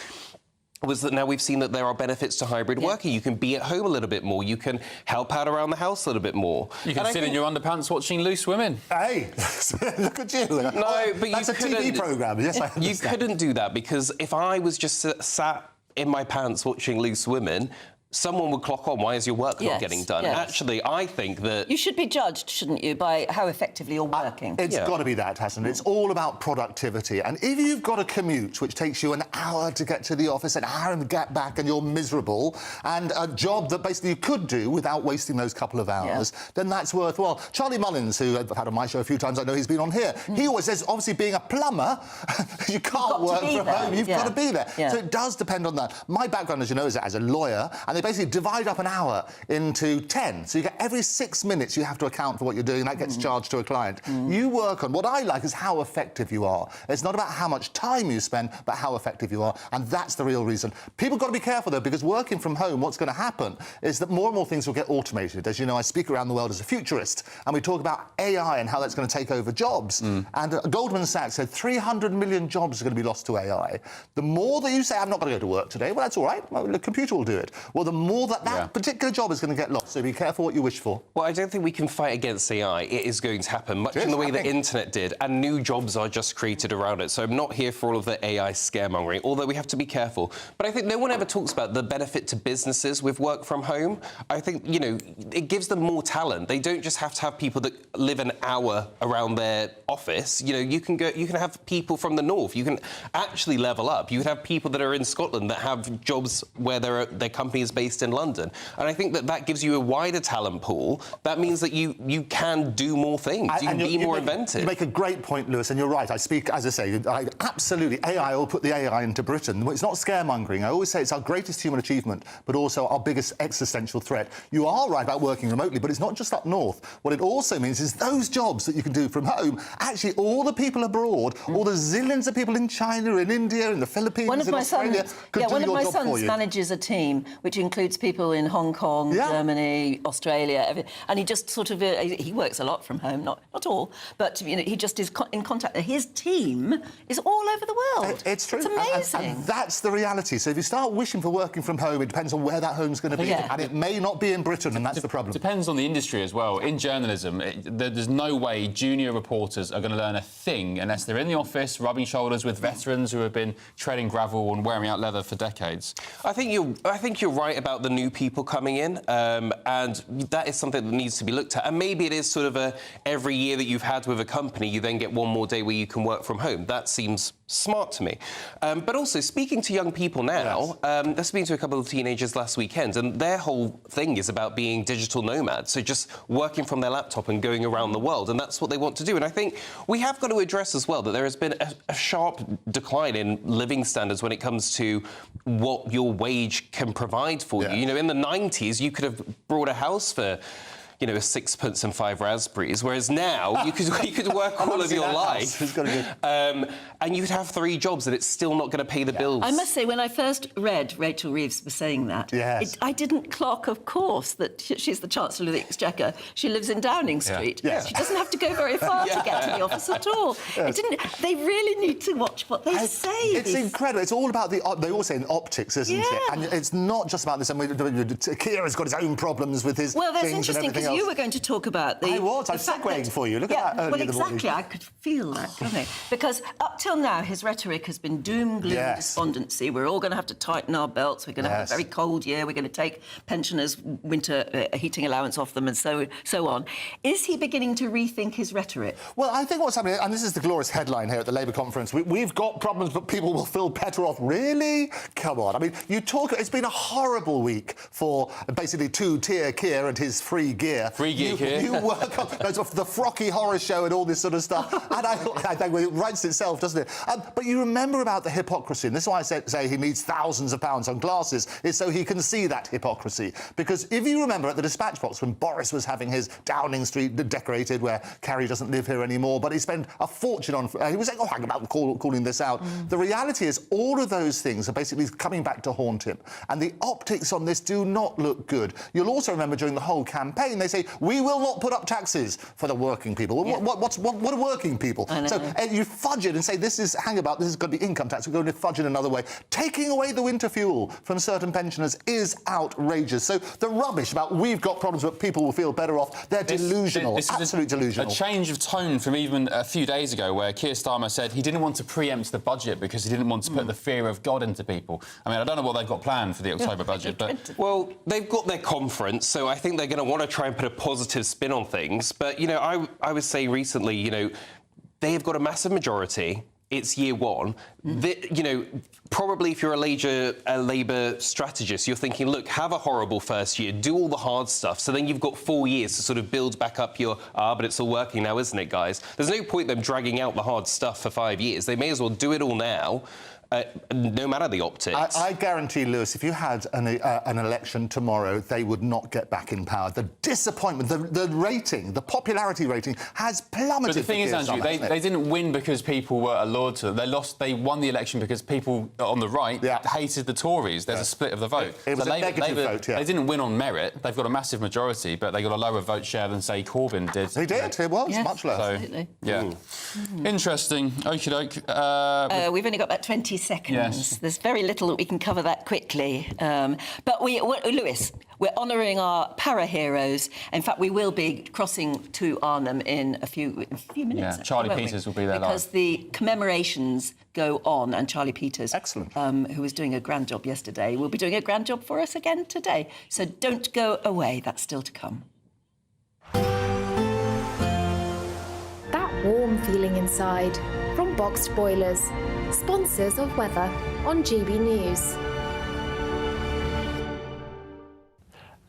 was that now we've seen that there are benefits to hybrid working. You can be at home a little bit more. You can help out around the house a little bit more. You can sit in your underpants watching Loose Women. Hey, look at you. No, but that's a TV programme. Yes, I understand. You couldn't do that, because if I was just sat in my pants watching Loose Women, someone would clock on, why is your work not getting done? Yes. Actually, I think that... You should be judged, shouldn't you, by how effectively you're working? It's got to be that, hasn't it? It's all about productivity. And if you've got a commute which takes you an hour to get to the office, an hour and get back, and you're miserable, and a job that basically you could do without wasting those couple of hours, then that's worthwhile. Charlie Mullins, who I've had on my show a few times, I know he's been on here, he always says, obviously, being a plumber, you can't work from home. You've got to be there. So it does depend on that. My background, as you know, is as a lawyer, and and they basically divide up an hour into 10. So you get every 6 minutes you have to account for what you're doing, and that gets charged to a client. You work on, what I like is how effective you are. It's not about how much time you spend, but how effective you are, and that's the real reason. People got to be careful, though, because working from home, what's going to happen is that more and more things will get automated. As you know, I speak around the world as a futurist, and we talk about AI and how that's going to take over jobs. And Goldman Sachs said 300 million jobs are going to be lost to AI. The more that you say, I'm not going to go to work today, well, that's all right, well, the computer will do it. Well, the more that particular job is going to get lost, so be careful what you wish for. Well, I don't think we can fight against AI. It is going to happen, much in the way the internet did, and new jobs are just created around it. So I'm not here for all of the AI scaremongering, although we have to be careful. But I think no one ever talks about the benefit to businesses with work from home. I think, you know, it gives them more talent. They don't just have to have people that live an hour around their office. You know, you can have people from the north. You can actually level up. You can have people that are in Scotland that have jobs where their company is based in London. And I think that gives you a wider talent pool. That means that you can do more things. You can be more inventive. You make a great point, Lewis, and you're right. I speak, as I say, absolutely, AI will put the AI into Britain. It's not scaremongering. I always say it's our greatest human achievement, but also our biggest existential threat. You are right about working remotely, but it's not just up north. What it also means is those jobs that you can do from home, actually all the people abroad, all the zillions of people in China, in India, in the Philippines, in Australia, could do your job for you. One of my sons manages a team which includes people in Hong Kong, Germany, Australia, and he just sort of he works a lot from home, not all, but you know, he just is in contact. His team is all over the world. It's true. It's amazing. And that's the reality. So if you start wishing for working from home, it depends on where that home's going to be, and it may not be in Britain, and that's the problem. Depends on the industry as well. In journalism, there's no way junior reporters are going to learn a thing unless they're in the office rubbing shoulders with veterans who have been treading gravel and wearing out leather for decades. I think you're right about the new people coming in, and that is something that needs to be looked at. And maybe it is sort of every year that you've had with a company, you then get one more day where you can work from home. That seems smart to me. But also, speaking to young people now, I speaking to a couple of teenagers last weekend, and their whole thing is about being digital nomads, so just working from their laptop and going around the world, and that's what they want to do. And I think we have got to address as well that there has been a sharp decline in living standards when it comes to what your wage can provide for you. You know, in the 90s, you could have bought a house for, you know, a sixpence and 5 raspberries, whereas now you could work all of your life, and you'd have 3 jobs, and it's still not going to pay the bills. I must say, when I first read Rachel Reeves was saying that, I didn't clock, of course, that she's the Chancellor of the Exchequer. She lives in Downing Street. She doesn't have to go very far to get to the office at all. They really need to watch what they say. It's incredible. It's all about they all say in optics, isn't it? And it's not just about this. I mean, Kira's got his own problems with his that's things interesting, because you were going to talk about the... I was segueing for you. Look at that earlier in the morning. Exactly. I could feel that coming. Because up till now, his rhetoric has been doom, gloom, despondency. We're all going to have to tighten our belts. We're going to have a very cold year. We're going to take pensioners' winter heating allowance off them, and so on. Is he beginning to rethink his rhetoric? Well, I think what's happening, and this is the glorious headline here at the Labour conference, we've got problems, but people will feel better off. Really? Come on. I mean, it's been a horrible week for basically two-tier Keir and his free gear. You work on the Frocky Horror Show and all this sort of stuff, and I think it writes itself, doesn't it? But you remember about the hypocrisy, and this is why I say he needs thousands of pounds on glasses, is so he can see that hypocrisy. Because if you remember at the dispatch box when Boris was having his Downing Street decorated, where Carrie doesn't live here anymore, but he spent a fortune on... he was like, hang about calling this out. The reality is all of those things are basically coming back to haunt him, and the optics on this do not look good. You'll also remember during the whole campaign, they say, we will not put up taxes for the working people. What are working people? So you fudge it and say, this is going to be income tax. We're going to fudge it another way. Taking away the winter fuel from certain pensioners is outrageous. So the rubbish about we've got problems but people will feel better off, they're delusional, absolutely delusional. A change of tone from even a few days ago where Keir Starmer said he didn't want to preempt the budget because he didn't want to put the fear of God into people. I mean, I don't know what they've got planned for the October budget, but... Well, they've got their conference, so I think they're going to want to try and put a positive spin on things. But, you know, I was saying recently, you know, they've got a massive majority. It's year one. You know, probably if you're a Labour strategist, you're thinking, look, have a horrible first year, do all the hard stuff, so then you've got 4 years to sort of build back up your, but it's all working now, isn't it, guys? There's no point them dragging out the hard stuff for 5 years. They may as well do it all now, no matter the optics. I guarantee, Lewis, if you had an election tomorrow, they would not get back in power. The disappointment, the rating, the popularity rating has plummeted. But the thing is, Andrew, they didn't win because people were allured to them. They won the election because people on the right hated the Tories. There's a split of the vote. It was a negative vote, yeah. They didn't win on merit. They've got a massive majority, but they got a lower vote share than, say, Corbyn did. He did. It was much less. So, Absolutely. yeah. Interesting. Okie doke. We've only got about 20 seconds. Yes. There's very little that we can cover that quickly. But Lewis, we're honouring our para-heroes. In fact, we will be crossing to Arnhem in a few minutes. Yeah, Charlie Peters will be there because the commemorations go on, and Charlie Peters, excellent, who was doing a grand job yesterday, will be doing a grand job for us again today. So don't go away. That's still to come. That warm feeling inside from Boxed Boilers, sponsors of weather on GB News.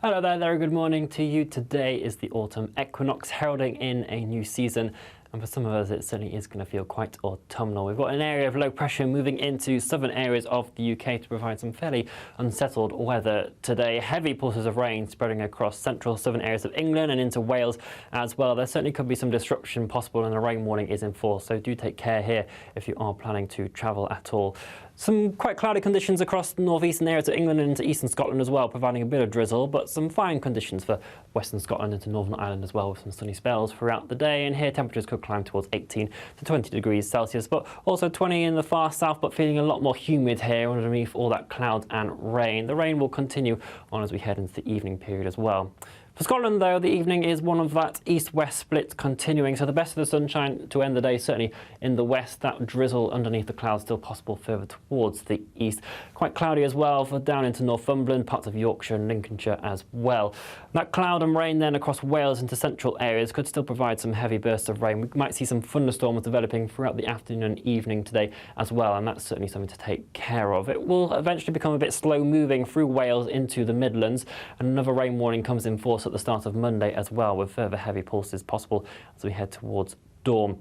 Hello there, very good morning to you. Today is the autumn equinox, heralding in a new season. And for some of us, it certainly is going to feel quite autumnal. We've got an area of low pressure moving into southern areas of the UK to provide some fairly unsettled weather today. Heavy pulses of rain spreading across central southern areas of England and into Wales as well. There certainly could be some disruption possible, and a rain warning is in force. So do take care here if you are planning to travel at all. Some quite cloudy conditions across the northeastern areas of England and into eastern Scotland as well, providing a bit of drizzle, but some fine conditions for western Scotland into Northern Ireland as well, with some sunny spells throughout the day. And here temperatures could climb towards 18 to 20 degrees Celsius, but also 20 in the far south, but feeling a lot more humid here underneath all that cloud and rain. The rain will continue on as we head into the evening period as well. For Scotland, though, the evening is one of that east-west split continuing, so the best of the sunshine to end the day, certainly in the west. That drizzle underneath the clouds still possible further towards the east. Quite cloudy as well for down into Northumberland, parts of Yorkshire and Lincolnshire as well. That cloud and rain then across Wales into central areas could still provide some heavy bursts of rain. We might see some thunderstorms developing throughout the afternoon and evening today as well, and that's certainly something to take care of. It will eventually become a bit slow-moving through Wales into the Midlands, and another rain warning comes in force at the start of Monday as well, with further heavy pulses possible as we head towards dawn.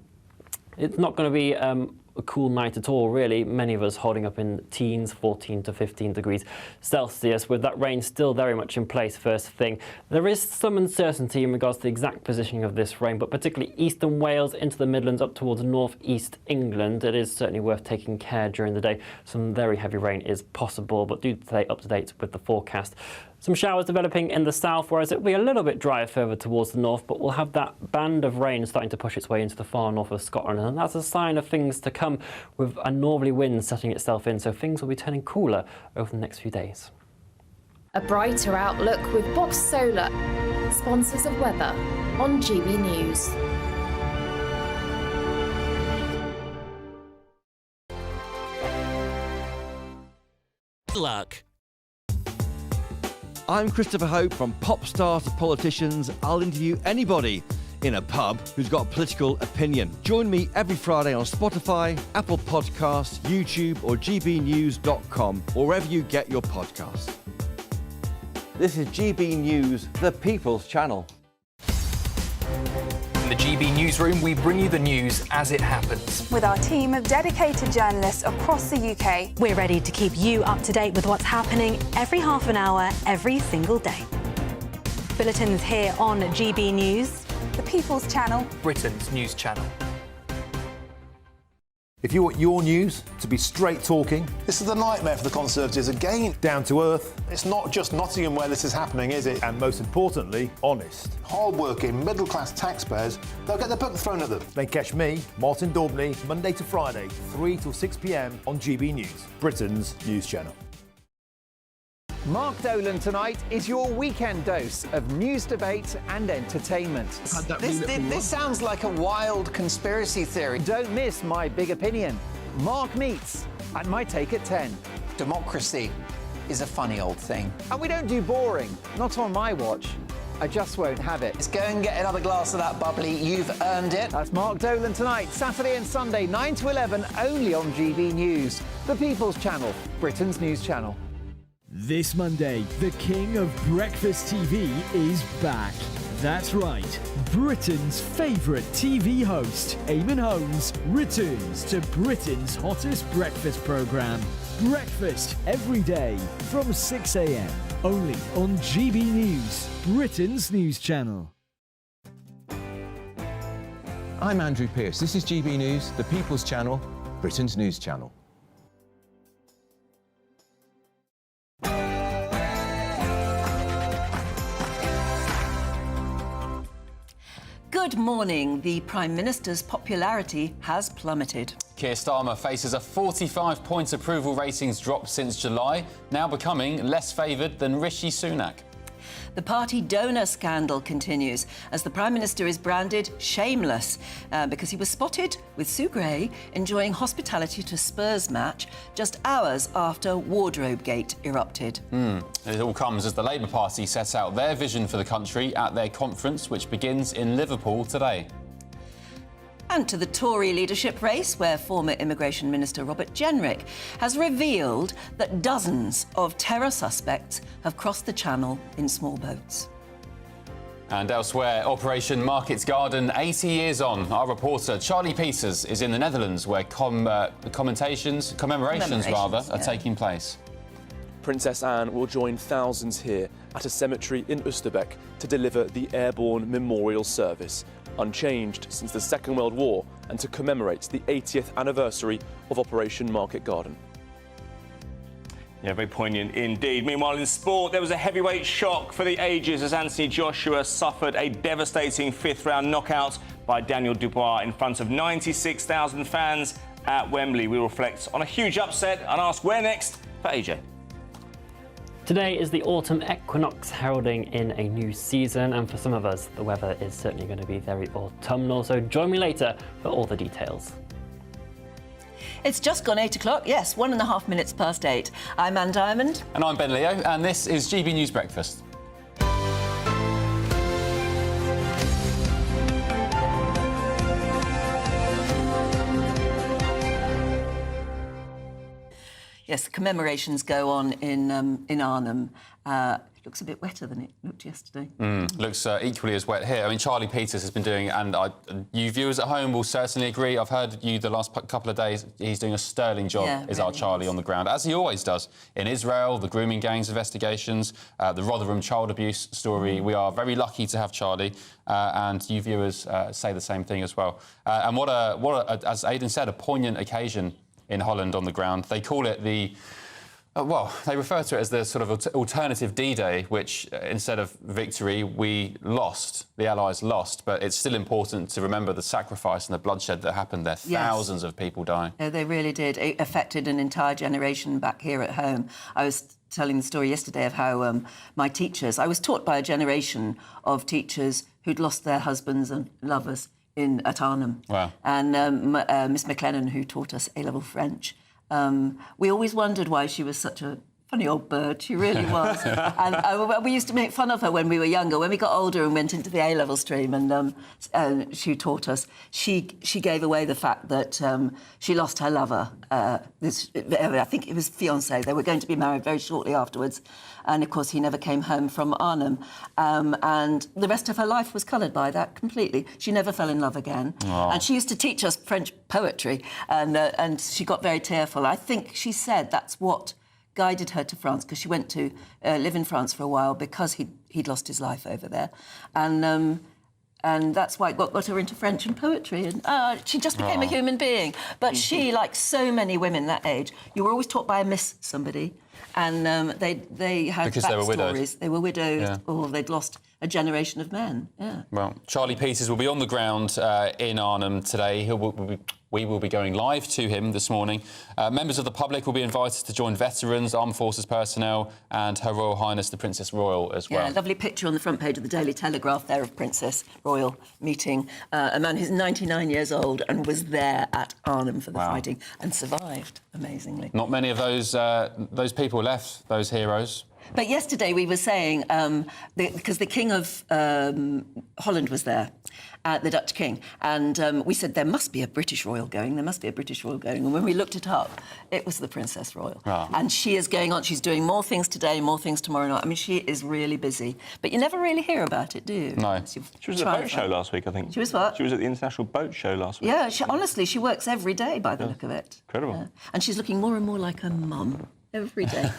It's not going to be a cool night at all, really. Many of us holding up in teens, 14 to 15 degrees Celsius, with that rain still very much in place first thing. There is some uncertainty in regards to the exact positioning of this rain, but particularly eastern Wales into the Midlands up towards north-east England. It is certainly worth taking care during the day. Some very heavy rain is possible, but do stay up to date with the forecast. Some showers developing in the south, whereas it will be a little bit drier further towards the north, but we'll have that band of rain starting to push its way into the far north of Scotland, and that's a sign of things to come, with a northerly wind setting itself in, so things will be turning cooler over the next few days. A brighter outlook with Box Solar, sponsors of weather on GB News. Good luck. I'm Christopher Hope. From pop stars to politicians, I'll interview anybody in a pub who's got a political opinion. Join me every Friday on Spotify, Apple Podcasts, YouTube or gbnews.com, or wherever you get your podcasts. This is GB News, the People's Channel. In the GB Newsroom, we bring you the news as it happens. With our team of dedicated journalists across the UK, we're ready to keep you up to date with what's happening every half an hour, every single day. Bulletins here on GB News, the People's Channel, Britain's news channel. If you want your news to be straight talking... This is the nightmare for the Conservatives again. Down to earth. It's not just Nottingham where this is happening, is it? And most importantly, honest. Hard-working, middle-class taxpayers, they'll get their book thrown at them. They catch me, Martin Daubney, Monday to Friday, 3 till 6 p.m. on GB News, Britain's news channel. Mark Dolan tonight is your weekend dose of news, debate and entertainment. This sounds like a wild conspiracy theory. Don't miss My Big Opinion. Mark Meets and My Take at 10. Democracy is a funny old thing. And we don't do boring. Not on my watch. I just won't have it. Let's go and get another glass of that bubbly. You've earned it. That's Mark Dolan tonight, Saturday and Sunday, 9 to 11, only on GB News. The People's Channel, Britain's news channel. This Monday, the king of breakfast TV is back. That's right. Britain's favourite TV host, Eamon Holmes, returns to Britain's hottest breakfast programme. Breakfast every day from 6 a.m. Only on GB News, Britain's news channel. I'm Andrew Pearce. This is GB News, the People's Channel, Britain's news channel. Good morning. The Prime Minister's popularity has plummeted. Keir Starmer faces a 45-point approval ratings drop since July, now becoming less favoured than Rishi Sunak. The party donor scandal continues as the Prime Minister is branded shameless because he was spotted with Sue Gray enjoying hospitality to Spurs match just hours after Wardrobe Gate erupted. It all comes as the Labour Party sets out their vision for the country at their conference, which begins in Liverpool today. And to the Tory leadership race, where former Immigration Minister Robert Jenrick has revealed that dozens of terror suspects have crossed the Channel in small boats. And elsewhere, Operation Market's Garden 80 years on. Our reporter Charlie Peters is in the Netherlands, where commemorations are taking place. Princess Anne will join thousands here at a cemetery in Oosterbeek to deliver the airborne memorial service, unchanged since the Second World War, and to commemorate the 80th anniversary of Operation Market Garden. Yeah, very poignant indeed. Meanwhile, in sport, there was a heavyweight shock for the ages as Anthony Joshua suffered a devastating fifth-round knockout by Daniel Dubois in front of 96,000 fans at Wembley. We reflect on a huge upset and ask where next for AJ. Today is the autumn equinox, heralding in a new season, and for some of us, the weather is certainly going to be very autumnal, so join me later for all the details. It's just gone 8 o'clock, yes, 1.5 minutes past 8. I'm Anne Diamond. And I'm Ben Leo, and this is GB News Breakfast. Yes, the commemorations go on in Arnhem. It looks a bit wetter than it looked yesterday. Looks equally as wet here. I mean, Charlie Peters has been doing, and you viewers at home will certainly agree. I've heard you the last couple of days. He's doing a sterling job, our Charlie on the ground, as he always does. In Israel, the grooming gangs investigations, the Rotherham child abuse story. We are very lucky to have Charlie, and you viewers say the same thing as well. And what a, as Aidan said, a poignant occasion in Holland on the ground. They call it the... well, they refer to it as the sort of alternative D-Day, which instead of victory, we lost. The Allies lost, but it's still important to remember the sacrifice and the bloodshed that happened there. Thousands of people dying. Yeah, they really did. It affected an entire generation back here at home. I was telling the story yesterday of how my teachers... I was taught by a generation of teachers who'd lost their husbands and lovers at Arnhem. Wow. And Miss McLennan, who taught us A-level French, we always wondered why she was such a funny old bird. She really was. And we used to make fun of her when we were younger. When we got older and went into the A-level stream and she taught us, she gave away the fact that she lost her lover. I think it was fiancé. They were going to be married very shortly afterwards. And, of course, he never came home from Arnhem. And the rest of her life was coloured by that completely. She never fell in love again. Aww. And she used to teach us French poetry. And she got very tearful. I think she said that's what guided her to France, because she went to live in France for a while because he'd lost his life over there. And that's why it got her into French and poetry. And she just became a human being. But she, like so many women that age, you were always taught by a Miss somebody. And they had because they were widowed. They were widowed, or they'd lost a generation of men. Yeah. Well, Charlie Peters will be on the ground in Arnhem today. We will be going live to him this morning. Members of the public will be invited to join veterans, armed forces personnel, and Her Royal Highness the Princess Royal as well. Yeah, lovely picture on the front page of the Daily Telegraph there of Princess Royal meeting a man who's 99 years old and was there at Arnhem for the fighting and survived, amazingly. Not many of those people left, those heroes. But yesterday we were saying, because the King of Holland was there, the Dutch King, and we said there must be a British royal going, And when we looked it up, it was the Princess Royal. Right. And she is going on, she's doing more things today, more things tomorrow night. I mean, she is really busy. But you never really hear about it, do you? No. She was at the boat show last week, I think. She was what? She was at the International Boat Show last week. Yeah, honestly, she works every day by the look of it. Incredible. Yeah. And she's looking more and more like her mum. Every day.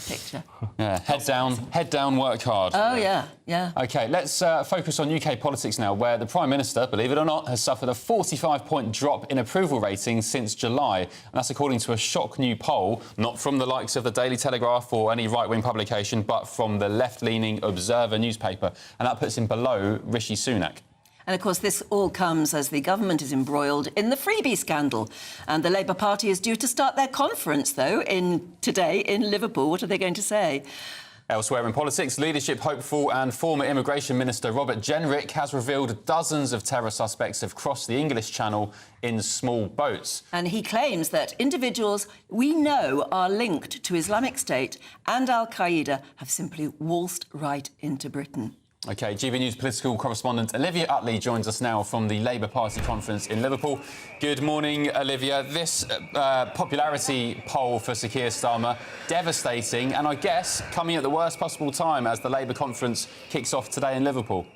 Picture. Yeah, head down, work hard. Oh, yeah. OK, let's focus on UK politics now, where the Prime Minister, believe it or not, has suffered a 45-point drop in approval ratings since July. And that's according to a shock new poll, not from the likes of the Daily Telegraph or any right-wing publication, but from the left-leaning Observer newspaper. And that puts him below Rishi Sunak. And, of course, this all comes as the government is embroiled in the freebie scandal. And the Labour Party is due to start their conference, though, today in Liverpool. What are they going to say? Elsewhere in politics, leadership hopeful and former Immigration Minister Robert Jenrick has revealed dozens of terror suspects have crossed the English Channel in small boats. And he claims that individuals we know are linked to Islamic State and Al-Qaeda have simply waltzed right into Britain. OK, GB News political correspondent Olivia Utley joins us now from the Labour Party conference in Liverpool. Good morning, Olivia. This popularity poll for Sir Keir Starmer, devastating, and I guess coming at the worst possible time as the Labour conference kicks off today in Liverpool.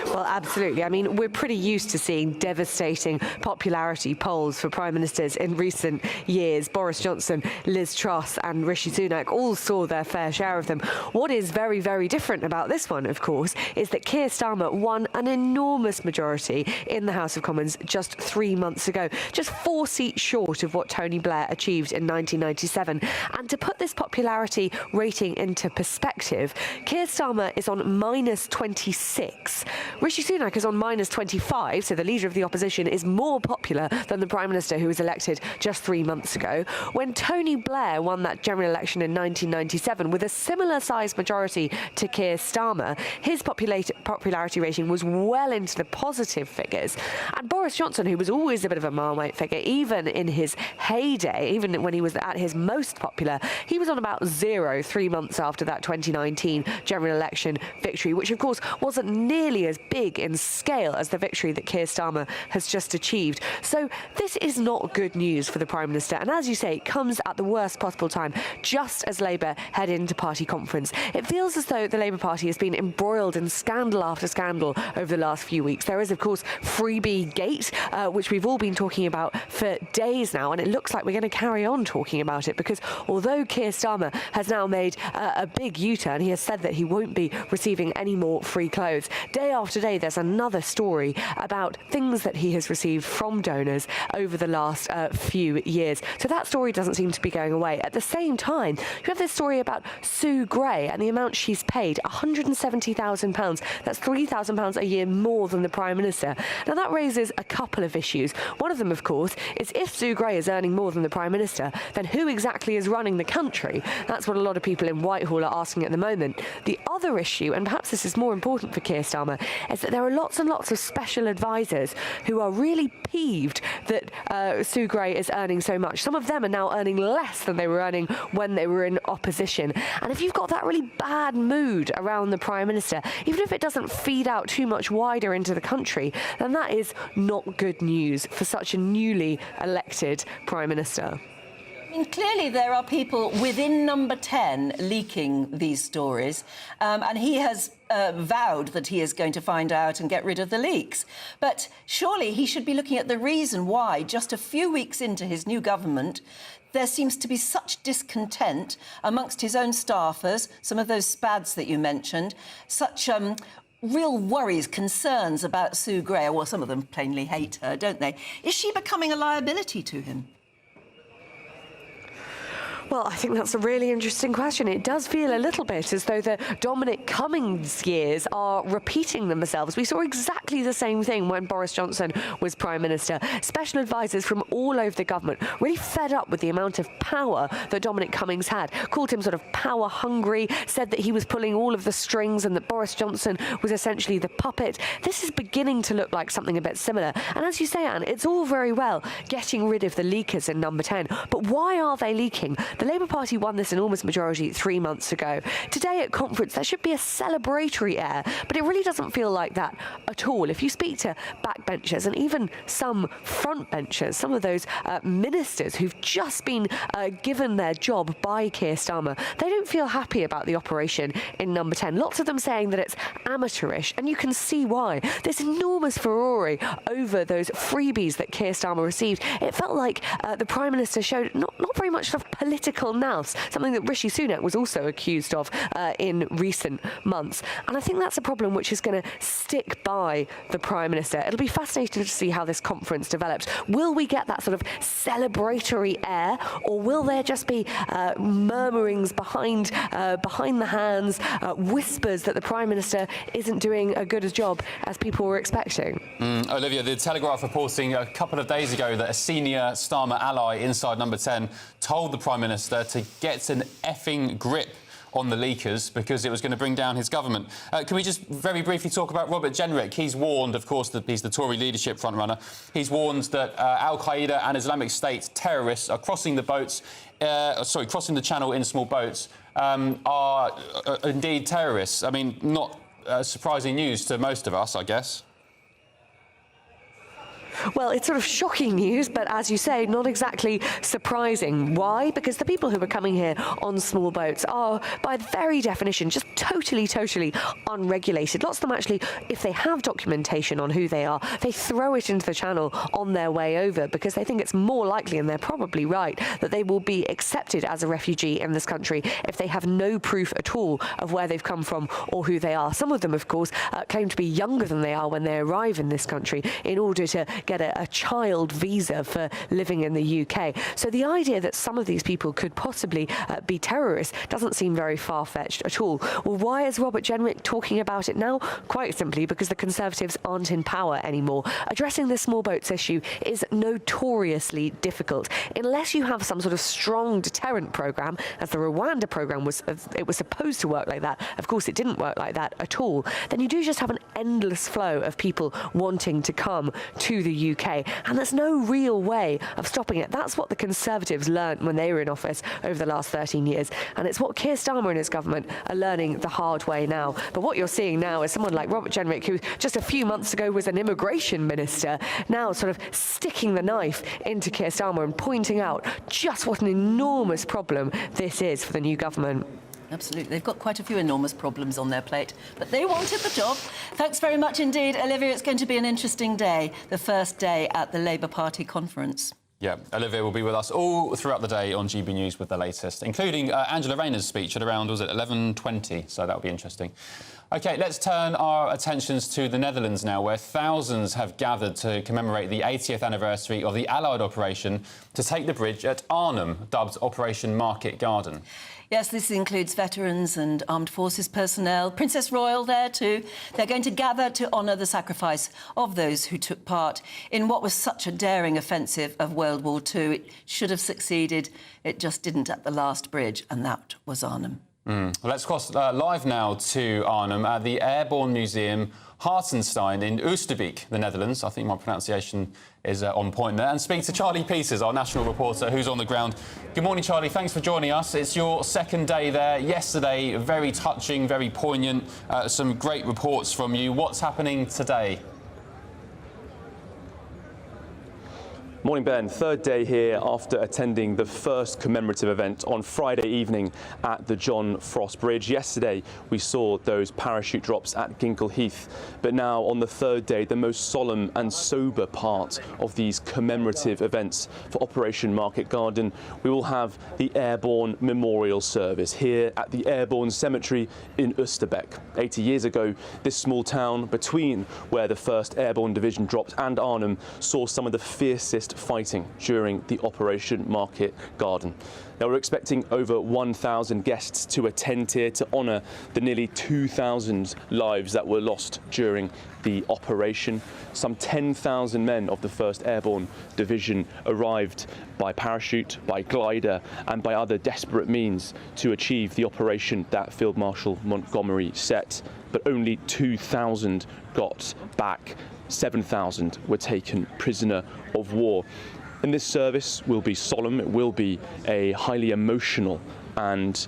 Well, absolutely. I mean, we're pretty used to seeing devastating popularity polls for prime ministers in recent years. Boris Johnson, Liz Truss and Rishi Sunak all saw their fair share of them. What is very, very different about this one, of course, is that Keir Starmer won an enormous majority in the House of Commons just 3 months ago, just 4 seats short of what Tony Blair achieved in 1997. And to put this popularity rating into perspective, Keir Starmer is on minus 26. Rishi Sunak is on minus 25, so the leader of the opposition is more popular than the Prime Minister who was elected just 3 months ago. When Tony Blair won that general election in 1997 with a similar size majority to Keir Starmer, his popularity rating was well into the positive figures. And Boris Johnson, who was always a bit of a Marmite figure, even in his heyday, even when he was at his most popular, he was on about 0 3 months after that 2019 general election victory, which of course wasn't nearly as big in scale as the victory that Keir Starmer has just achieved. So this is not good news for the Prime Minister. And as you say, it comes at the worst possible time, just as Labour head into party conference. It feels as though the Labour Party has been embroiled in scandal after scandal over the last few weeks. There is, of course, Freebie Gate, which we've all been talking about for days now, and it looks like we're going to carry on talking about it because although Keir Starmer has now made a big U-turn, he has said that he won't be receiving any more free clothes. Day after day, there's another story about things that he has received from donors over the last few years. So that story doesn't seem to be going away. At the same time, you have this story about Sue Gray and the amount she's paid, £170,000. That's £3,000 a year more than the Prime Minister. Now, that raises a couple of issues. One of them, of course, is if Sue Gray is earning more than the Prime Minister, then who exactly is running the country? That's what a lot of people in Whitehall are asking at the moment. The other issue, and perhaps this is more important for Keir Starmer, is that there are lots and lots of special advisors who are really peeved that Sue Gray is earning so much. Some of them are now earning less than they were earning when they were in opposition. And if you've got that really bad mood around the Prime Minister, even if it doesn't feed out too much wider into the country, then that is not good news for such a newly elected Prime Minister. I mean, clearly there are people within Number 10 leaking these stories, and he has vowed that he is going to find out and get rid of the leaks. But surely he should be looking at the reason why, just a few weeks into his new government, there seems to be such discontent amongst his own staffers, some of those spads that you mentioned, such real worries, concerns about Sue Gray. Well, some of them plainly hate her, don't they? Is she becoming a liability to him? Well, I think that's a really interesting question. It does feel a little bit as though the Dominic Cummings years are repeating themselves. We saw exactly the same thing when Boris Johnson was Prime Minister. Special advisors from all over the government really fed up with the amount of power that Dominic Cummings had, called him sort of power hungry, said that he was pulling all of the strings and that Boris Johnson was essentially the puppet. This is beginning to look like something a bit similar. And as you say, Anne, it's all very well getting rid of the leakers in Number 10, but why are they leaking? The Labour Party won this enormous majority 3 months ago. Today at conference, there should be a celebratory air, but it really doesn't feel like that at all. If you speak to backbenchers and even some frontbenchers, some of those ministers who've just been given their job by Keir Starmer, they don't feel happy about the operation in Number 10. Lots of them saying that it's amateurish, and you can see why. This enormous furore over those freebies that Keir Starmer received, it felt like the Prime Minister showed not very much of political nous, something that Rishi Sunak was also accused of in recent months. And I think that's a problem which is going to stick by the Prime Minister. It'll be fascinating to see how this conference develops. Will we get that sort of celebratory air, or will there just be murmurings behind the hands, whispers that the Prime Minister isn't doing a good a job as people were expecting? Olivia, the Telegraph reporting a couple of days ago that a senior Starmer ally inside Number 10 told the Prime Minister to get an effing grip on the leakers because it was going to bring down his government. Can we just very briefly talk about Robert Jenrick? He's warned, of course, that he's the Tory leadership frontrunner. He's warned that Al-Qaeda and Islamic State terrorists are crossing the channel in small boats, are indeed terrorists. I mean, not surprising news to most of us, I guess. Well, it's sort of shocking news, but as you say, not exactly surprising. Why? Because the people who are coming here on small boats are, by very definition, just totally unregulated. Lots of them actually, if they have documentation on who they are, they throw it into the channel on their way over because they think it's more likely, and they're probably right, that they will be accepted as a refugee in this country if they have no proof at all of where they've come from or who they are. Some of them, of course, claim to be younger than they are when they arrive in this country in order to get a child visa for living in the UK. So the idea that some of these people could possibly be terrorists doesn't seem very far-fetched at all. Well, why is Robert Jenrick talking about it now? Quite simply because the Conservatives aren't in power anymore. Addressing the small boats issue is notoriously difficult. Unless you have some sort of strong deterrent programme, as the Rwanda programme was supposed to work like that. Of course, it didn't work like that at all. Then you do just have an endless flow of people wanting to come to the UK, and there's no real way of stopping it. That's what the Conservatives learned when they were in office over the last 13 years, and it's what Keir Starmer and his government are learning the hard way now. But what you're seeing now is someone like Robert Jenrick, who just a few months ago was an immigration minister, now sort of sticking the knife into Keir Starmer and pointing out just what an enormous problem this is for the new government. Absolutely. They've got quite a few enormous problems on their plate, but they wanted the job. Thanks very much indeed, Olivia. It's going to be an interesting day, the first day at the Labour Party conference. Yeah, Olivia will be with us all throughout the day on GB News with the latest, including Angela Rayner's speech at around, was it 11:20? So that'll be interesting. OK, let's turn our attentions to the Netherlands now, where thousands have gathered to commemorate the 80th anniversary of the Allied operation to take the bridge at Arnhem, dubbed Operation Market Garden. Yes, this includes veterans and armed forces personnel. Princess Royal there too. They're going to gather to honour the sacrifice of those who took part in what was such a daring offensive of World War II. It should have succeeded. It just didn't at the last bridge, and that was Arnhem. Well, let's cross live now to Arnhem at the Airborne Museum Hartenstein in Oosterbeek, the Netherlands. I think my pronunciation is on point there. And speak to Charlie Peters, our national reporter, who's on the ground. Good morning, Charlie. Thanks for joining us. It's your second day there. Yesterday, very touching, very poignant. Some great reports from you. What's happening today? Morning, Ben. Third day here after attending the first commemorative event on Friday evening at the John Frost Bridge. Yesterday, we saw those parachute drops at Ginkle Heath. But now, on the third day, the most solemn and sober part of these commemorative events for Operation Market Garden, we will have the Airborne Memorial Service here at the Airborne Cemetery in Oosterbeek. 80 years ago, this small town between where the 1st Airborne Division dropped and Arnhem saw some of the fiercest fighting during the Operation Market Garden. Now, we're expecting over 1,000 guests to attend here to honour the nearly 2,000 lives that were lost during the operation. Some 10,000 men of the 1st Airborne Division arrived by parachute, by glider and by other desperate means to achieve the operation that Field Marshal Montgomery set. But only 2,000 got back. 7,000 were taken prisoner of war. And this service will be solemn, it will be a highly emotional and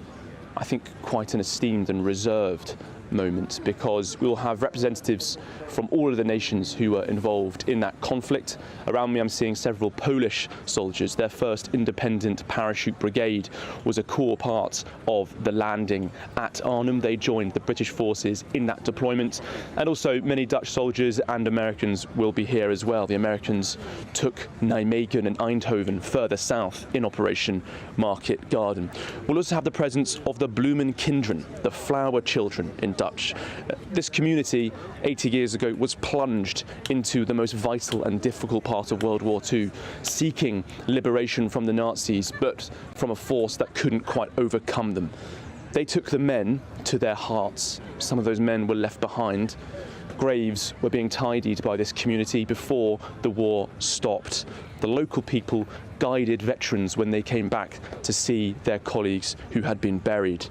I think quite an esteemed and reserved moment, because we'll have representatives from all of the nations who were involved in that conflict. Around me I'm seeing several Polish soldiers. Their first independent parachute brigade was a core part of the landing at Arnhem. They joined the British forces in that deployment, and also many Dutch soldiers and Americans will be here as well. The Americans took Nijmegen and Eindhoven further south in Operation Market Garden. We'll also have the presence of the Bloemenkinderen, the flower children in Dutch. This community 80 years ago was plunged into the most vital and difficult part of World War II, seeking liberation from the Nazis, but from a force that couldn't quite overcome them. They took the men to their hearts. Some of those men were left behind. Graves were being tidied by this community before the war stopped. The local people guided veterans when they came back to see their colleagues who had been buried.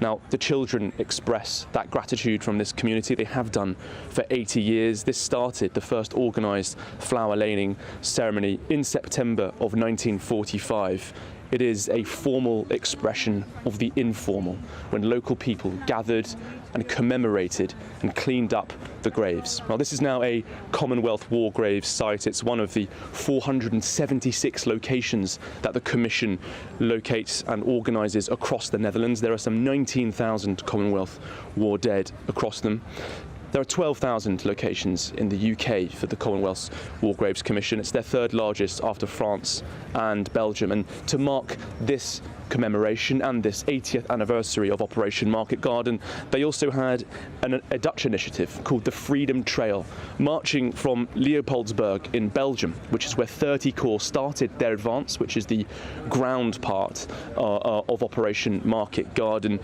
Now, the children express that gratitude from this community. They have done for 80 years. This started the first organised flower laying ceremony in September of 1945. It is a formal expression of the informal, when local people gathered and commemorated and cleaned up the graves. Now, this is now a Commonwealth War Graves site. It's one of the 476 locations that the Commission locates and organises across the Netherlands. There are some 19,000 Commonwealth War dead across them. There are 12,000 locations in the UK for the Commonwealth's War Graves Commission. It's their third largest after France and Belgium. And to mark this commemoration and this 80th anniversary of Operation Market Garden, they also had a Dutch initiative called the Freedom Trail, marching from Leopoldsburg in Belgium, which is where 30 Corps started their advance, which is the ground part of Operation Market Garden.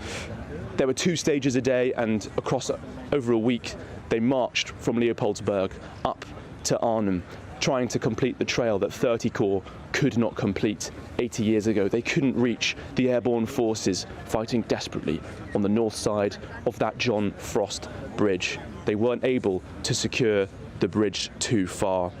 There were 2 stages a day, and over a week they marched from Leopoldsburg up to Arnhem, trying to complete the trail that 30 Corps could not complete 80 years ago. They couldn't reach the airborne forces fighting desperately on the north side of that John Frost Bridge. They weren't able to secure the bridge too far.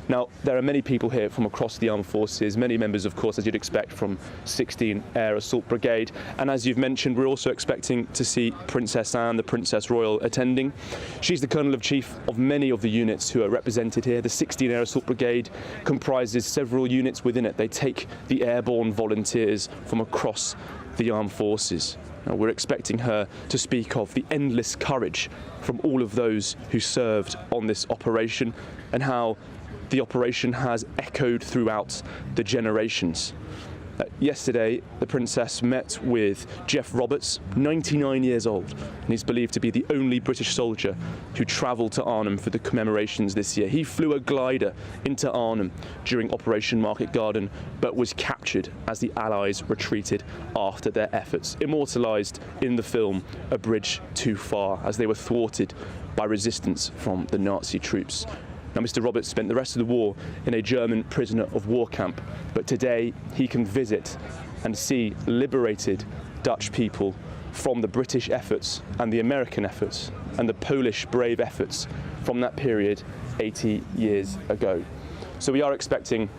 Now, there are many people here from across the armed forces, many members, of course, as you'd expect, from 16 Air Assault Brigade. And as you've mentioned, we're also expecting to see Princess Anne, the Princess Royal, attending. She's the Colonel-of-Chief of many of the units who are represented here. The 16 Air Assault Brigade comprises several units within it. They take the airborne volunteers from across the armed forces. Now, we're expecting her to speak of the endless courage from all of those who served on this operation, and how the operation has echoed throughout the generations. Yesterday, the Princess met with Jeff Roberts, 99 years old, and he's believed to be the only British soldier who travelled to Arnhem for the commemorations this year. He flew a glider into Arnhem during Operation Market Garden, but was captured as the Allies retreated after their efforts, immortalised in the film A Bridge Too Far, as they were thwarted by resistance from the Nazi troops. Now, Mr. Roberts spent the rest of the war in a German prisoner of war camp, but today he can visit and see liberated Dutch people from the British efforts and the American efforts and the Polish brave efforts from that period 80 years ago. So we are expecting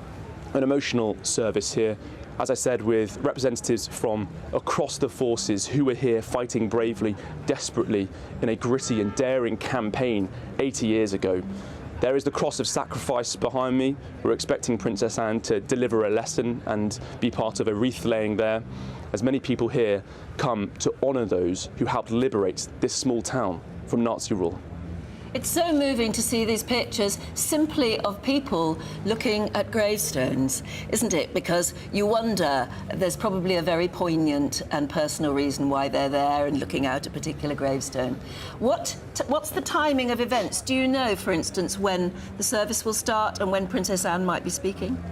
an emotional service here, as I said, with representatives from across the forces who were here fighting bravely, desperately, in a gritty and daring campaign 80 years ago. There is the cross of sacrifice behind me. We're expecting Princess Anne to deliver a lesson and be part of a wreath laying there, as many people here come to honour those who helped liberate this small town from Nazi rule. It's so moving to see these pictures simply of people looking at gravestones, isn't it? Because you wonder, there's probably a very poignant and personal reason why they're there and looking out a particular gravestone. What's the timing of events? Do you know, for instance, when the service will start and when Princess Anne might be speaking?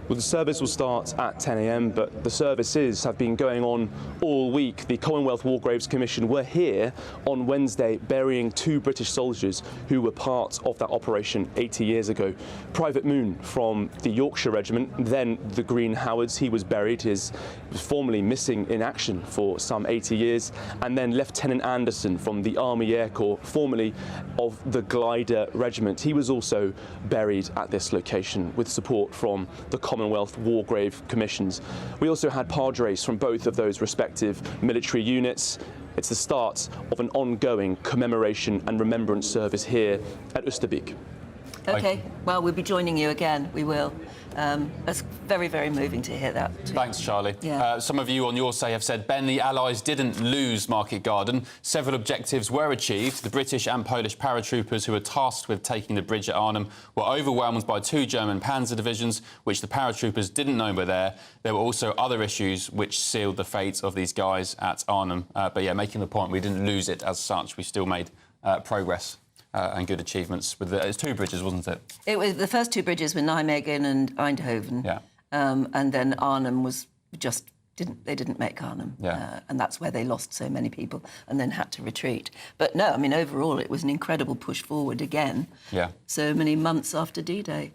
Well, the service will start at 10 a.m, but the services have been going on all week. The Commonwealth War Graves Commission were here on Wednesday burying 2 British soldiers who were part of that operation 80 years ago. Private Moon from the Yorkshire Regiment, then the Green Howards, he was buried. He was formerly missing in action for some 80 years. And then Lieutenant Anderson from the Army Air Corps, formerly of the Glider Regiment. He was also buried at this location with support from the Commonwealth War Grave Commissions. We also had padres from both of those respective military units. It's the start of an ongoing commemoration and remembrance service here at Oosterbeek. OK, well, we'll be joining you again. We will. It's very, very moving to hear that. Thanks, Charlie. Yeah. Some of you on your say have said, Ben, the Allies didn't lose Market Garden. Several objectives were achieved. The British and Polish paratroopers who were tasked with taking the bridge at Arnhem were overwhelmed by 2 German panzer divisions, which the paratroopers didn't know were there. There were also other issues which sealed the fate of these guys at Arnhem. But yeah, making the point, we didn't lose it as such. We still made progress. And good achievements with it was 2 bridges, wasn't it? It was the first 2 bridges were Nijmegen and Eindhoven. Yeah. And then Arnhem was just they didn't make Arnhem. Yeah. And that's where they lost so many people and then had to retreat. But no, I mean overall it was an incredible push forward again. Yeah. So many months after D-Day.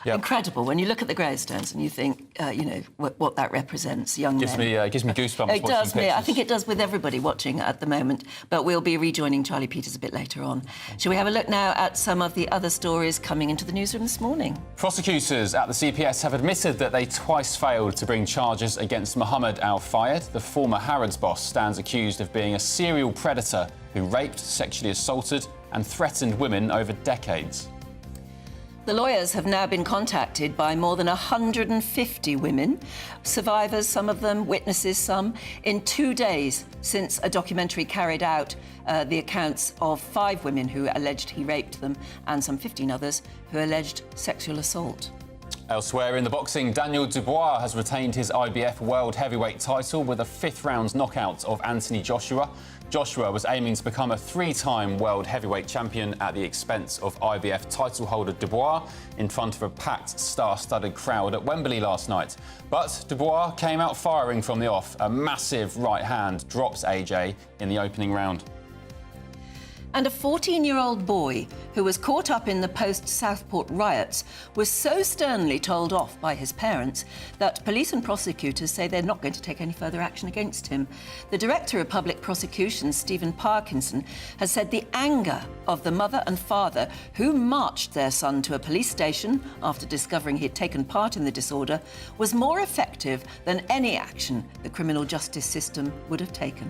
Yep. Incredible when you look at the gravestones and you think, you know, what that represents, young gives men. Gives me goosebumps. It does me. I think it does with everybody watching at the moment. But we'll be rejoining Charlie Peters a bit later on. Shall we have a look now at some of the other stories coming into the newsroom this morning? Prosecutors at the CPS have admitted that they twice failed to bring charges against Mohamed Al Fayed. The former Harrods boss stands accused of being a serial predator who raped, sexually assaulted and threatened women over decades. The lawyers have now been contacted by more than 150 women, survivors, some of them, witnesses, some, in 2 days since a documentary carried out the accounts of 5 women who alleged he raped them and some 15 others who alleged sexual assault. Elsewhere in the boxing, Daniel Dubois has retained his IBF World Heavyweight title with a 5th-round knockout of Anthony Joshua. Joshua was aiming to become a 3-time World Heavyweight champion at the expense of IBF title holder Dubois in front of a packed, star-studded crowd at Wembley last night. But Dubois came out firing from the off. A massive right hand drops AJ in the opening round. And a 14-year-old boy who was caught up in the post-Southport riots was so sternly told off by his parents that police and prosecutors say they're not going to take any further action against him. The Director of Public Prosecutions, Stephen Parkinson, has said the anger of the mother and father who marched their son to a police station after discovering he'd taken part in the disorder was more effective than any action the criminal justice system would have taken.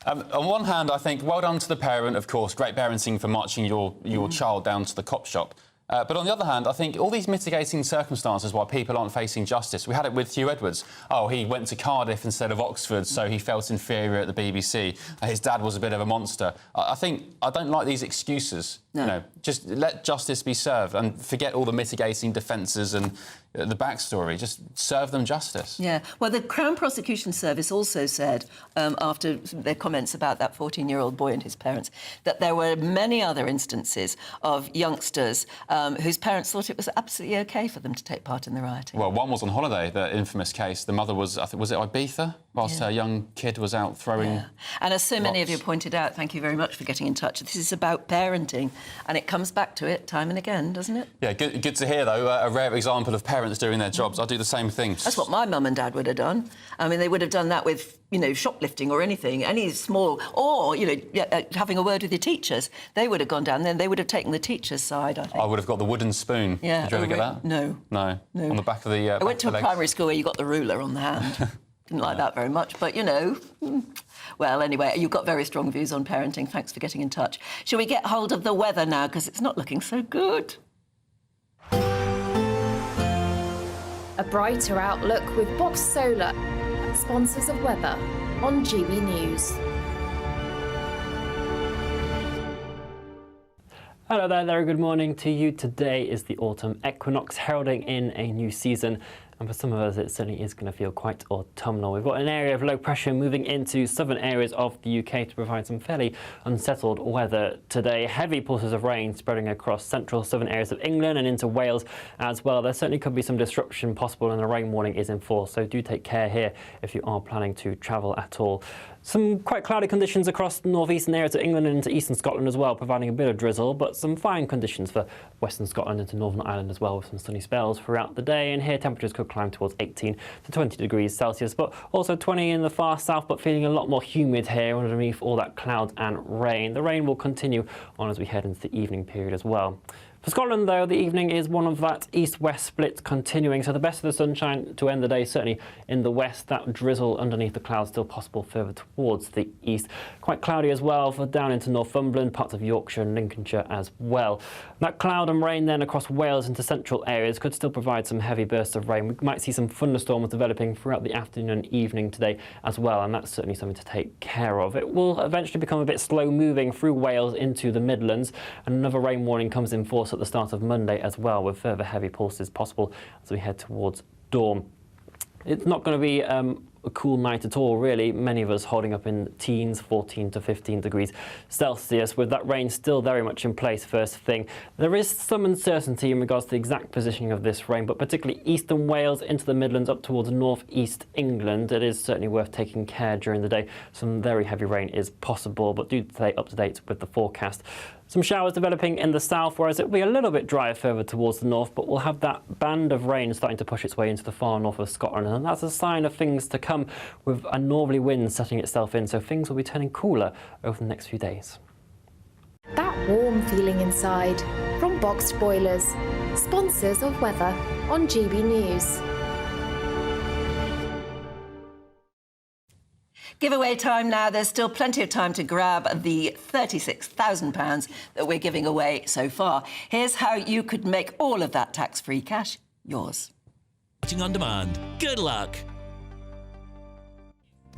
On one hand, I think, well done to the parent, of course, great parenting for marching your child down to the cop shop. But on the other hand, I think all these mitigating circumstances why people aren't facing justice. We had it with Hugh Edwards. Oh, he went to Cardiff instead of Oxford, so he felt inferior at the BBC. His dad was a bit of a monster. I don't like these excuses. No. You know, just let justice be served and forget all the mitigating defences and the backstory. Just serve them justice. Yeah. Well, the Crown Prosecution Service also said, after their comments about that 14-year-old boy and his parents, that there were many other instances of youngsters whose parents thought it was absolutely OK for them to take part in the rioting. Well, one was on holiday, the infamous case. The mother was, I think, was it Ibiza? Whilst her young kid was out throwing... Yeah. And as so many of you pointed out, thank you very much for getting in touch, this is about parenting, and it comes back to it time and again, doesn't it? Yeah, good to hear, though, a rare example of parents doing their jobs. I do the same thing. That's what my mum and dad would have done. I mean, they would have done that with, you know, shoplifting or anything, any small... Or, you know, having a word with your teachers. They would have gone down there and they would have taken the teacher's side, I think. I would have got the wooden spoon. Yeah. Did you ever get that? No. No? On the back of the... I went to a primary school where you got the ruler on the hand. Didn't like that very much, but, you know... Well, anyway, you've got very strong views on parenting. Thanks for getting in touch. Shall we get hold of the weather now, because it's not looking so good? A brighter outlook with Box Solar, sponsors of weather on GB News. Hello there, good morning to you. Today is the autumn equinox, heralding in a new season. And for some of us, it certainly is going to feel quite autumnal. We've got an area of low pressure moving into southern areas of the UK to provide some fairly unsettled weather today. Heavy pulses of rain spreading across central southern areas of England and into Wales as well. There certainly could be some disruption possible, and a rain warning is in force, so do take care here if you are planning to travel at all. Some quite cloudy conditions across the northeastern areas of England and into eastern Scotland as well, providing a bit of drizzle, but some fine conditions for western Scotland into Northern Ireland as well, with some sunny spells throughout the day. And here temperatures could climb towards 18 to 20 degrees Celsius, but also 20 in the far south, but feeling a lot more humid here underneath all that cloud and rain. The rain will continue on as we head into the evening period as well. For Scotland, though, the evening is one of that east-west split continuing, so the best of the sunshine to end the day, certainly in the west. That drizzle underneath the clouds still possible further towards the east. Quite cloudy as well for down into Northumberland, parts of Yorkshire and Lincolnshire as well. That cloud and rain then across Wales into central areas could still provide some heavy bursts of rain. We might see some thunderstorms developing throughout the afternoon and evening today as well, and that's certainly something to take care of. It will eventually become a bit slow-moving through Wales into the Midlands, and another rain warning comes in force at the start of Monday as well, with further heavy pulses possible as we head towards dawn. It's not going to be a cool night at all, really. Many of us holding up in teens, 14 to 15 degrees Celsius, with that rain still very much in place first thing. There is some uncertainty in regards to the exact positioning of this rain, but particularly eastern Wales into the Midlands up towards north-east England. It is certainly worth taking care during the day. Some very heavy rain is possible, but do stay up to date with the forecast. Some showers developing in the south, whereas it will be a little bit drier further towards the north, but we'll have that band of rain starting to push its way into the far north of Scotland, and that's a sign of things to come, with a northerly wind setting itself in, so things will be turning cooler over the next few days. That warm feeling inside from Boxed Boilers, sponsors of weather on GB News. Giveaway time now. There's still plenty of time to grab the £36,000 that we're giving away so far. Here's how you could make all of that tax-free cash yours. Watching on demand. Good luck.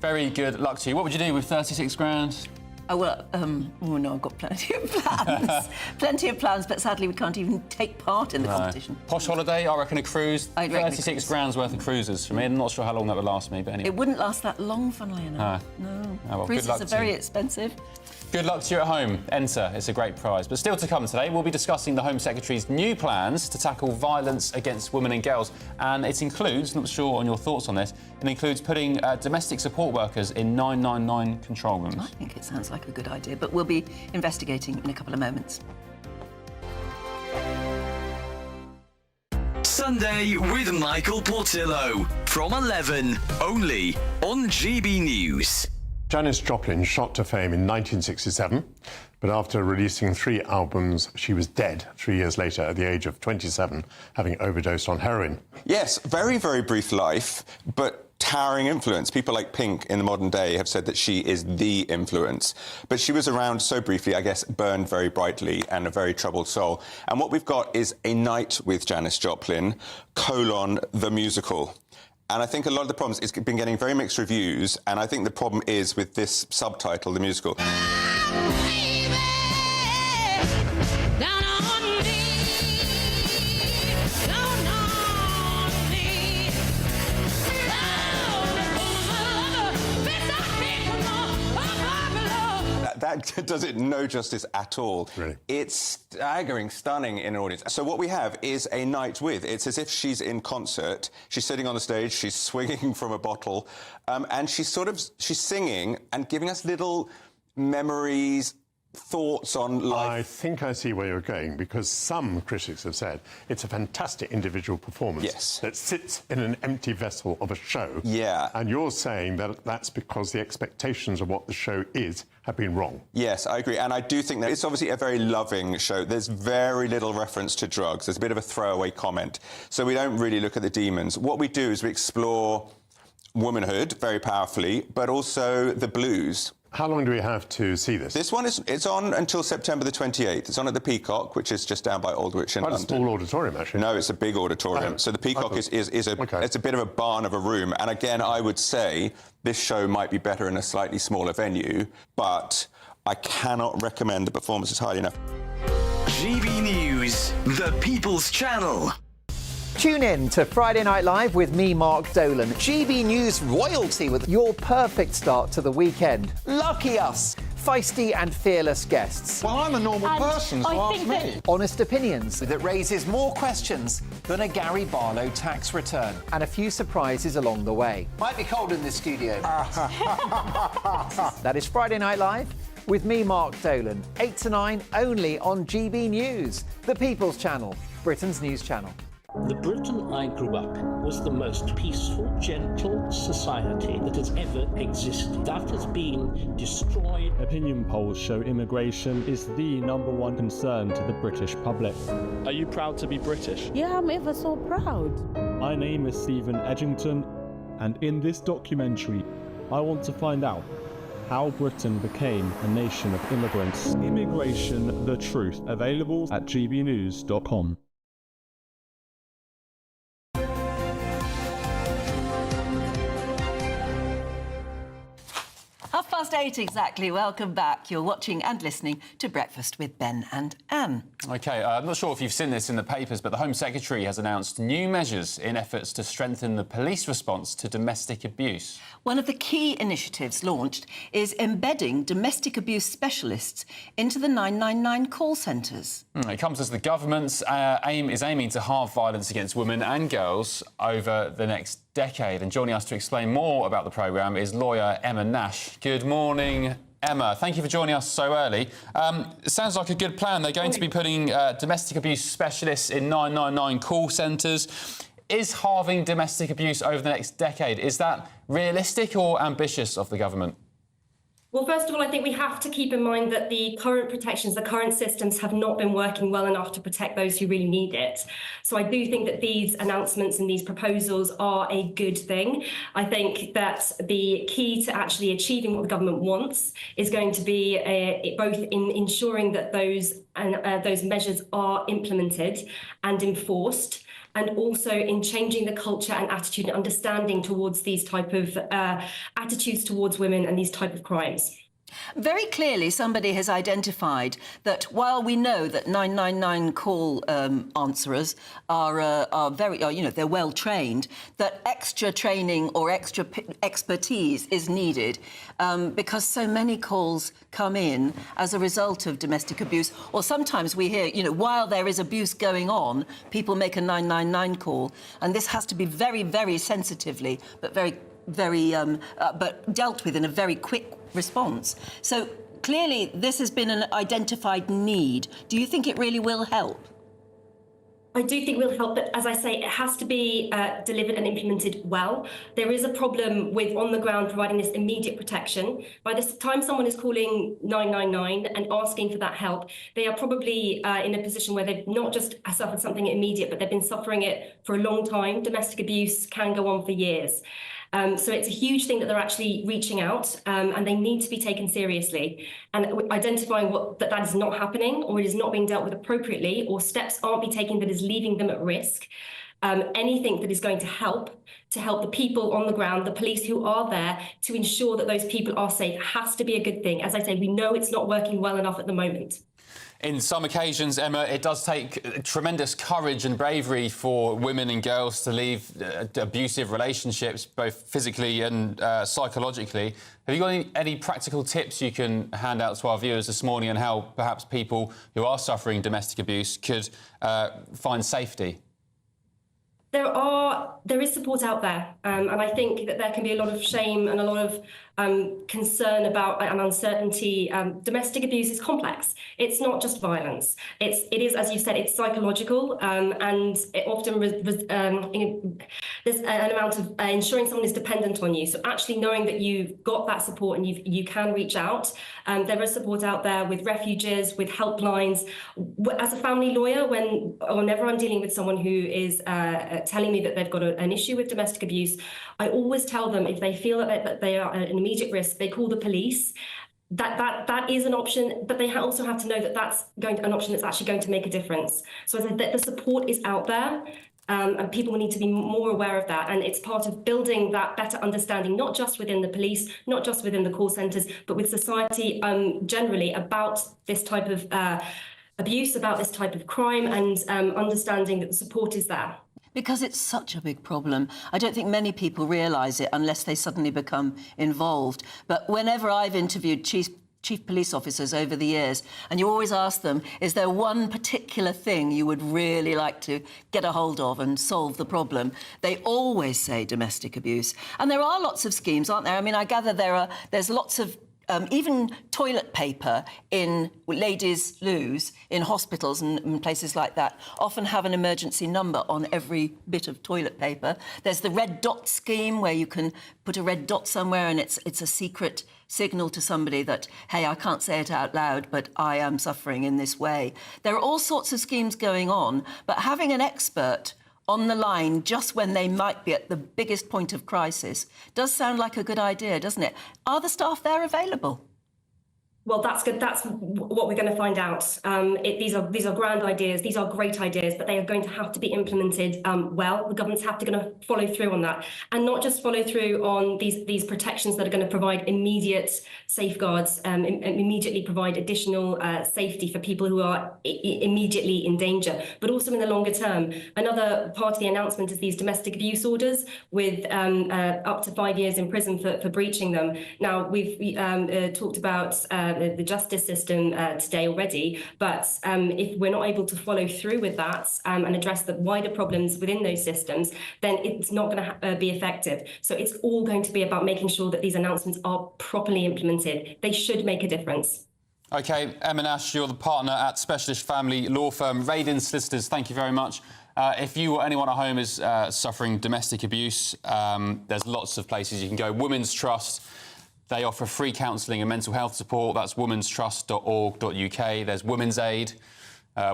Very good luck to you. What would you do with 36 grand? Oh, well, oh no, I've got plenty of plans. Plenty of plans, but sadly we can't even take part in the competition. Posh holiday, I reckon a cruise. I'd reckon 36 grand's worth of cruises for me. I'm not sure how long that would last me, but anyway. It wouldn't last that long, funnily enough. No. Oh, well, Cruises are very expensive. Good luck to you at home. Enter. It's a great prize. But still to come today, we'll be discussing the Home Secretary's new plans to tackle violence against women and girls. And it includes, not sure on your thoughts on this, it includes putting domestic support workers in 999 control rooms. I think it sounds like a good idea, but we'll be investigating in a couple of moments. Sunday with Michael Portillo from 11, only on GB News. Janis Joplin shot to fame in 1967, but after releasing 3 albums, she was dead 3 years later at the age of 27, having overdosed on heroin. Yes, very, very brief life, but towering influence. People like Pink in the modern day have said that she is the influence. But she was around so briefly, I guess, burned very brightly and a very troubled soul. And what we've got is A Night with Janis Joplin, the musical. And I think a lot of the problems, it's been getting very mixed reviews, and I think the problem is with this subtitle, the musical. That does it no justice at all. Really? It's staggering, stunning in an audience. So what we have is A Night with. It's as if she's in concert. She's sitting on the stage, she's swinging from a bottle, and she's singing and giving us little memories, thoughts on life. I think I see where you're going, because some critics have said it's a fantastic individual performance that sits in an empty vessel of a show. Yeah. And you're saying that that's because the expectations of what the show is have been wrong. Yes, I agree. And I do think that it's obviously a very loving show. There's very little reference to drugs. There's a bit of a throwaway comment. So we don't really look at the demons. What we do is we explore womanhood very powerfully, but also the blues. How long do we have to see this? This one it's on until September the 28th. It's on at the Peacock, which is just down by Aldwych in Quite London. a small auditorium, actually. No, it's a big auditorium. So the Peacock is it's a bit of a barn of a room. And again, I would say this show might be better in a slightly smaller venue, but I cannot recommend the performances highly enough. GB News, the People's Channel. Tune in to Friday Night Live with me, Mark Dolan. GB News royalty with your perfect start to the weekend. Lucky us! Feisty and fearless guests. Well, I'm a normal person, so ask me. Honest opinions that raises more questions than a Gary Barlow tax return. And a few surprises along the way. Might be cold in this studio. That is Friday Night Live with me, Mark Dolan. 8 to 9, only on GB News, the People's Channel, Britain's news channel. The Britain I grew up in was the most peaceful, gentle society that has ever existed. That has been destroyed. Opinion polls show immigration is the #1 concern to the British public. Are you proud to be British? Yeah, I'm ever so proud. My name is Stephen Edgington, and in this documentary, I want to find out how Britain became a nation of immigrants. Immigration, the truth, available at gbnews.com. 8:30 exactly. Welcome back. You're watching and listening to Breakfast with Ben and Anne. OK, I'm not sure if you've seen this in the papers, but the Home Secretary has announced new measures in efforts to strengthen the police response to domestic abuse. One of the key initiatives launched is embedding domestic abuse specialists into the 999 call centres. It comes as the government's aiming to halve violence against women and girls over the next decade. And joining us to explain more about the programme is lawyer Emma Nash. Good morning, Emma. Thank you for joining us so early. It sounds like a good plan. They're going to be putting domestic abuse specialists in 999 call centres. Is halving domestic abuse over the next decade, is that realistic or ambitious of the government? Well, first of all, I think we have to keep in mind that the current protections, the current systems have not been working well enough to protect those who really need it. So I do think that these announcements and these proposals are a good thing. I think that the key to actually achieving what the government wants is going to be both in ensuring that those measures are implemented and enforced, and also in changing the culture and attitude and understanding towards these type of attitudes towards women and these type of crimes. Very clearly, somebody has identified that while we know that 999 call answerers are very, they're well trained, that extra training or extra expertise is needed because so many calls come in as a result of domestic abuse. Or sometimes we hear, while there is abuse going on, people make a 999 call, and this has to be very, very sensitively, but but dealt with in a very quick response. So clearly this has been an identified need. Do you think it really will help? I do think it will help, but as I say, it has to be delivered and implemented well. There is a problem with, on the ground, providing this immediate protection. By the time someone is calling 999 and asking for that help, they are probably in a position where they've not just suffered something immediate, but they've been suffering it for a long time. Domestic abuse can go on for years. So it's a huge thing that they're actually reaching out and they need to be taken seriously. And identifying that is not happening, or it is not being dealt with appropriately, or steps aren't being taken that is leaving them at risk. Anything that is going to help the people on the ground, the police who are there, to ensure that those people are safe has to be a good thing. As I say, we know it's not working well enough at the moment. In some occasions, Emma, it does take tremendous courage and bravery for women and girls to leave abusive relationships, both physically and psychologically. Have you got any practical tips you can hand out to our viewers this morning on how perhaps people who are suffering domestic abuse could find safety? There is support out there, and I think that there can be a lot of shame and a lot of concern about and uncertainty. Domestic abuse is complex. It's not just violence. It is, as you said, it's psychological, and it often there's an amount of ensuring someone is dependent on you. So actually knowing that you've got that support and you can reach out. There is support out there with refuges, with helplines. As a family lawyer, whenever I'm dealing with someone who is telling me that they've got an issue with domestic abuse, I always tell them if they feel that they are at an immediate risk, they call the police. That is an option, but they also have to know that that's an option that's actually going to make a difference. So as I said, the support is out there. And people need to be more aware of that. And it's part of building that better understanding, not just within the police, not just within the call centres, but with society generally about this type of abuse, about this type of crime, and understanding that the support is there. Because it's such a big problem. I don't think many people realise it unless they suddenly become involved. But whenever I've interviewed chief police officers over the years, and you always ask them, is there one particular thing you would really like to get a hold of and solve the problem? They always say domestic abuse. And there are lots of schemes, aren't there? I mean, I gather there's lots of even toilet paper in ladies' loos in hospitals and places like that often have an emergency number on every bit of toilet paper. There's the red dot scheme where you can put a red dot somewhere and it's a secret signal to somebody that, hey, I can't say it out loud, but I am suffering in this way. There are all sorts of schemes going on, but having an expert on the line just when they might be at the biggest point of crisis does sound like a good idea, doesn't it? Are the staff there available? Well, that's good. That's what we're going to find out. These are grand ideas. These are great ideas, but they are going to have to be implemented well. The government's have to going to follow through on that, and not just follow through on these protections that are going to provide immediate safeguards, immediately provide additional safety for people who are immediately in danger, but also in the longer term. Another part of the announcement is these domestic abuse orders with up to 5 years in prison for breaching them. Now, we've talked about the justice system today already, but if we're not able to follow through with that and address the wider problems within those systems, then it's not going to be effective. So it's all going to be about making sure that these announcements are properly implemented. They should make a difference. OK, Emma Nash, you're the partner at specialist family law firm Radin Solicitors. Thank you very much. If you or anyone at home is suffering domestic abuse, there's lots of places you can go. Women's Trust, they offer free counselling and mental health support. That's womenstrust.org.uk. There's Women's Aid,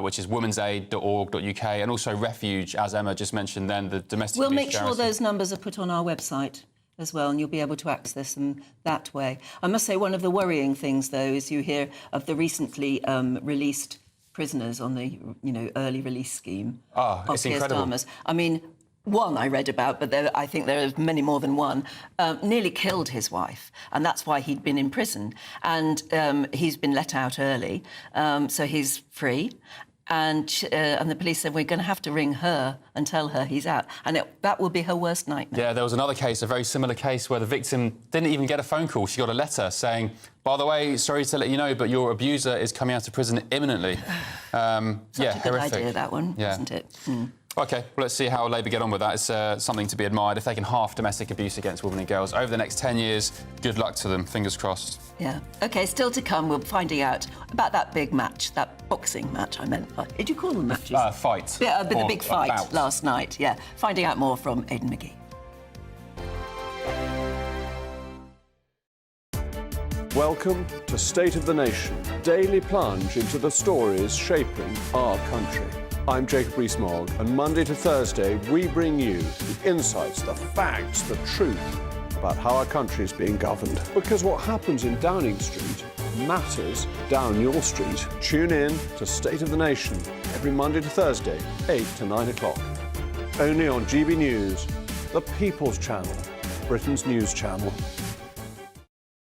which is womensaid.org.uk, and also Refuge, as Emma just mentioned then, the domestic abuse We'll make sure charity. those numbers are put on our website as well, and you'll be able to access them that way. I must say, one of the worrying things, though, is you hear of the recently released prisoners on the early release scheme. It's incredible. I mean, one I read about, but I think there are many more than one, nearly killed his wife, and that's why he'd been in prison. And he's been let out early, so he's free. And the police said, we're going to have to ring her and tell her he's out. And that will be her worst nightmare. Yeah, there was another case, a very similar case, where the victim didn't even get a phone call. She got a letter saying, by the way, sorry to let you know, but your abuser is coming out of prison imminently. Such a good idea, that one, wasn't it? Mm. OK, well, let's see how Labour get on with that. It's something to be admired. If they can halve domestic abuse against women and girls over the next 10 years, good luck to them. Fingers crossed. Yeah. OK, still to come, we're finding out about that big match, that boxing match I meant. Did you call them matches? Fight. Yeah, the big fight last night, yeah. Finding out more from Aidan McGee. Welcome to State of the Nation, daily plunge into the stories shaping our country. I'm Jacob Rees-Mogg, and Monday to Thursday we bring you the insights, the facts, the truth about how our country is being governed. Because what happens in Downing Street matters down your street. Tune in to State of the Nation every Monday to Thursday, 8 to 9 o'clock. Only on GB News, the People's Channel, Britain's news channel.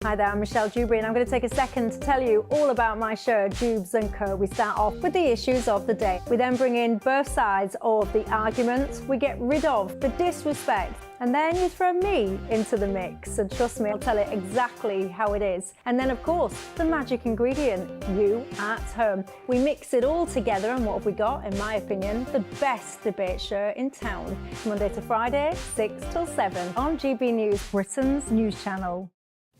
Hi there, I'm Michelle Dewberry, and I'm going to take a second to tell you all about my show, Dubes & Co. We start off with the issues of the day. We then bring in both sides of the argument. We get rid of the disrespect, and then you throw me into the mix. And trust me, I'll tell it exactly how it is. And then, of course, the magic ingredient, you at home. We mix it all together, and what have we got? In my opinion, the best debate show in town. Monday to Friday, 6 till 7 on GB News, Britain's news channel.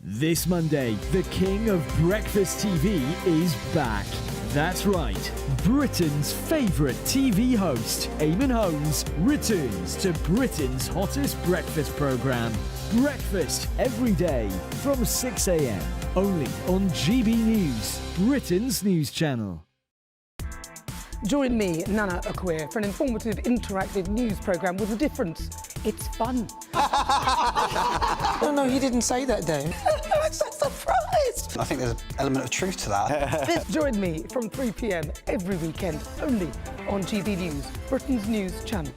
This Monday, the king of breakfast TV is back. That's right, Britain's favourite TV host, Eamon Holmes, returns to Britain's hottest breakfast programme. Breakfast every day from 6 a.m. only on GB News, Britain's news channel. Join me, Nana Akwe, for an informative, interactive news programme with a difference. It's fun. No, he didn't say that, Dave. I'm so surprised. I think there's an element of truth to that. Join me from 3 p.m. every weekend, only on GB News, Britain's news channel.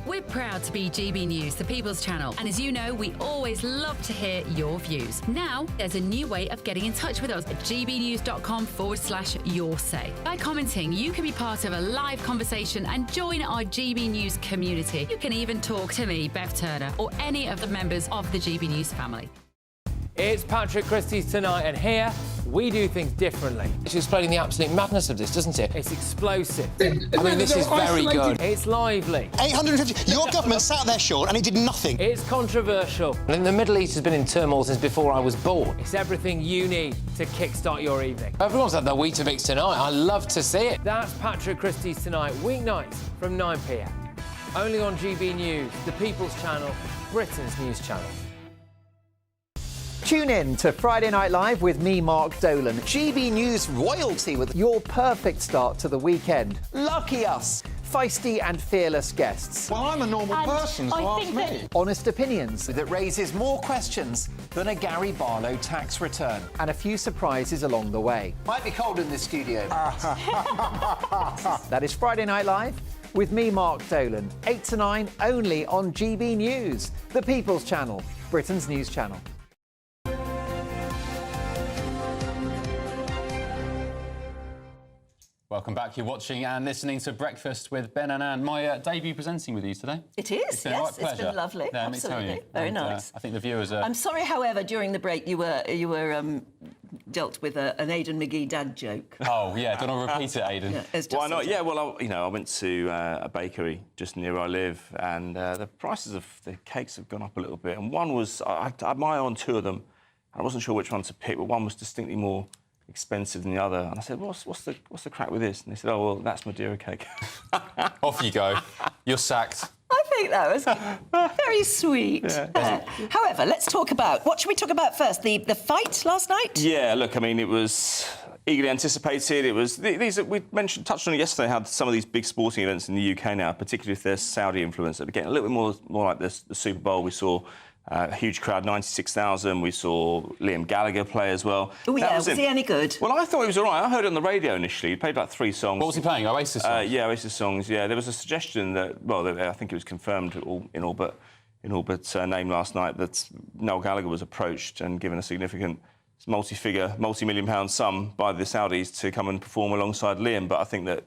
We're Proud to be GB News, the People's Channel. And as you know, we always love to hear your views. Now, there's a new way of getting in touch with us at gbnews.com/yoursay. By commenting, you can be part of a live conversation and join our GB News community. You can even talk to me, Bev Turner, or any of the members of the GB News family. It's Patrick Christie's Tonight, and here we do things differently. It's explaining the absolute madness of this, doesn't it? It's explosive. I mean, this is very good. It's lively. 850. Your government sat there, Sean, and it did nothing. It's controversial. And the Middle East has been in turmoil since before I was born. It's everything you need to kickstart your evening. Everyone's had their Weetabix tonight. I love to see it. That's Patrick Christie's Tonight, weeknights from 9 p.m. Only on GB News, the People's Channel, Britain's news channel. Tune in to Friday Night Live with me, Mark Dolan. GB News royalty with your perfect start to the weekend. Lucky us. Feisty and fearless guests. Well, I'm a normal person, so ask me. Honest opinions. That raises more questions than a Gary Barlow tax return. And a few surprises along the way. Might be cold in this studio. That is Friday Night Live with me, Mark Dolan. 8 to 9, only on GB News, the People's Channel, Britain's news channel. Welcome back. You're watching and listening to Breakfast with Ben and Anne. My debut presenting with you today. It is, it's been yes. a right pleasure. It's been lovely. Yeah, absolutely. Very nice. I think the viewers are... I'm sorry, however, during the break you were dealt with an Aidan McGee dad joke. Oh, yeah. Don't want to repeat it, Aidan. Yeah, Why not? Yeah, well, I went to a bakery just near where I live, and the prices of the cakes have gone up a little bit. And one was... I had my eye on two of them. I wasn't sure which one to pick, but one was distinctly more expensive than the other. And I said, what's the crack with this? And they said, oh, well, that's Madeira cake. Off you go. You're sacked. I think that was very sweet. Yeah. However, let's talk about... What should we talk about first? The fight last night? Yeah, look, I mean, it was eagerly anticipated. It was... we touched on it yesterday, how some of these big sporting events in the UK now, particularly if they're Saudi influence, are getting a little bit more like the Super Bowl. We saw... a huge crowd, 96,000. We saw Liam Gallagher play as well. Oh, yeah. Was he any good? Well, I thought he was all right. I heard it on the radio initially. He played like 3 songs. What was he playing? Oasis songs? Yeah, Oasis songs, yeah. There was a suggestion that... Well, I think it was confirmed in all but name last night that Noel Gallagher was approached and given a significant multi-million-pound sum by the Saudis to come and perform alongside Liam, but I think that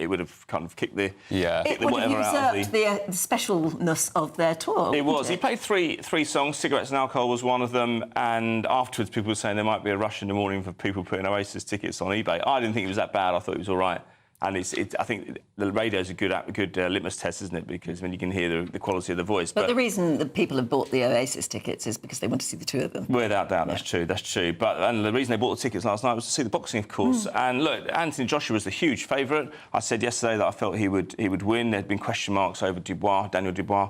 it would have kind of kicked the... Yeah. It would have usurped the specialness of their tour. It was. He played three songs. Cigarettes and Alcohol was one of them, and afterwards people were saying there might be a rush in the morning for people putting Oasis tickets on eBay. I didn't think it was that bad. I thought it was all right. And I think the radio's a good litmus test, isn't it? Because when you can hear the quality of the voice. But the reason that people have bought the Oasis tickets is because they want to see the two of them. Without doubt, that's true. And the reason they bought the tickets last night was to see the boxing, of course. And look, Anthony Joshua was the huge favourite. I said yesterday that I felt he would win. There'd been question marks over Daniel Dubois,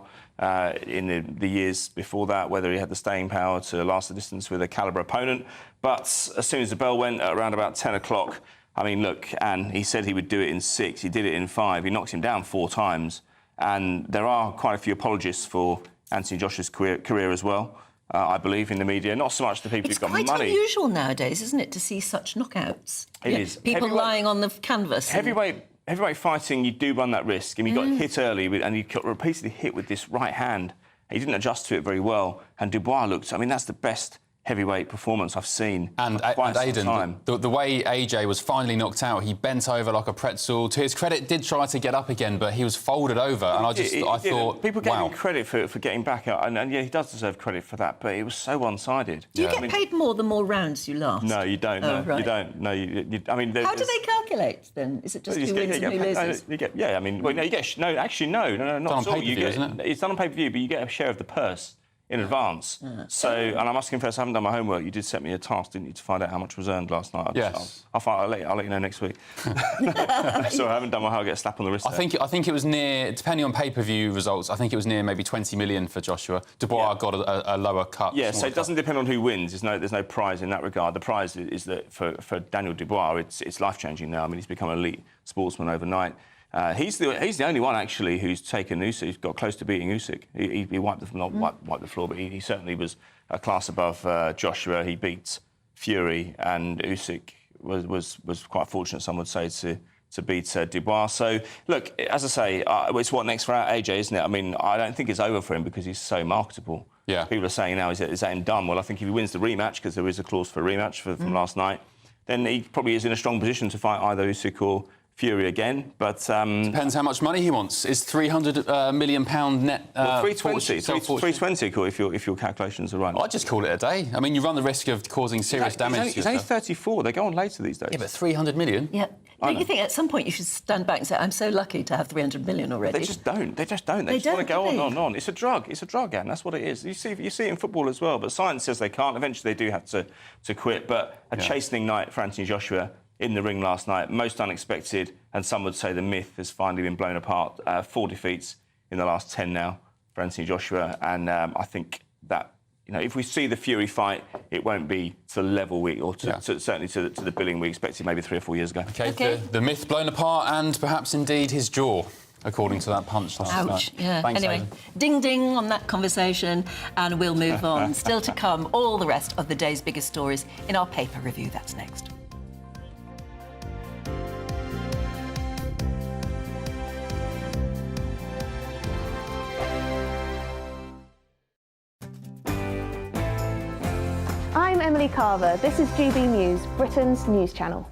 in the years before that, whether he had the staying power to last the distance with a calibre opponent. But as soon as the bell went at around about 10 o'clock, I mean, look, and he said he would do it in 6. He did it in 5. He knocked him down 4 times. And there are quite a few apologists for Anthony Joshua's career as well, I believe, in the media. Not so much the people who've got money. It's quite unusual nowadays, isn't it, to see such knockouts? It is. People lying on the canvas. Heavyweight fighting, you do run that risk. I mean, he got hit early, and he got repeatedly hit with this right hand. He didn't adjust to it very well. And Dubois looked... I mean, that's the best heavyweight performance I've seen. And Aidan, the way AJ was finally knocked out, he bent over like a pretzel. To his credit, did try to get up again, but he was folded over. And I thought, people gave him credit for getting back, and yeah, he does deserve credit for that. But it was so one-sided. Do you get paid more the more rounds you last? No, you don't. Oh, right. You don't. No, I mean, how do they calculate then? Is it just who wins and who loses? I mean, well, no, you get no. Actually, no, not at all. Isn't it? It's done on pay-per-view, but you get a share of the purse in advance. So, and I must confess, I haven't done my homework. You did set me a task, didn't you, to find out how much was earned last night? Yes. I'll let you know next week. So I haven't done my homework. I'll get a slap on the wrist. I think it was near, depending on pay-per-view results, I think it was near maybe 20 million for Joshua. Dubois got a lower cut. Yeah, so it doesn't depend on who wins. There's no prize in that regard. The prize is that for Daniel Dubois, it's life-changing now. I mean, he's become an elite sportsman overnight. He's the only one actually who's taken Usyk, who's got close to beating Usyk. He wiped the floor, but he certainly was a class above Joshua. He beat Fury, and Usyk was quite fortunate, some would say, to to beat Dubois. So, look, as I say, it's what next for AJ, isn't it? I mean, I don't think it's over for him because he's so marketable. Yeah. People are saying now, is that him done? Well, I think if he wins the rematch, because there is a clause for a rematch from last night, then he probably is in a strong position to fight either Usyk or Fury again. But depends how much money he wants. Is £300 million net? Well, 320 if your calculations are right. I'd just call it a day. I mean, you run the risk of causing serious damage. He's only 34. They go on later these days. Yeah, but 300 million. Yeah. Don't you think at some point you should stand back and say, I'm so lucky to have 300 million already? They just don't. They just want to go on and on and on. It's a drug. It's a drug, Anne. That's what it is. You see it in football as well. But science says they can't. Eventually, they do have to quit. But a chastening night for Anthony Joshua in the ring last night, most unexpected, and some would say the myth has finally been blown apart. 4 defeats in the last 10 now for Anthony Joshua, and I think that, you know, if we see the Fury fight, it won't be to the level certainly to the billing we expected maybe 3 or 4 years ago. Okay. The myth blown apart, and perhaps indeed his jaw, according to that punch last night. Ouch, yeah. Thanks, anyway, Aidan. ding ding on that conversation, and we'll move on. Still to come, all the rest of the day's biggest stories in our paper review. That's next. I'm Emily Carver. This is GB News, Britain's news channel.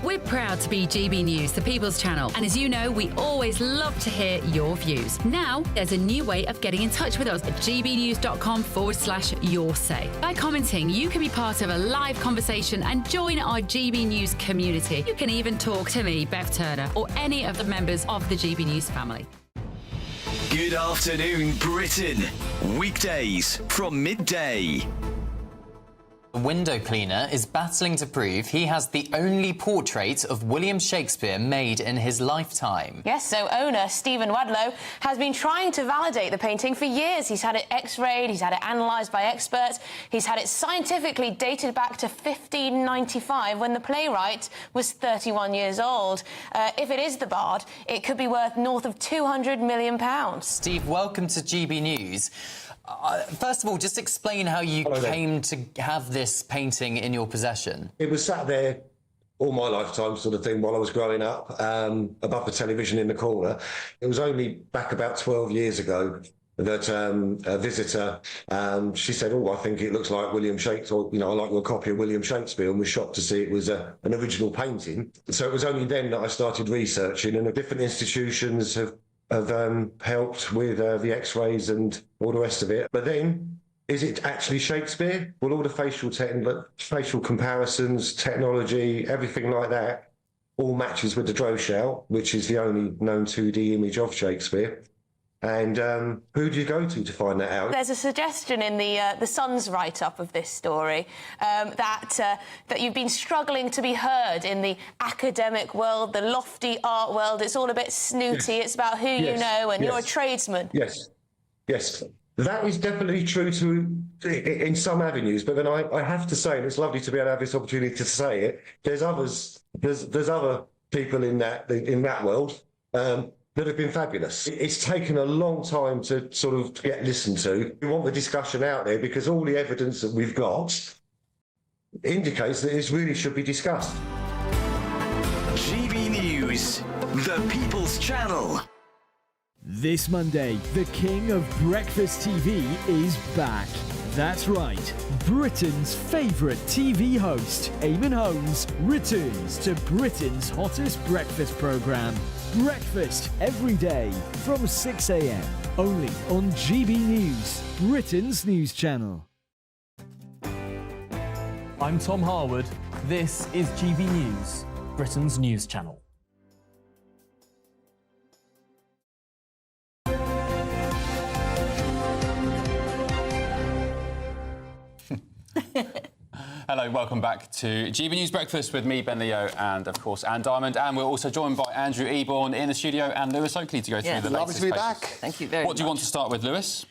We're proud to be GB News, the People's Channel. And as you know, we always love to hear your views. Now, there's a new way of getting in touch with us at gbnews.com/yoursay. By commenting, you can be part of a live conversation and join our GB News community. You can even talk to me, Bev Turner, or any of the members of the GB News family. Good afternoon, Britain. Weekdays from midday. A window cleaner is battling to prove he has the only portrait of William Shakespeare made in his lifetime. Yes, so owner Stephen Wadlow has been trying to validate the painting for years. He's had it x-rayed, he's had it analysed by experts, he's had it scientifically dated back to 1595 when the playwright was 31 years old. If it is the Bard, it could be worth north of £200 million. Steve, welcome to GB News. First of all, just explain how you came to have this painting in your possession. It was sat there all my lifetime sort of thing while I was growing up, above the television in the corner. It was only back about 12 years ago that a visitor, she said, oh, I think it looks like William Shakespeare, you know, I like your copy of William Shakespeare, and was shocked to see it was an original painting. So it was only then that I started researching, and the different institutions have helped with the x-rays and all the rest of it. But then, is it actually Shakespeare? Well, all the facial comparisons, technology, everything like that, all matches with the Droschau, which is the only known 2D image of Shakespeare. And who do you go to find that out? There's a suggestion in the Sun's write-up of this story that you've been struggling to be heard in the academic world, the lofty art world. It's all a bit snooty. Yes. It's about who you know, and you're a tradesman. Yes. That is definitely true in some avenues, but then I have to say, and it's lovely to be able to have this opportunity to say it, there's other people in that world that have been fabulous. It's taken a long time to sort of get listened to. We want the discussion out there because all the evidence that we've got indicates that this really should be discussed. GB News, the People's Channel. This Monday, the king of breakfast TV is back. That's right, Britain's favourite TV host, Eamon Holmes, returns to Britain's hottest breakfast programme. Breakfast every day from 6 a.m. only on GB News, Britain's news channel. I'm Tom Harwood. This is GB News, Britain's news channel. Hello, welcome back to GB News Breakfast with me, Ben Leo, and of course Anne Diamond. And we're also joined by Andrew Eborn in the studio and Lewis Oakley to go through the latest. Lovely to be back. Thank you very much. What do you want to start with, Lewis?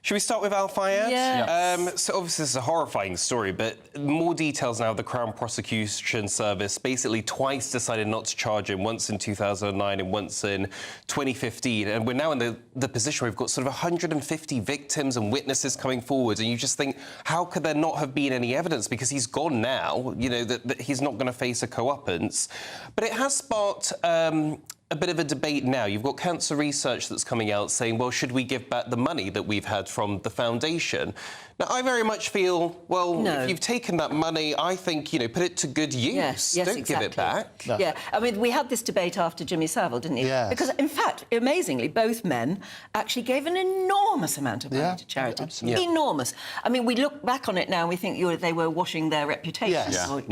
Should we start with Al Fayed? Yes. So obviously this is a horrifying story, but more details now. The Crown Prosecution Service basically twice decided not to charge him, once in 2009 and once in 2015. And we're now in the position where we've got sort of 150 victims and witnesses coming forward, and you just think, how could there not have been any evidence? Because he's gone now, you know, that he's not going to face a co-uppance. But it has sparked a bit of a debate now. You've got cancer research that's coming out saying, well, should we give back the money that we've had from the foundation? Now, I very much feel, well, No. if you've taken that money, I think, you know, put it to good use. Yes, Don't exactly. give it back. Yeah, I mean, we had this debate after Jimmy Savile, didn't you? Yes. Because, in fact, amazingly, both men actually gave an enormous amount of money to charity. absolutely. Yeah. Enormous. I mean, we look back on it now and we think they were washing their reputation. Yes. Or,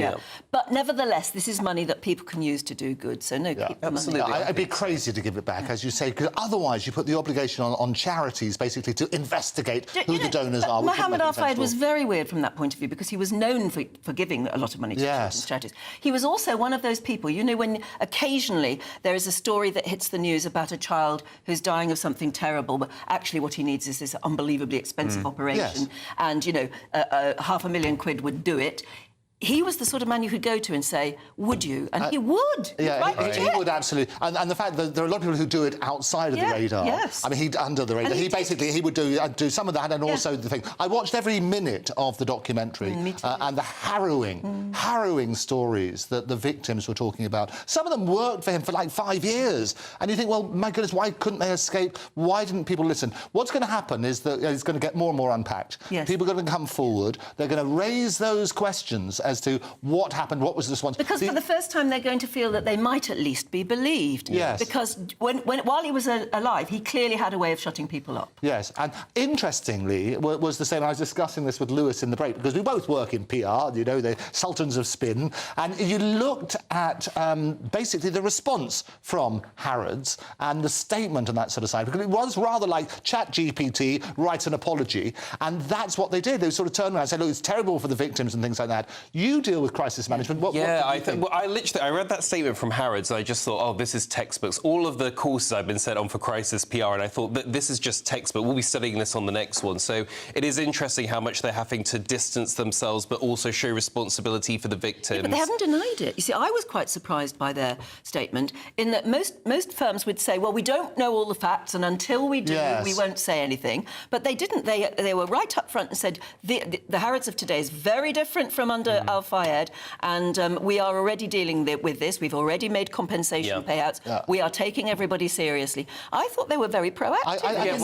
But nevertheless, this is money that people can use to do good, so no, keep the money. It'd be crazy to give it back, as you say, because otherwise you put the obligation on charities, basically, to investigate who the donors are. Mohamed Al Fayed was very weird from that point of view because he was known for giving a lot of money to children's charities. He was also one of those people, you know, when occasionally there is a story that hits the news about a child who's dying of something terrible, but actually what he needs is this unbelievably expensive operation, and, you know, £500,000 would do it. He was the sort of man you could go to and say, would you? And he would. He would, absolutely. And the fact that there are a lot of people who do it outside of the radar. Yes. I mean, he'd under the radar. And He would do some of that and also the thing. I watched every minute of the documentary and the harrowing stories that the victims were talking about. Some of them worked for him for like 5 years. And you think, well, my goodness, why couldn't they escape? Why didn't people listen? What's going to happen is that it's going to get more and more unpacked. Yes. People are going to come forward. They're going to raise those questions as to what happened, what was the response. Because for the first time they're going to feel that they might at least be believed. Yes. Because while he was alive, he clearly had a way of shutting people up. Yes, and interestingly was the same. I was discussing this with Lewis in the break because we both work in PR, you know, the sultans of spin, and you looked at basically the response from Harrods and the statement on that sort of side, because it was rather like ChatGPT, write an apology, and that's what they did. They sort of turned around and said, look, it's terrible for the victims and things like that. You deal with crisis management. What I read that statement from Harrods and I just thought, oh, this is textbooks. All of the courses I've been sent on for crisis PR, and I thought that this is just textbook. We'll be studying this on the next one. So it is interesting how much they're having to distance themselves but also show responsibility for the victims. Yeah, but they haven't denied it. You see, I was quite surprised by their statement in that most firms would say, well, we don't know all the facts and until we do, we won't say anything. But they didn't. They were right up front and said the Harrods of today is very different from under Al Fayed, and we are already dealing with this. We've already made compensation payouts. We are taking everybody seriously. I thought they were very proactive.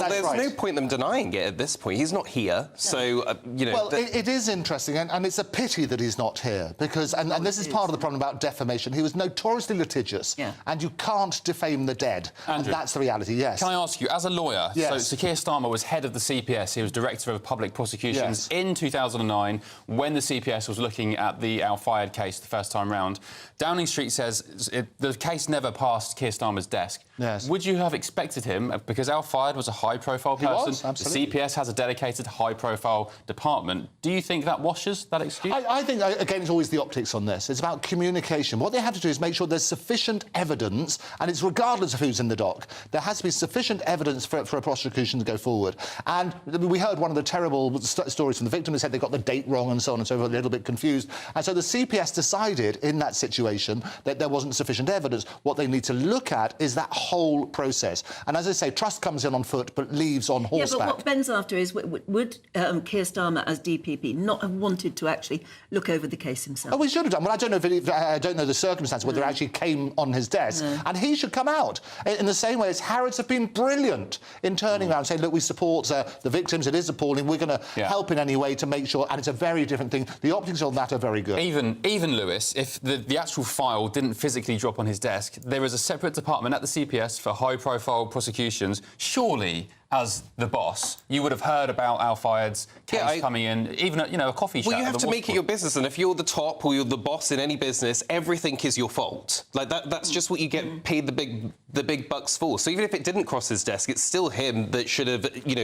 There's no point them denying it at this point. He's not here, so, you know... Well, it is interesting, and it's a pity that he's not here, because... And this is part of the problem about defamation. He was notoriously litigious, and you can't defame the dead. Andrew, and that's the reality, yes. Can I ask you, as a lawyer, so Keir Starmer was head of the CPS, he was Director of Public Prosecutions in 2009, when the CPS was looking at the Al Fayed case the first time round. Downing Street says the case never passed Keir Starmer's desk. Yes. Would you have expected him, because Al Fayed was a high-profile person, He was, absolutely. the CPS has a dedicated high-profile department. Do you think that washes that excuse? I think, again, it's always the optics on this. It's about communication. What they have to do is make sure there's sufficient evidence, and it's regardless of who's in the dock. There has to be sufficient evidence for a prosecution to go forward. And we heard one of the terrible stories from the victim who said they got the date wrong and so on and so forth, a little bit confused. And so the CPS decided in that situation that there wasn't sufficient evidence. What they need to look at is that whole process. And as I say, trust comes in on foot but leaves on horseback. Yeah, but what Ben's after is, would Keir Starmer, as DPP, not have wanted to actually look over the case himself? Oh, we should have done. Well, I don't know I don't know the circumstances, whether it actually came on his desk. And he should come out. In the same way as Harrods have been brilliant in turning around and saying, look, we support the victims, it is appalling, we're going to help in any way to make sure, and it's a very different thing. The optics on that are very good. Even Lewis, if the actual file didn't physically drop on his desk, there is a separate department at the CPS for high-profile prosecutions. Surely, as the boss, you would have heard about Al Fayed's case coming in, even at, a coffee chat. Well, you have to make it your business, and if you're the top or you're the boss in any business, everything is your fault. Like, that's just what you get paid the big bucks for. So even if it didn't cross his desk, it's still him that should have,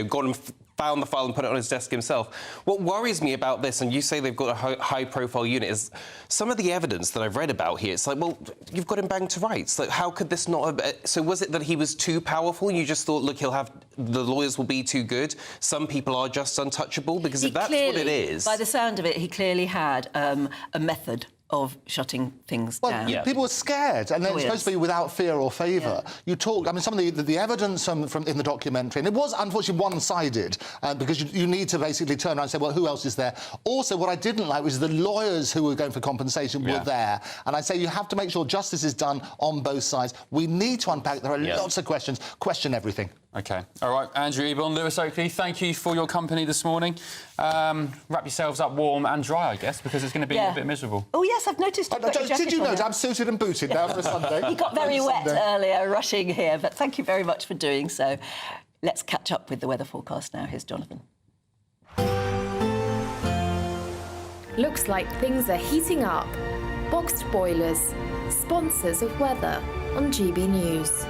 gone and found the file and put it on his desk himself. What worries me about this, and you say they've got a high-profile unit, is some of the evidence that I've read about here. It's like, well, you've got him banged to rights. Like, how could this not have... So was it that he was too powerful? You just thought, look, the lawyers will be too good. Some people are just untouchable, because if that's what it is... By the sound of it, he clearly had a method of shutting things down. People were scared, and it's supposed to be without fear or favour. You talk... I mean, some of the evidence from in the documentary, and it was unfortunately one-sided, because you need to basically turn around and say, well, who else is there? Also, what I didn't like was the lawyers who were going for compensation were there, and I say you have to make sure justice is done on both sides. We need to unpack. There are lots of questions. Question everything. OK. All right, Andrew Ebon, Lewis Oakley, thank you for your company this morning. Wrap yourselves up warm and dry, I guess, because it's going to be a bit miserable. Oh, yes, I've noticed. Did you notice? I'm suited and booted now for a Sunday. He got very wet earlier, rushing here, but thank you very much for doing so. Let's catch up with the weather forecast now. Here's Jonathan. Looks like things are heating up. Boxed boilers, sponsors of weather on GB News.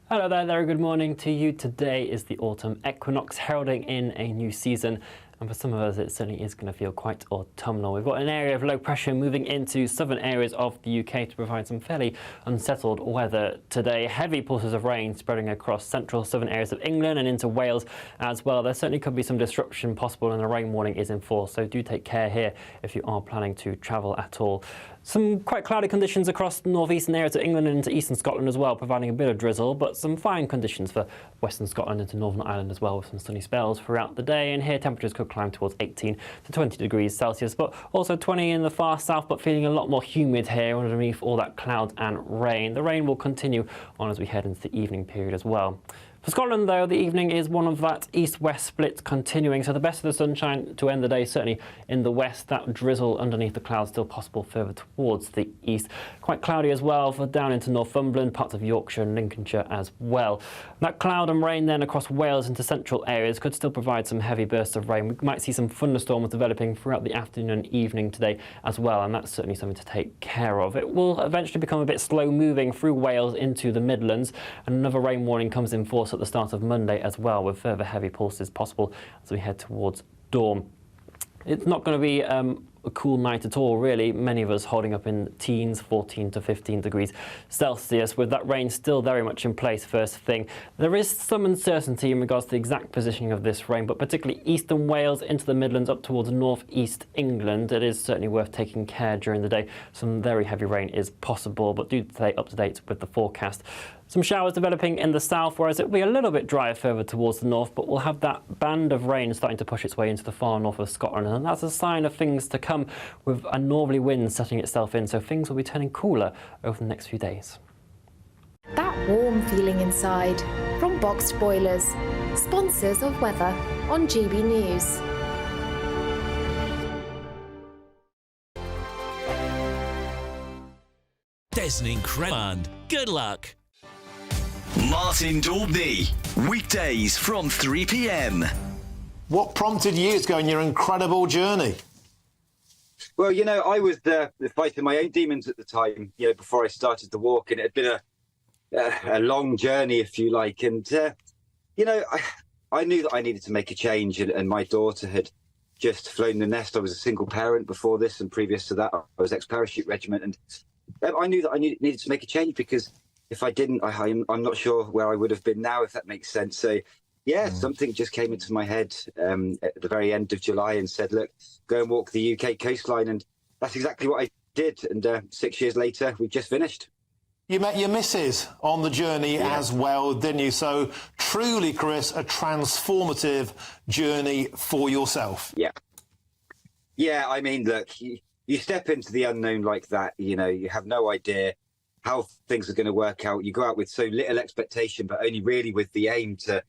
Hello there, very good morning to you. Today is the autumn equinox, heralding in a new season. And for some of us, it certainly is going to feel quite autumnal. We've got an area of low pressure moving into southern areas of the UK to provide some fairly unsettled weather today. Heavy pulses of rain spreading across central southern areas of England and into Wales as well. There certainly could be some disruption possible, and a rain warning is in force. So do take care here if you are planning to travel at all. Some quite cloudy conditions across the northeastern areas of England and into eastern Scotland as well, providing a bit of drizzle, but some fine conditions for western Scotland into Northern Ireland as well, with some sunny spells throughout the day. And here temperatures could climb towards 18 to 20 degrees Celsius, but also 20 in the far south, but feeling a lot more humid here underneath all that cloud and rain. The rain will continue on as we head into the evening period as well. For Scotland, though, the evening is one of that east-west split continuing, so the best of the sunshine to end the day, certainly in the west. That drizzle underneath the clouds still possible further towards the east. Quite cloudy as well for down into Northumberland, parts of Yorkshire and Lincolnshire as well. That cloud and rain then across Wales into central areas could still provide some heavy bursts of rain. We might see some thunderstorms developing throughout the afternoon and evening today as well, and that's certainly something to take care of. It will eventually become a bit slow-moving through Wales into the Midlands, and another rain warning comes in force at the start of Monday as well, with further heavy pulses possible as we head towards dawn. It's not going to be a cool night at all, really. Many of us holding up in teens, 14 to 15 degrees Celsius, with that rain still very much in place first thing. There is some uncertainty in regards to the exact positioning of this rain, but particularly eastern Wales into the Midlands up towards north-east England. It is certainly worth taking care during the day. Some very heavy rain is possible, but do stay up to date with the forecast. Some showers developing in the south, whereas it will be a little bit drier further towards the north, but we'll have that band of rain starting to push its way into the far north of Scotland, and that's a sign of things to come, with a northerly wind setting itself in, so things will be turning cooler over the next few days. That warm feeling inside from Boxed Boilers, sponsors of weather on GB News. There's an incredible band. Good luck. Martin Daubney, weekdays from 3 p.m. What prompted you to go on your incredible journey? Well, you know, I was fighting my own demons at the time, you know, before I started the walk, and it had been a long journey, if you like. And, you know, I knew that I needed to make a change, and my daughter had just flown the nest. I was a single parent before this, and previous to that, I was ex-parachute regiment. And I knew that I needed to make a change, because if I didn't, I'm not sure where I would have been now, if that makes sense. So, yeah, something just came into my head at the very end of July and said, look, go and walk the UK coastline. And that's exactly what I did. And 6 years later, we've just finished. You met your missus on the journey as well, didn't you? So truly, Chris, a transformative journey for yourself. Yeah. Yeah, I mean, look, you step into the unknown like that, you know, you have no idea how things are going to work out. You go out with so little expectation, but only really with the aim to,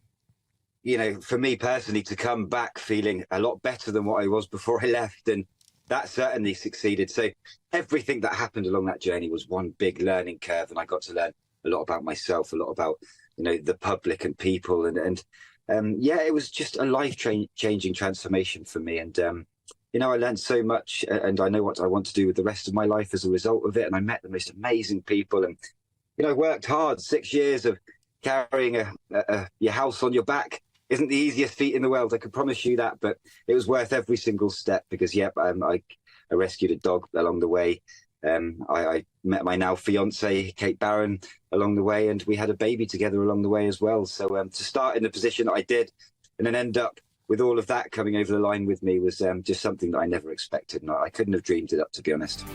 you know, for me personally, to come back feeling a lot better than what I was before I left. And that certainly succeeded. So everything that happened along that journey was one big learning curve. And I got to learn a lot about myself, a lot about, you know, the public and people. And yeah, it was just a life-changing transformation for me. And, you know, I learned so much, and I know what I want to do with the rest of my life as a result of it. And I met the most amazing people, and, you know, I worked hard, 6 years of carrying your house on your back isn't the easiest feat in the world. I can promise you that. But it was worth every single step because, I rescued a dog along the way. I met my now fiancée, Kate Barron, along the way, and we had a baby together along the way as well. So to start in the position that I did and then end up with all of that coming over the line with me was just something that I never expected. And I couldn't have dreamed it up, to be honest.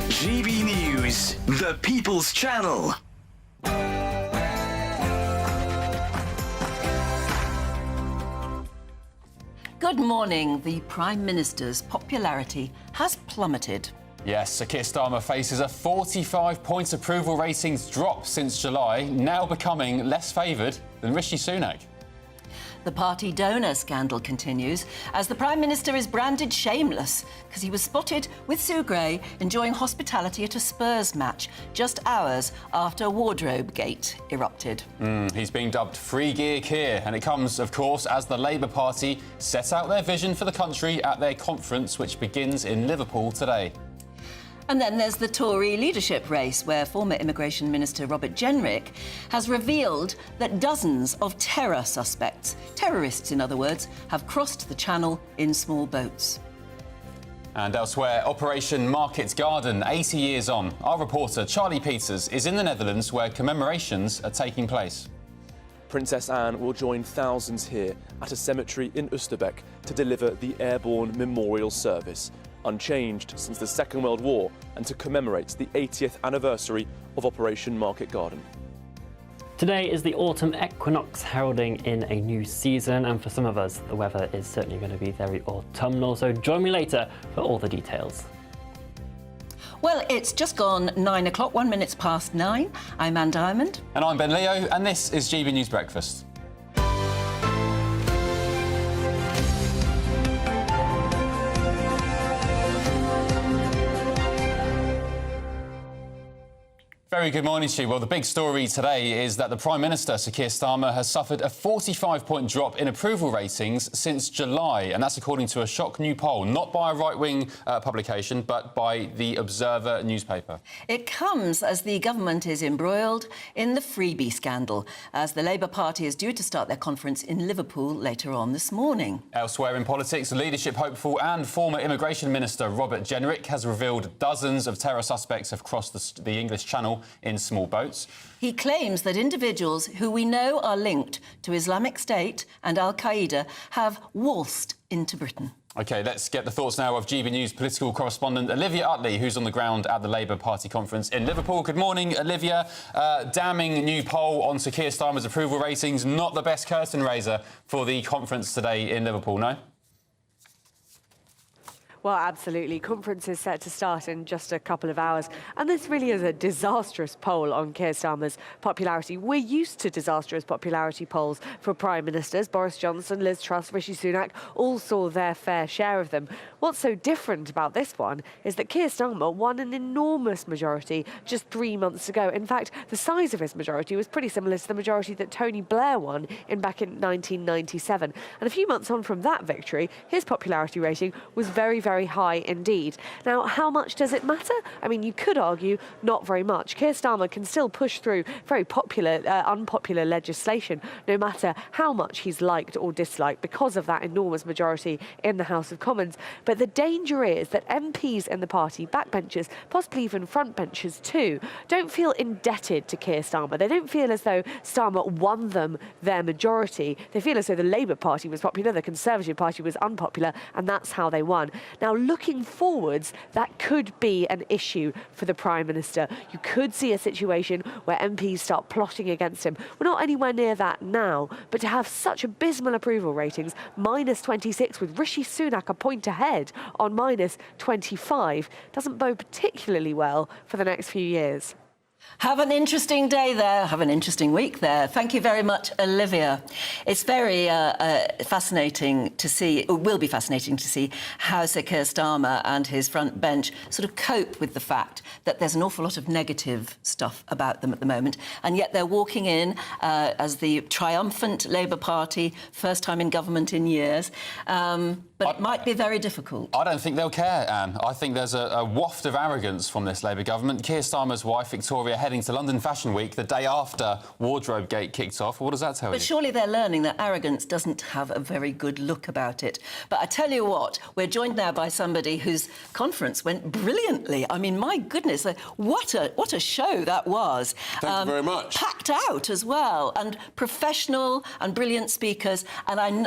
GB News, the People's Channel. Good morning. The Prime Minister's popularity has plummeted. Yes, Sir Keir Starmer faces a 45-point approval ratings drop since July, now becoming less favoured than Rishi Sunak. The party donor scandal continues as the Prime Minister is branded shameless because he was spotted with Sue Gray enjoying hospitality at a Spurs match just hours after Wardrobe Gate erupted. He's being dubbed Free Gear Keir, and it comes, of course, as the Labour Party set out their vision for the country at their conference, which begins in Liverpool today. And then there's the Tory leadership race, where former Immigration Minister Robert Jenrick has revealed that dozens of terror suspects, terrorists in other words, have crossed the Channel in small boats. And elsewhere, Operation Market Garden, 80 years on. Our reporter, Charlie Peters, is in the Netherlands where commemorations are taking place. Princess Anne will join thousands here at a cemetery in Oosterbeek to deliver the airborne memorial service, unchanged since the Second World War, and to commemorate the 80th anniversary of Operation Market Garden. Today is the autumn equinox heralding in a new season, and for some of us the weather is certainly going to be very autumnal, so join me later for all the details. Well, it's just gone 9 o'clock, 1 minute past 9. I'm Anne Diamond. And I'm Ben Leo, and this is GB News Breakfast. Very good morning to you. Well, the big story today is that the Prime Minister, Sir Keir Starmer, has suffered a 45-point drop in approval ratings since July, and that's according to a shock new poll, not by a right-wing publication, but by the Observer newspaper. It comes as the government is embroiled in the freebie scandal, as the Labour Party is due to start their conference in Liverpool later on this morning. Elsewhere in politics, leadership hopeful and former Immigration Minister Robert Jenrick has revealed dozens of terror suspects have crossed the English Channel in small boats. He claims that individuals who we know are linked to Islamic State and Al-Qaeda have waltzed into Britain. OK, let's get the thoughts now of GB News political correspondent Olivia Utley, who's on the ground at the Labour Party conference in Liverpool. Good morning, Olivia. Damning new poll on Sir Keir Starmer's approval ratings. Not the best curtain raiser for the conference today in Liverpool, no? Well, absolutely. Conference is set to start in just a couple of hours. And this really is a disastrous poll on Keir Starmer's popularity. We're used to disastrous popularity polls for Prime Ministers. Boris Johnson, Liz Truss, Rishi Sunak all saw their fair share of them. What's so different about this one is that Keir Starmer won an enormous majority just 3 months ago. In fact, the size of his majority was pretty similar to the majority that Tony Blair won back in 1997. And a few months on from that victory, his popularity rating was very high indeed. Now, how much does it matter? I mean, you could argue not very much. Keir Starmer can still push through very popular, unpopular legislation, no matter how much he's liked or disliked, because of that enormous majority in the House of Commons. But the danger is that MPs in the party, backbenchers, possibly even frontbenchers too, don't feel indebted to Keir Starmer. They don't feel as though Starmer won them their majority. They feel as though the Labour Party was popular, the Conservative Party was unpopular, and that's how they won. Now, looking forwards, that could be an issue for the Prime Minister. You could see a situation where MPs start plotting against him. We're not anywhere near that now, but to have such abysmal approval ratings, -26 with Rishi Sunak a point ahead on -25, doesn't bode particularly well for the next few years. Have an interesting day there. Have an interesting week there. Thank you very much, Olivia. It's very fascinating to see, it will be fascinating to see how Sir Keir Starmer and his front bench sort of cope with the fact that there's an awful lot of negative stuff about them at the moment, and yet they're walking in as the triumphant Labour Party, first time in government in years. But it might be very difficult. I don't think they'll care, Anne. I think there's a waft of arrogance from this Labour government. Keir Starmer's wife, Victoria, heading to London Fashion Week the day after Wardrobe Gate kicked off. What does that tell you? But surely they're learning that arrogance doesn't have a very good look about it. But I tell you what, we're joined now by somebody whose conference went brilliantly. I mean, my goodness, what a show that was. Thank you very much. Packed out as well, and professional and brilliant speakers. And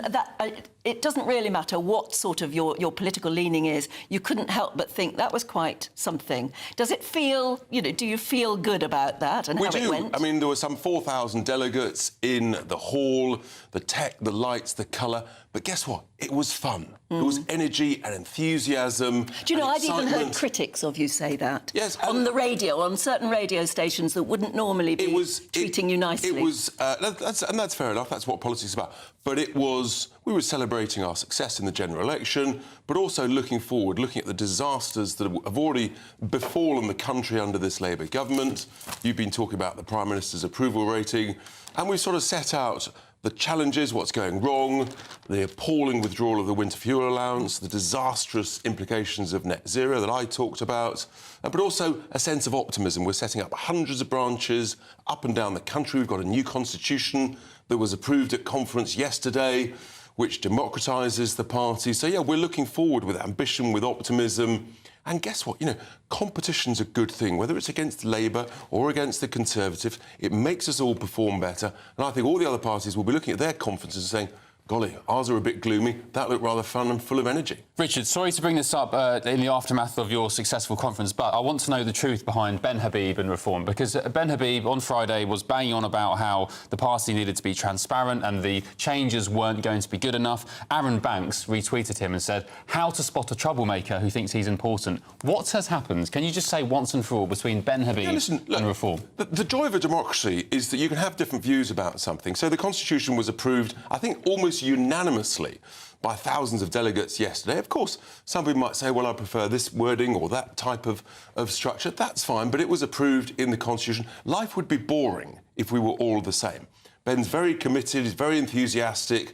it doesn't really matter what sort of your political leaning is. You couldn't help but think that was quite something. Does it feel, do you feel good about that and how it went? I mean, there were some 4,000 delegates in the hall, the tech, the lights, the colour. But guess what? It was fun. There was energy and enthusiasm. Do you know, I've even heard excitement. critics of you say that. Yes. On the radio, on certain radio stations that wouldn't normally be treating you nicely. It was, and that's fair enough. That's what politics is about. But we were celebrating our success in the general election, but also looking forward, looking at the disasters that have already befallen the country under this Labour government. You've been talking about the Prime Minister's approval rating, and we sort of set out the challenges, what's going wrong, the appalling withdrawal of the winter fuel allowance, the disastrous implications of net zero that I talked about, but also a sense of optimism. We're setting up hundreds of branches up and down the country. We've got a new constitution that was approved at conference yesterday, which democratises the party. So, yeah, we're looking forward with ambition, with optimism. And guess what? Competition's a good thing, whether it's against Labour or against the Conservatives. It makes us all perform better. And I think all the other parties will be looking at their conferences and saying, golly, ours are a bit gloomy. That looked rather fun and full of energy. Richard, sorry to bring this up in the aftermath of your successful conference, but I want to know the truth behind Ben Habib and reform, because Ben Habib on Friday was banging on about how the party needed to be transparent and the changes weren't going to be good enough. Aaron Banks retweeted him and said, how to spot a troublemaker who thinks he's important. What has happened? Can you just say once and for all between Ben Habib and reform? The joy of a democracy is that you can have different views about something. So the Constitution was approved, I think, almost unanimously by thousands of delegates yesterday. Of course, some people might say, well, I prefer this wording or that type of structure. That's fine, but it was approved in the Constitution. Life would be boring if we were all the same. Ben's very committed, he's very enthusiastic.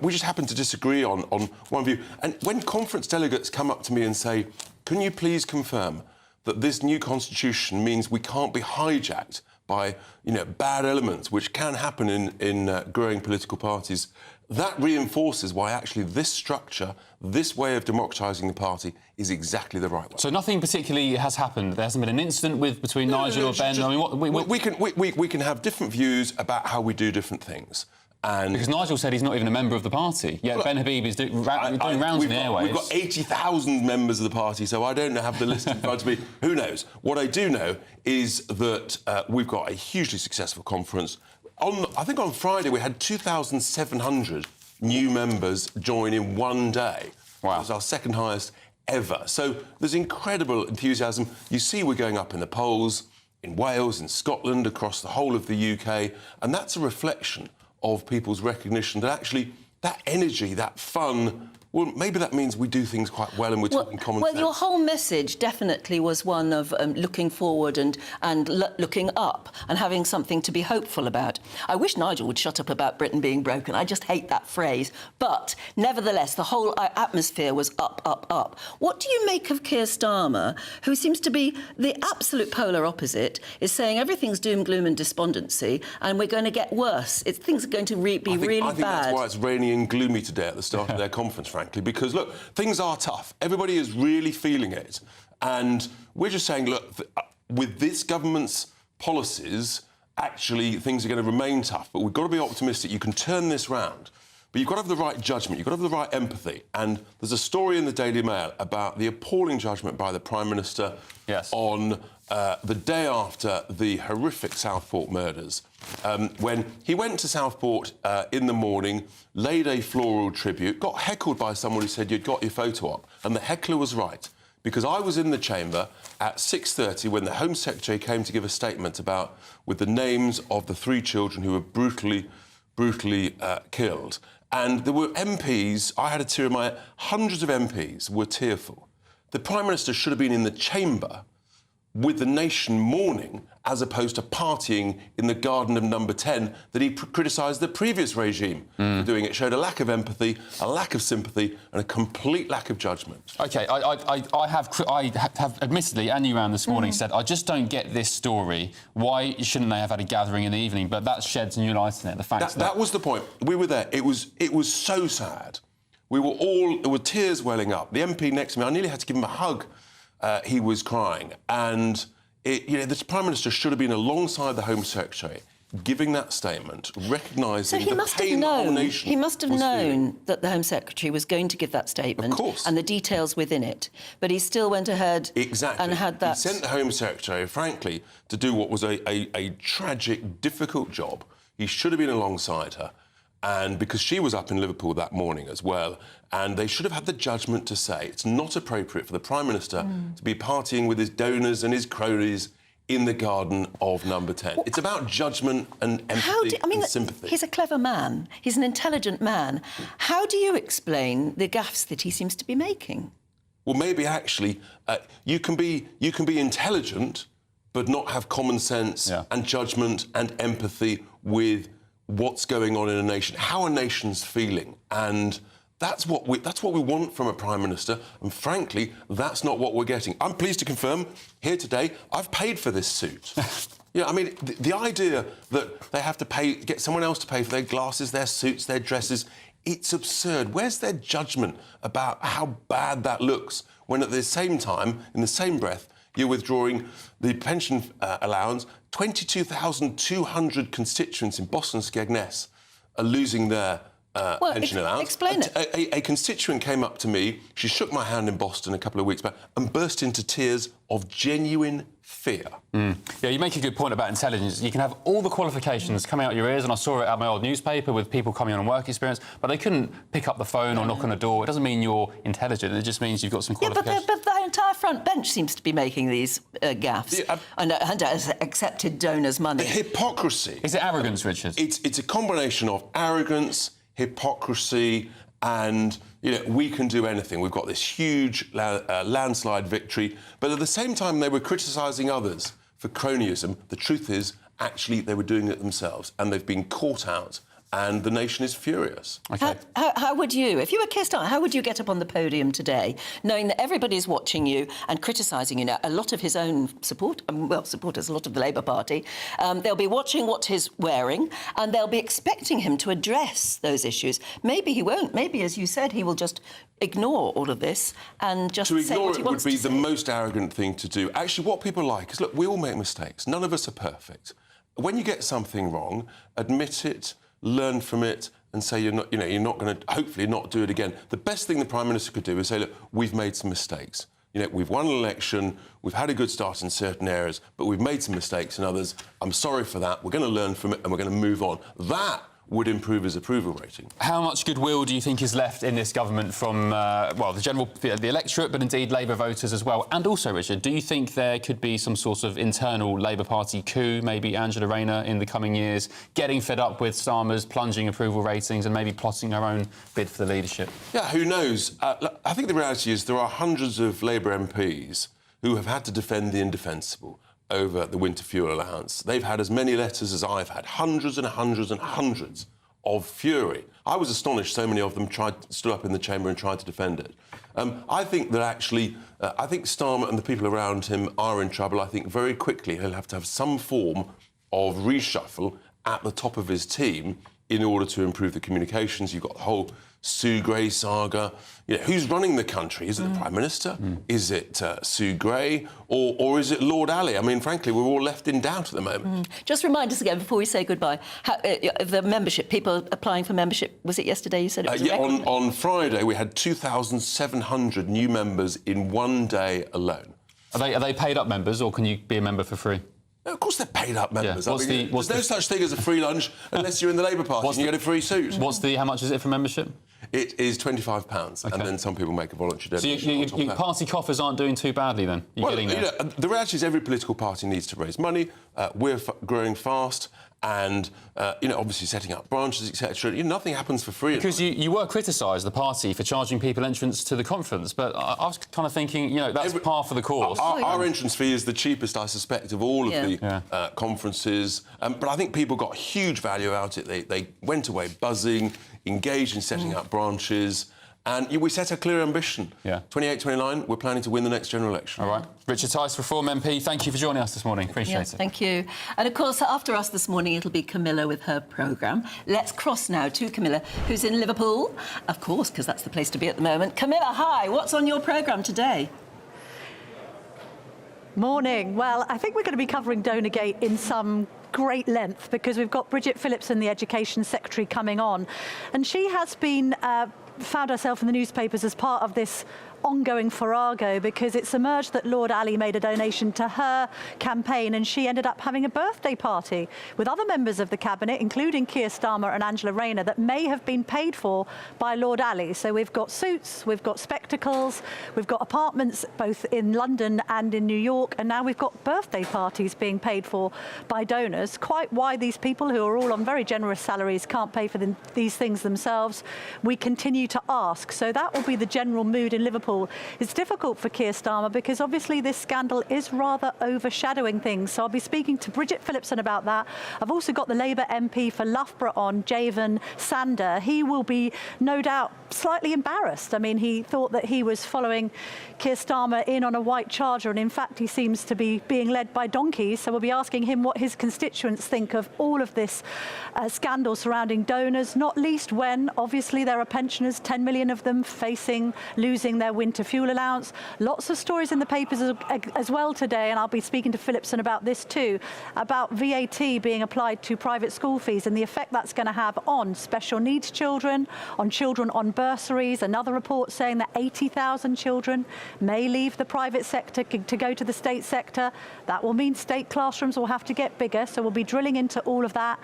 We just happen to disagree on one view. And when conference delegates come up to me and say, can you please confirm that this new Constitution means we can't be hijacked by, bad elements, which can happen in growing political parties, that reinforces why actually this structure, this way of democratising the party is exactly the right one. So nothing particularly has happened? There hasn't been an incident between Nigel or Ben? We can have different views about how we do different things. And because Nigel said he's not even a member of the party, yet Ben Habib is doing rounds in the airwaves. We've got 80,000 members of the party, so I don't have the list in front of me. Who knows? What I do know is that we've got a hugely successful conference. I think on Friday we had 2,700 new members join in one day. Wow. It was our second highest ever. So there's incredible enthusiasm. You see we're going up in the polls in Wales, in Scotland, across the whole of the UK, and that's a reflection of people's recognition that actually that energy, that fun, well, maybe that means we do things quite well and we're talking common sense. Well, your whole message definitely was one of looking forward and looking up and having something to be hopeful about. I wish Nigel would shut up about Britain being broken. I just hate that phrase. But nevertheless, the whole atmosphere was up, up, up. What do you make of Keir Starmer, who seems to be the absolute polar opposite, is saying everything's doom, gloom and despondency and we're going to get worse? Things are going to be really bad. I think that's why it's rainy and gloomy today at the start of their conference, frankly, because, look, things are tough. Everybody is really feeling it. And we're just saying, look, with this government's policies, actually, things are going to remain tough. But we've got to be optimistic. You can turn this round. But you've got to have the right judgment. You've got to have the right empathy. And there's a story in the Daily Mail about the appalling judgment by the Prime Minister on the day after the horrific Southport murders, when he went to Southport in the morning, laid a floral tribute, got heckled by someone who said you'd got your photo op. And the heckler was right, because I was in the chamber at 6:30 when the Home Secretary came to give a statement with the names of the 3 children who were brutally killed. And there were MPs, I had a tear in my eye, hundreds of MPs were tearful. The Prime Minister should have been in the chamber with the nation mourning, as opposed to partying in the garden of Number 10 that he criticised the previous regime for doing. It showed a lack of empathy, a lack of sympathy and a complete lack of judgment. OK, I have admittedly, and you ran this morning, said, I just don't get this story. Why shouldn't they have had a gathering in the evening? But that sheds new light on it. The fact that was the point. We were there. It was so sad. We were all... There were tears welling up. The MP next to me, I nearly had to give him a hug. He was crying. And, the Prime Minister should have been alongside the Home Secretary, giving that statement, recognising the pain the whole nation. He must have known that the Home Secretary was going to give that statement. Of course. And the details within it. But he still went ahead and had that... He sent the Home Secretary, frankly, to do what was a tragic, difficult job. He should have been alongside her. And because she was up in Liverpool that morning as well, and they should have had the judgment to say it's not appropriate for the Prime Minister to be partying with his donors and his cronies in the garden of Number 10. It's about judgment and empathy and sympathy. He's a clever man. He's an intelligent man. How do you explain the gaffes that he seems to be making? Well, maybe actually you can be intelligent but not have common sense and judgment and empathy with what's going on in a nation, how a nation's feeling, and that's what we want from a Prime Minister, and frankly, that's not what we're getting. I'm pleased to confirm here today, I've paid for this suit. I mean, the idea that they have to get someone else to pay for their glasses, their suits, their dresses, it's absurd. Where's their judgment about how bad that looks when at the same time, in the same breath, you're withdrawing the pension allowance? 22,200 constituents in Boston Skegness are losing their pension allowance. Explain it. A constituent came up to me, she shook my hand in Boston a couple of weeks back and burst into tears of genuine fear. Yeah, you make a good point about intelligence. You can have all the qualifications coming out your ears, and I saw it at my old newspaper with people coming on work experience, but they couldn't pick up the phone or knock on a door. It doesn't mean you're intelligent, it just means you've got some qualifications. But the entire front bench seems to be making these gaffes and has accepted donors' money. The hypocrisy. Is it arrogance, Richard? It's a combination of arrogance, hypocrisy, and we can do anything. We've got this huge landslide victory, but at the same time they were criticising others for cronyism. The truth is, actually, they were doing it themselves, and they've been caught out, and the nation is furious. Okay. How would you, if you were Keir Starmer, how would you get up on the podium today, knowing that everybody's watching you and criticising you now? A lot of his own supporters, a lot of the Labour Party, they'll be watching what he's wearing, and they'll be expecting him to address those issues. Maybe he won't. Maybe, as you said, he will just ignore all of this and just say what he wants to say. To ignore it would be the most arrogant thing to do. Actually, what people like is, look, we all make mistakes. None of us are perfect. When you get something wrong, admit it, learn from it, and say you're not going to, hopefully, not do it again. The best thing the Prime Minister could do is say, look, we've made some mistakes. We've won an election, we've had a good start in certain areas, but we've made some mistakes in others. I'm sorry for that. We're going to learn from it and we're going to move on. That would improve his approval rating. How much goodwill do you think is left in this government from, the electorate, but indeed Labour voters as well? And also, Richard, do you think there could be some sort of internal Labour Party coup, maybe Angela Rayner in the coming years, getting fed up with Starmer's plunging approval ratings and maybe plotting her own bid for the leadership? Yeah, who knows? I think the reality is there are hundreds of Labour MPs who have had to defend the indefensible over the winter fuel allowance. They've had as many letters as I've had, hundreds and hundreds and hundreds of fury. I was astonished so many of them stood up in the chamber and tried to defend it. I think that actually, I think Starmer and the people around him are in trouble. I think very quickly he'll have to have some form of reshuffle at the top of his team in order to improve the communications. You've got the whole Sue Gray saga. Who's running the country? Is it the Prime Minister? Is it Sue Gray? Or is it Lord Ali? I mean, frankly, we're all left in doubt at the moment. Just remind us again, before we say goodbye, the membership, people applying for membership, was it yesterday you said it was a record? On Friday, we had 2,700 new members in one day alone. Are they paid-up members, or can you be a member for free? No, of course they're paid-up members. Yeah. There's no such thing as a free lunch unless you're in the Labour Party and you get a free suit. How much is it for membership? It is £25, and then some people make a voluntary donation. So your party coffers aren't doing too badly then? You're getting there? The reality is every political party needs to raise money. We're growing fast, and obviously setting up branches, etc. Nothing happens for free. Because you were criticised, the party, for charging people entrance to the conference, but I was kind of thinking, that's par for the course. Our entrance fee is the cheapest, I suspect, of all of the conferences. But I think people got huge value out of it. They went away buzzing, engaged in setting up branches. And we set a clear ambition. 28, 29, we're planning to win the next general election. All right. Richard Tice, Reform MP, thank you for joining us this morning. Appreciate it. Thank you. And, of course, after us this morning, it'll be Camilla with her programme. Let's cross now to Camilla, who's in Liverpool, of course, because that's the place to be at the moment. Camilla, hi. What's on your programme today? Morning. Well, I think we're going to be covering Donergate in some great length because we've got Bridget Phillipson, the Education Secretary, coming on. And she has been... found herself in the newspapers as part of this ongoing farrago because it's emerged that Lord Ali made a donation to her campaign and she ended up having a birthday party with other members of the cabinet, including Keir Starmer and Angela Rayner, that may have been paid for by Lord Ali. So we've got suits, we've got spectacles, we've got apartments both in London and in New York, and now we've got birthday parties being paid for by donors. Quite why these people, who are all on very generous salaries, can't pay for these things themselves, we continue to ask. So that will be the general mood in Liverpool. It's difficult for Keir Starmer because obviously this scandal is rather overshadowing things. So I'll be speaking to Bridget Phillipson about that. I've also got the Labour MP for Loughborough on, Javan Sander. He will be, no doubt, slightly embarrassed. I mean, he thought that he was following Keir Starmer in on a white charger, and in fact, he seems to be being led by donkeys. So we'll be asking him what his constituents think of all of this scandal surrounding donors, not least when, obviously, there are pensioners, 10 million of them, facing losing their winter fuel allowance. Lots of stories in the papers as well today, and I'll be speaking to Phillipson about this too, about VAT being applied to private school fees and the effect that's going to have on special needs children, on children on bursaries. Another report saying that 80,000 children may leave the private sector to go to the state sector. That will mean state classrooms will have to get bigger, so we'll be drilling into all of that.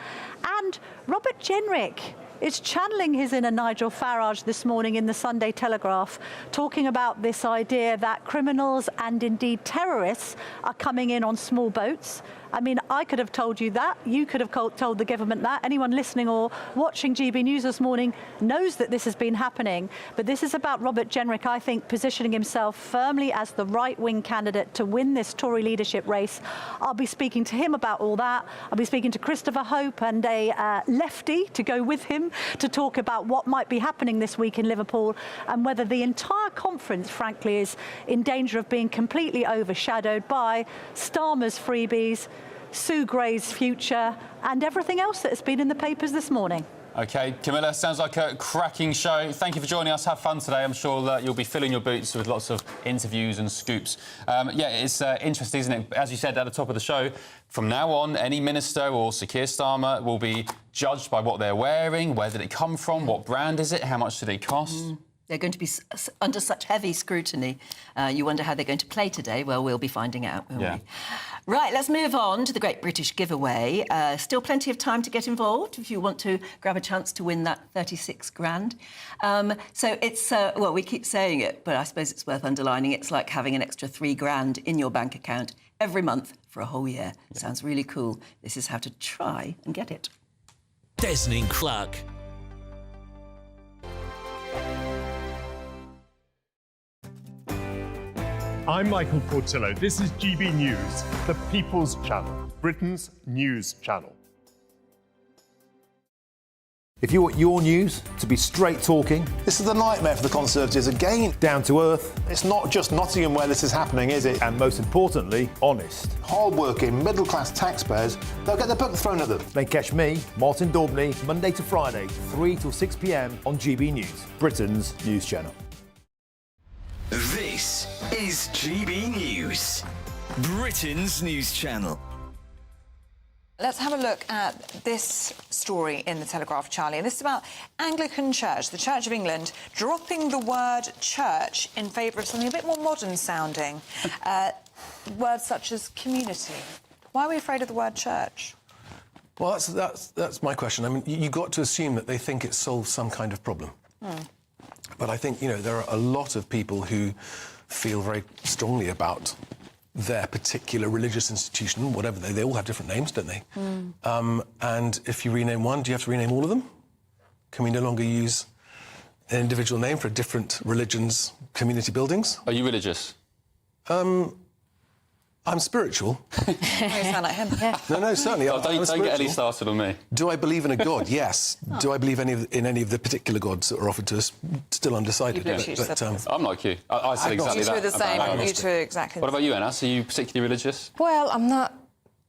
And Robert Jenrick is channeling his inner Nigel Farage this morning in the Sunday Telegraph, talking about this idea that criminals and indeed terrorists are coming in on small boats. I mean, I could have told you that. You could have told the government that. Anyone listening or watching GB News this morning knows that this has been happening. But this is about Robert Jenrick, I think, positioning himself firmly as the right-wing candidate to win this Tory leadership race. I'll be speaking to him about all that. I'll be speaking to Christopher Hope and a lefty to go with him to talk about what might be happening this week in Liverpool and whether the entire conference, frankly, is in danger of being completely overshadowed by Starmer's freebies, Sue Gray's future and everything else that has been in the papers this morning. OK, Camilla, sounds like a cracking show. Thank you for joining us. Have fun today. I'm sure that you'll be filling your boots with lots of interviews and scoops. Yeah, it's interesting, isn't it? As you said at the top of the show, from now on, any minister or Sir Keir Starmer will be judged by what they're wearing, where did it come from, what brand is it, how much do they cost? They're going to be under such heavy scrutiny. You wonder how they're going to play today. Well, we'll be finding out, won't we? Right, let's move on to the Great British Giveaway. Still plenty of time to get involved if you want to grab a chance to win that 36 grand. So it's, well, we keep saying it, but I suppose it's worth underlining. It's like having an extra 3 grand in your bank account every month for a whole year. Sounds really cool. This is how to try and get it. Desning Clark. I'm Michael Portillo. This is GB News, the People's Channel, Britain's news channel. If you want your news to be straight talking, this is a nightmare for the Conservatives again. Down to earth. It's not just Nottingham where this is happening, is it? And most importantly, honest. Hard-working, middle-class taxpayers, they'll get their book thrown at them. They catch me, Martin Daubney, Monday to Friday, 3 till 6 p.m. on GB News, Britain's news channel. This is GB News, Britain's news channel. Let's have a look at this story in the Telegraph, Charlie. And this is about Anglican Church, the Church of England, dropping the word church in favour of something a bit more modern sounding. Words such as community. Why are we afraid of the word church? Well, that's my question. I mean, you've got to assume that they think it solves some kind of problem. But I think, you know, there are a lot of people who feel very strongly about their particular religious institution, whatever they all have different names, don't they? And if you rename one, do you have to rename all of them? Can we no longer use an individual name for different religions, community buildings? Are you religious? I'm spiritual. You sound like him. Yeah. No, certainly. Oh, don't get any started on me. Do I believe in a God? Yes. Do I believe in any of the particular gods that are offered to us? Still undecided. I'm like you. I said exactly that. You two are the same. You two are exactly What about you, Anas? Are you particularly religious? Well, I'm not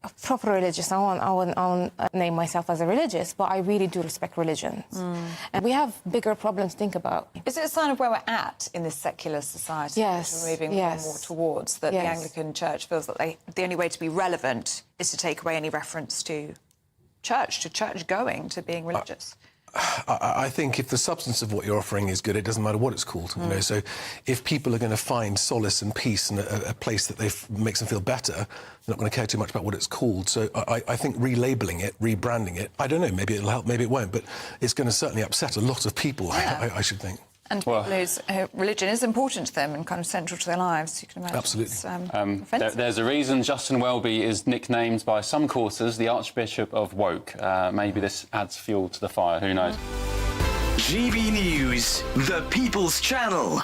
a proper religious. I won't name myself as a religious, but I really do respect religions. And we have bigger problems to think about. Is it a sign of where we're at in this secular society? Yes. That we're moving more and more towards, that the Anglican Church feels that the only way to be relevant is to take away any reference to church going, to being religious? I think if the substance of what you're offering is good, it doesn't matter what it's called. You know, so if people are going to find solace and peace in a place that makes them feel better, they're not going to care too much about what it's called. So I think relabeling it, rebranding it, I don't know, maybe it'll help, maybe it won't, but it's going to certainly upset a lot of people, I should think. And people whose religion is important to them and kind of central to their lives, you can imagine. Absolutely. There's a reason Justin Welby is nicknamed by some quarters the Archbishop of Woke. Maybe this adds fuel to the fire, who knows? GB News, the People's Channel.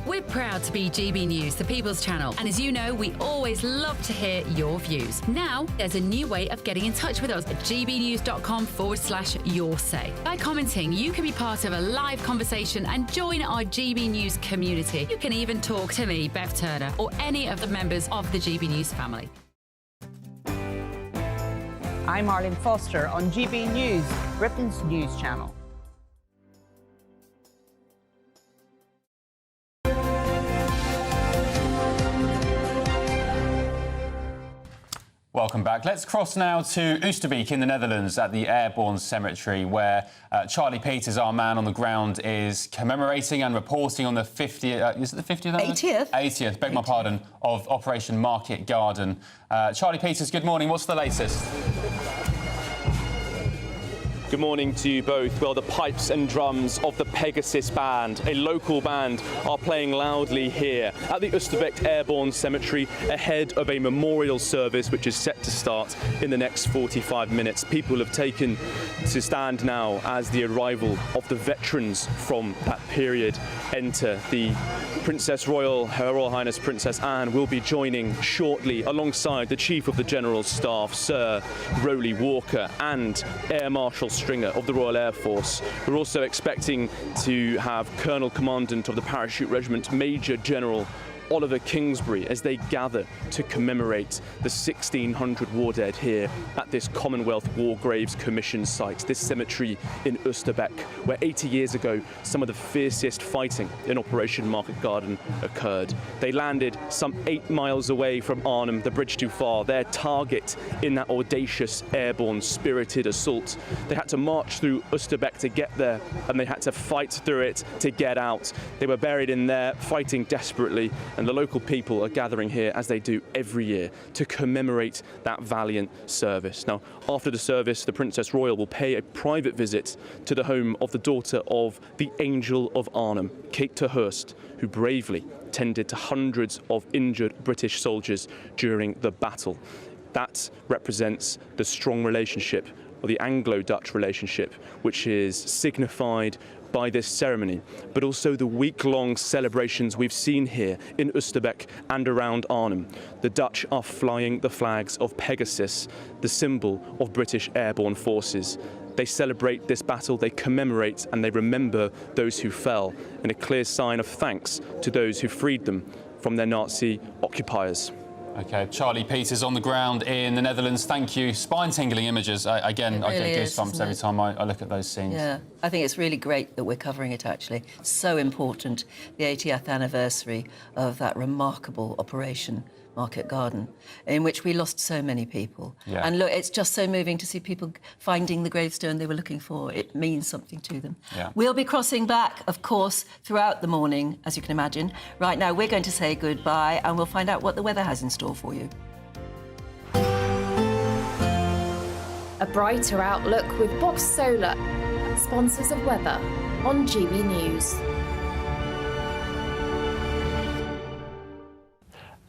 We're proud to be GB News, the People's Channel, and as you know, we always love to hear your views. Now, there's a new way of getting in touch with us at gbnews.com/yoursay. By commenting, you can be part of a live conversation and join our GB News community. You can even talk to me, Bev Turner, or any of the members of the GB News family. I'm Arlene Foster on GB News, Britain's news channel. Welcome back. Let's cross now to Oosterbeek in the Netherlands at the Airborne Cemetery, where Charlie Peters, our man on the ground, is commemorating and reporting on the 50th... is it the 50th? 80th. 80th, beg my pardon, of Operation Market Garden. Charlie Peters, good morning. What's the latest? Good morning to you both. Well, the pipes and drums of the Pegasus Band, a local band, are playing loudly here at the Oosterbeek Airborne Cemetery ahead of a memorial service which is set to start in the next 45 minutes. People have taken to stand now as the arrival of the veterans from that period enter. The Princess Royal, Her Royal Highness Princess Anne, will be joining shortly alongside the Chief of the General Staff, Sir Rowley Walker, and Air Marshal Stringer of the Royal Air Force. We're also expecting to have Colonel Commandant of the Parachute Regiment, Major General Oliver Kingsbury, as they gather to commemorate the 1,600 war dead here at this Commonwealth War Graves Commission site, this cemetery in Oosterbeek, where 80 years ago some of the fiercest fighting in Operation Market Garden occurred. They landed some 8 miles away from Arnhem, the bridge too far, their target in that audacious airborne spirited assault. They had to march through Oosterbeek to get there, and they had to fight through it to get out. They were buried in there, fighting desperately, and the local people are gathering here, as they do every year, to commemorate that valiant service. Now, after the service, the Princess Royal will pay a private visit to the home of the daughter of the Angel of Arnhem, Kate ter Horst, who bravely tended to hundreds of injured British soldiers during the battle. That represents the strong relationship, or the Anglo-Dutch relationship, which is signified by this ceremony, but also the week-long celebrations we've seen here in Oosterbeek and around Arnhem. The Dutch are flying the flags of Pegasus, the symbol of British airborne forces. They celebrate this battle, they commemorate and they remember those who fell, in a clear sign of thanks to those who freed them from their Nazi occupiers. OK, Charlie Peters on the ground in the Netherlands. Thank you. Spine-tingling images. Again, I get goosebumps every time I look at those scenes. Yeah, I think it's really great that we're covering it, actually. So important, the 80th anniversary of that remarkable Operation Market Garden, in which we lost so many people. Yeah. And look, it's just so moving to see people finding the gravestone they were looking for. It means something to them. Yeah. We'll be crossing back, of course, throughout the morning, as you can imagine. Right now, we're going to say goodbye, and we'll find out what the weather has in store for you. A brighter outlook with Box Solar, sponsors of weather on GB News.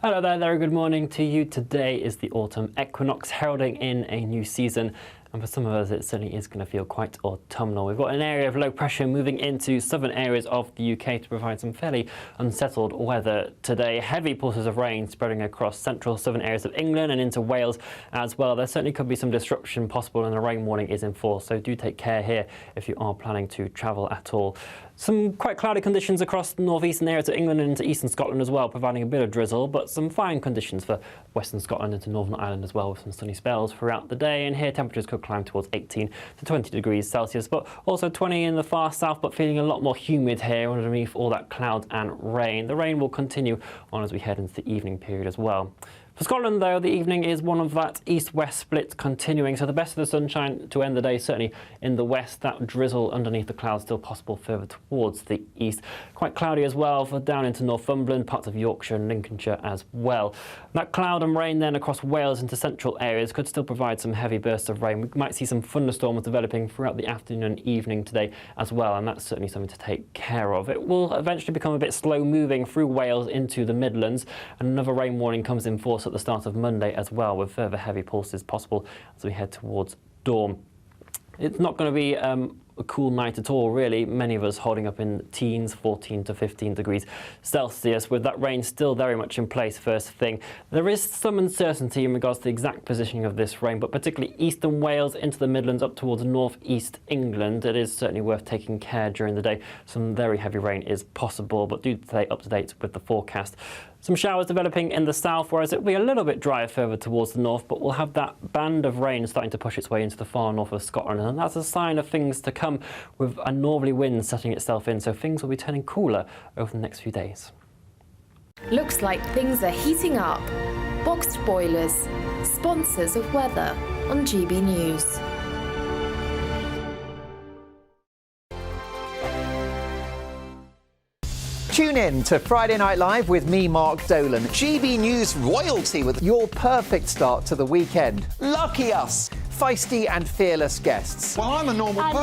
Hello there, very good morning to you. Today is the autumn equinox, heralding in a new season. And for some of us, it certainly is going to feel quite autumnal. We've got an area of low pressure moving into southern areas of the UK to provide some fairly unsettled weather today. Heavy pulses of rain spreading across central southern areas of England and into Wales as well. There certainly could be some disruption possible, and a rain warning is in force. So do take care here if you are planning to travel at all. Some quite cloudy conditions across the northeastern areas of England and into eastern Scotland as well, providing a bit of drizzle, but some fine conditions for western Scotland into Northern Ireland as well, with some sunny spells throughout the day. And here temperatures could climb towards 18 to 20 degrees Celsius, but also 20 in the far south, but feeling a lot more humid here underneath all that cloud and rain. The rain will continue on as we head into the evening period as well. For Scotland, though, the evening is one of that east-west split continuing, so the best of the sunshine to end the day, certainly in the west. That drizzle underneath the clouds still possible further towards the east. Quite cloudy as well for down into Northumberland, parts of Yorkshire and Lincolnshire as well. That cloud and rain then across Wales into central areas could still provide some heavy bursts of rain. We might see some thunderstorms developing throughout the afternoon and evening today as well, and that's certainly something to take care of. It will eventually become a bit slow-moving through Wales into the Midlands, and another rain warning comes in force at the start of Monday as well, with further heavy pulses possible as we head towards dawn. It's not going to be a cool night at all, really. Many of us holding up in teens, 14 to 15 degrees Celsius, with that rain still very much in place first thing. There is some uncertainty in regards to the exact positioning of this rain, but particularly eastern Wales into the Midlands up towards north-east England. It is certainly worth taking care during the day. Some very heavy rain is possible, but do stay up to date with the forecast. Some showers developing in the south, whereas it will be a little bit drier further towards the north, but we'll have that band of rain starting to push its way into the far north of Scotland, and that's a sign of things to come, with a northerly wind setting itself in, so things will be turning cooler over the next few days. Looks like things are heating up. Boxed boilers, sponsors of weather on GB News. Tune in to Friday Night Live with me, Mark Dolan. GB News royalty with your perfect start to the weekend. Lucky us. Feisty and fearless guests. Well, I'm a normal person.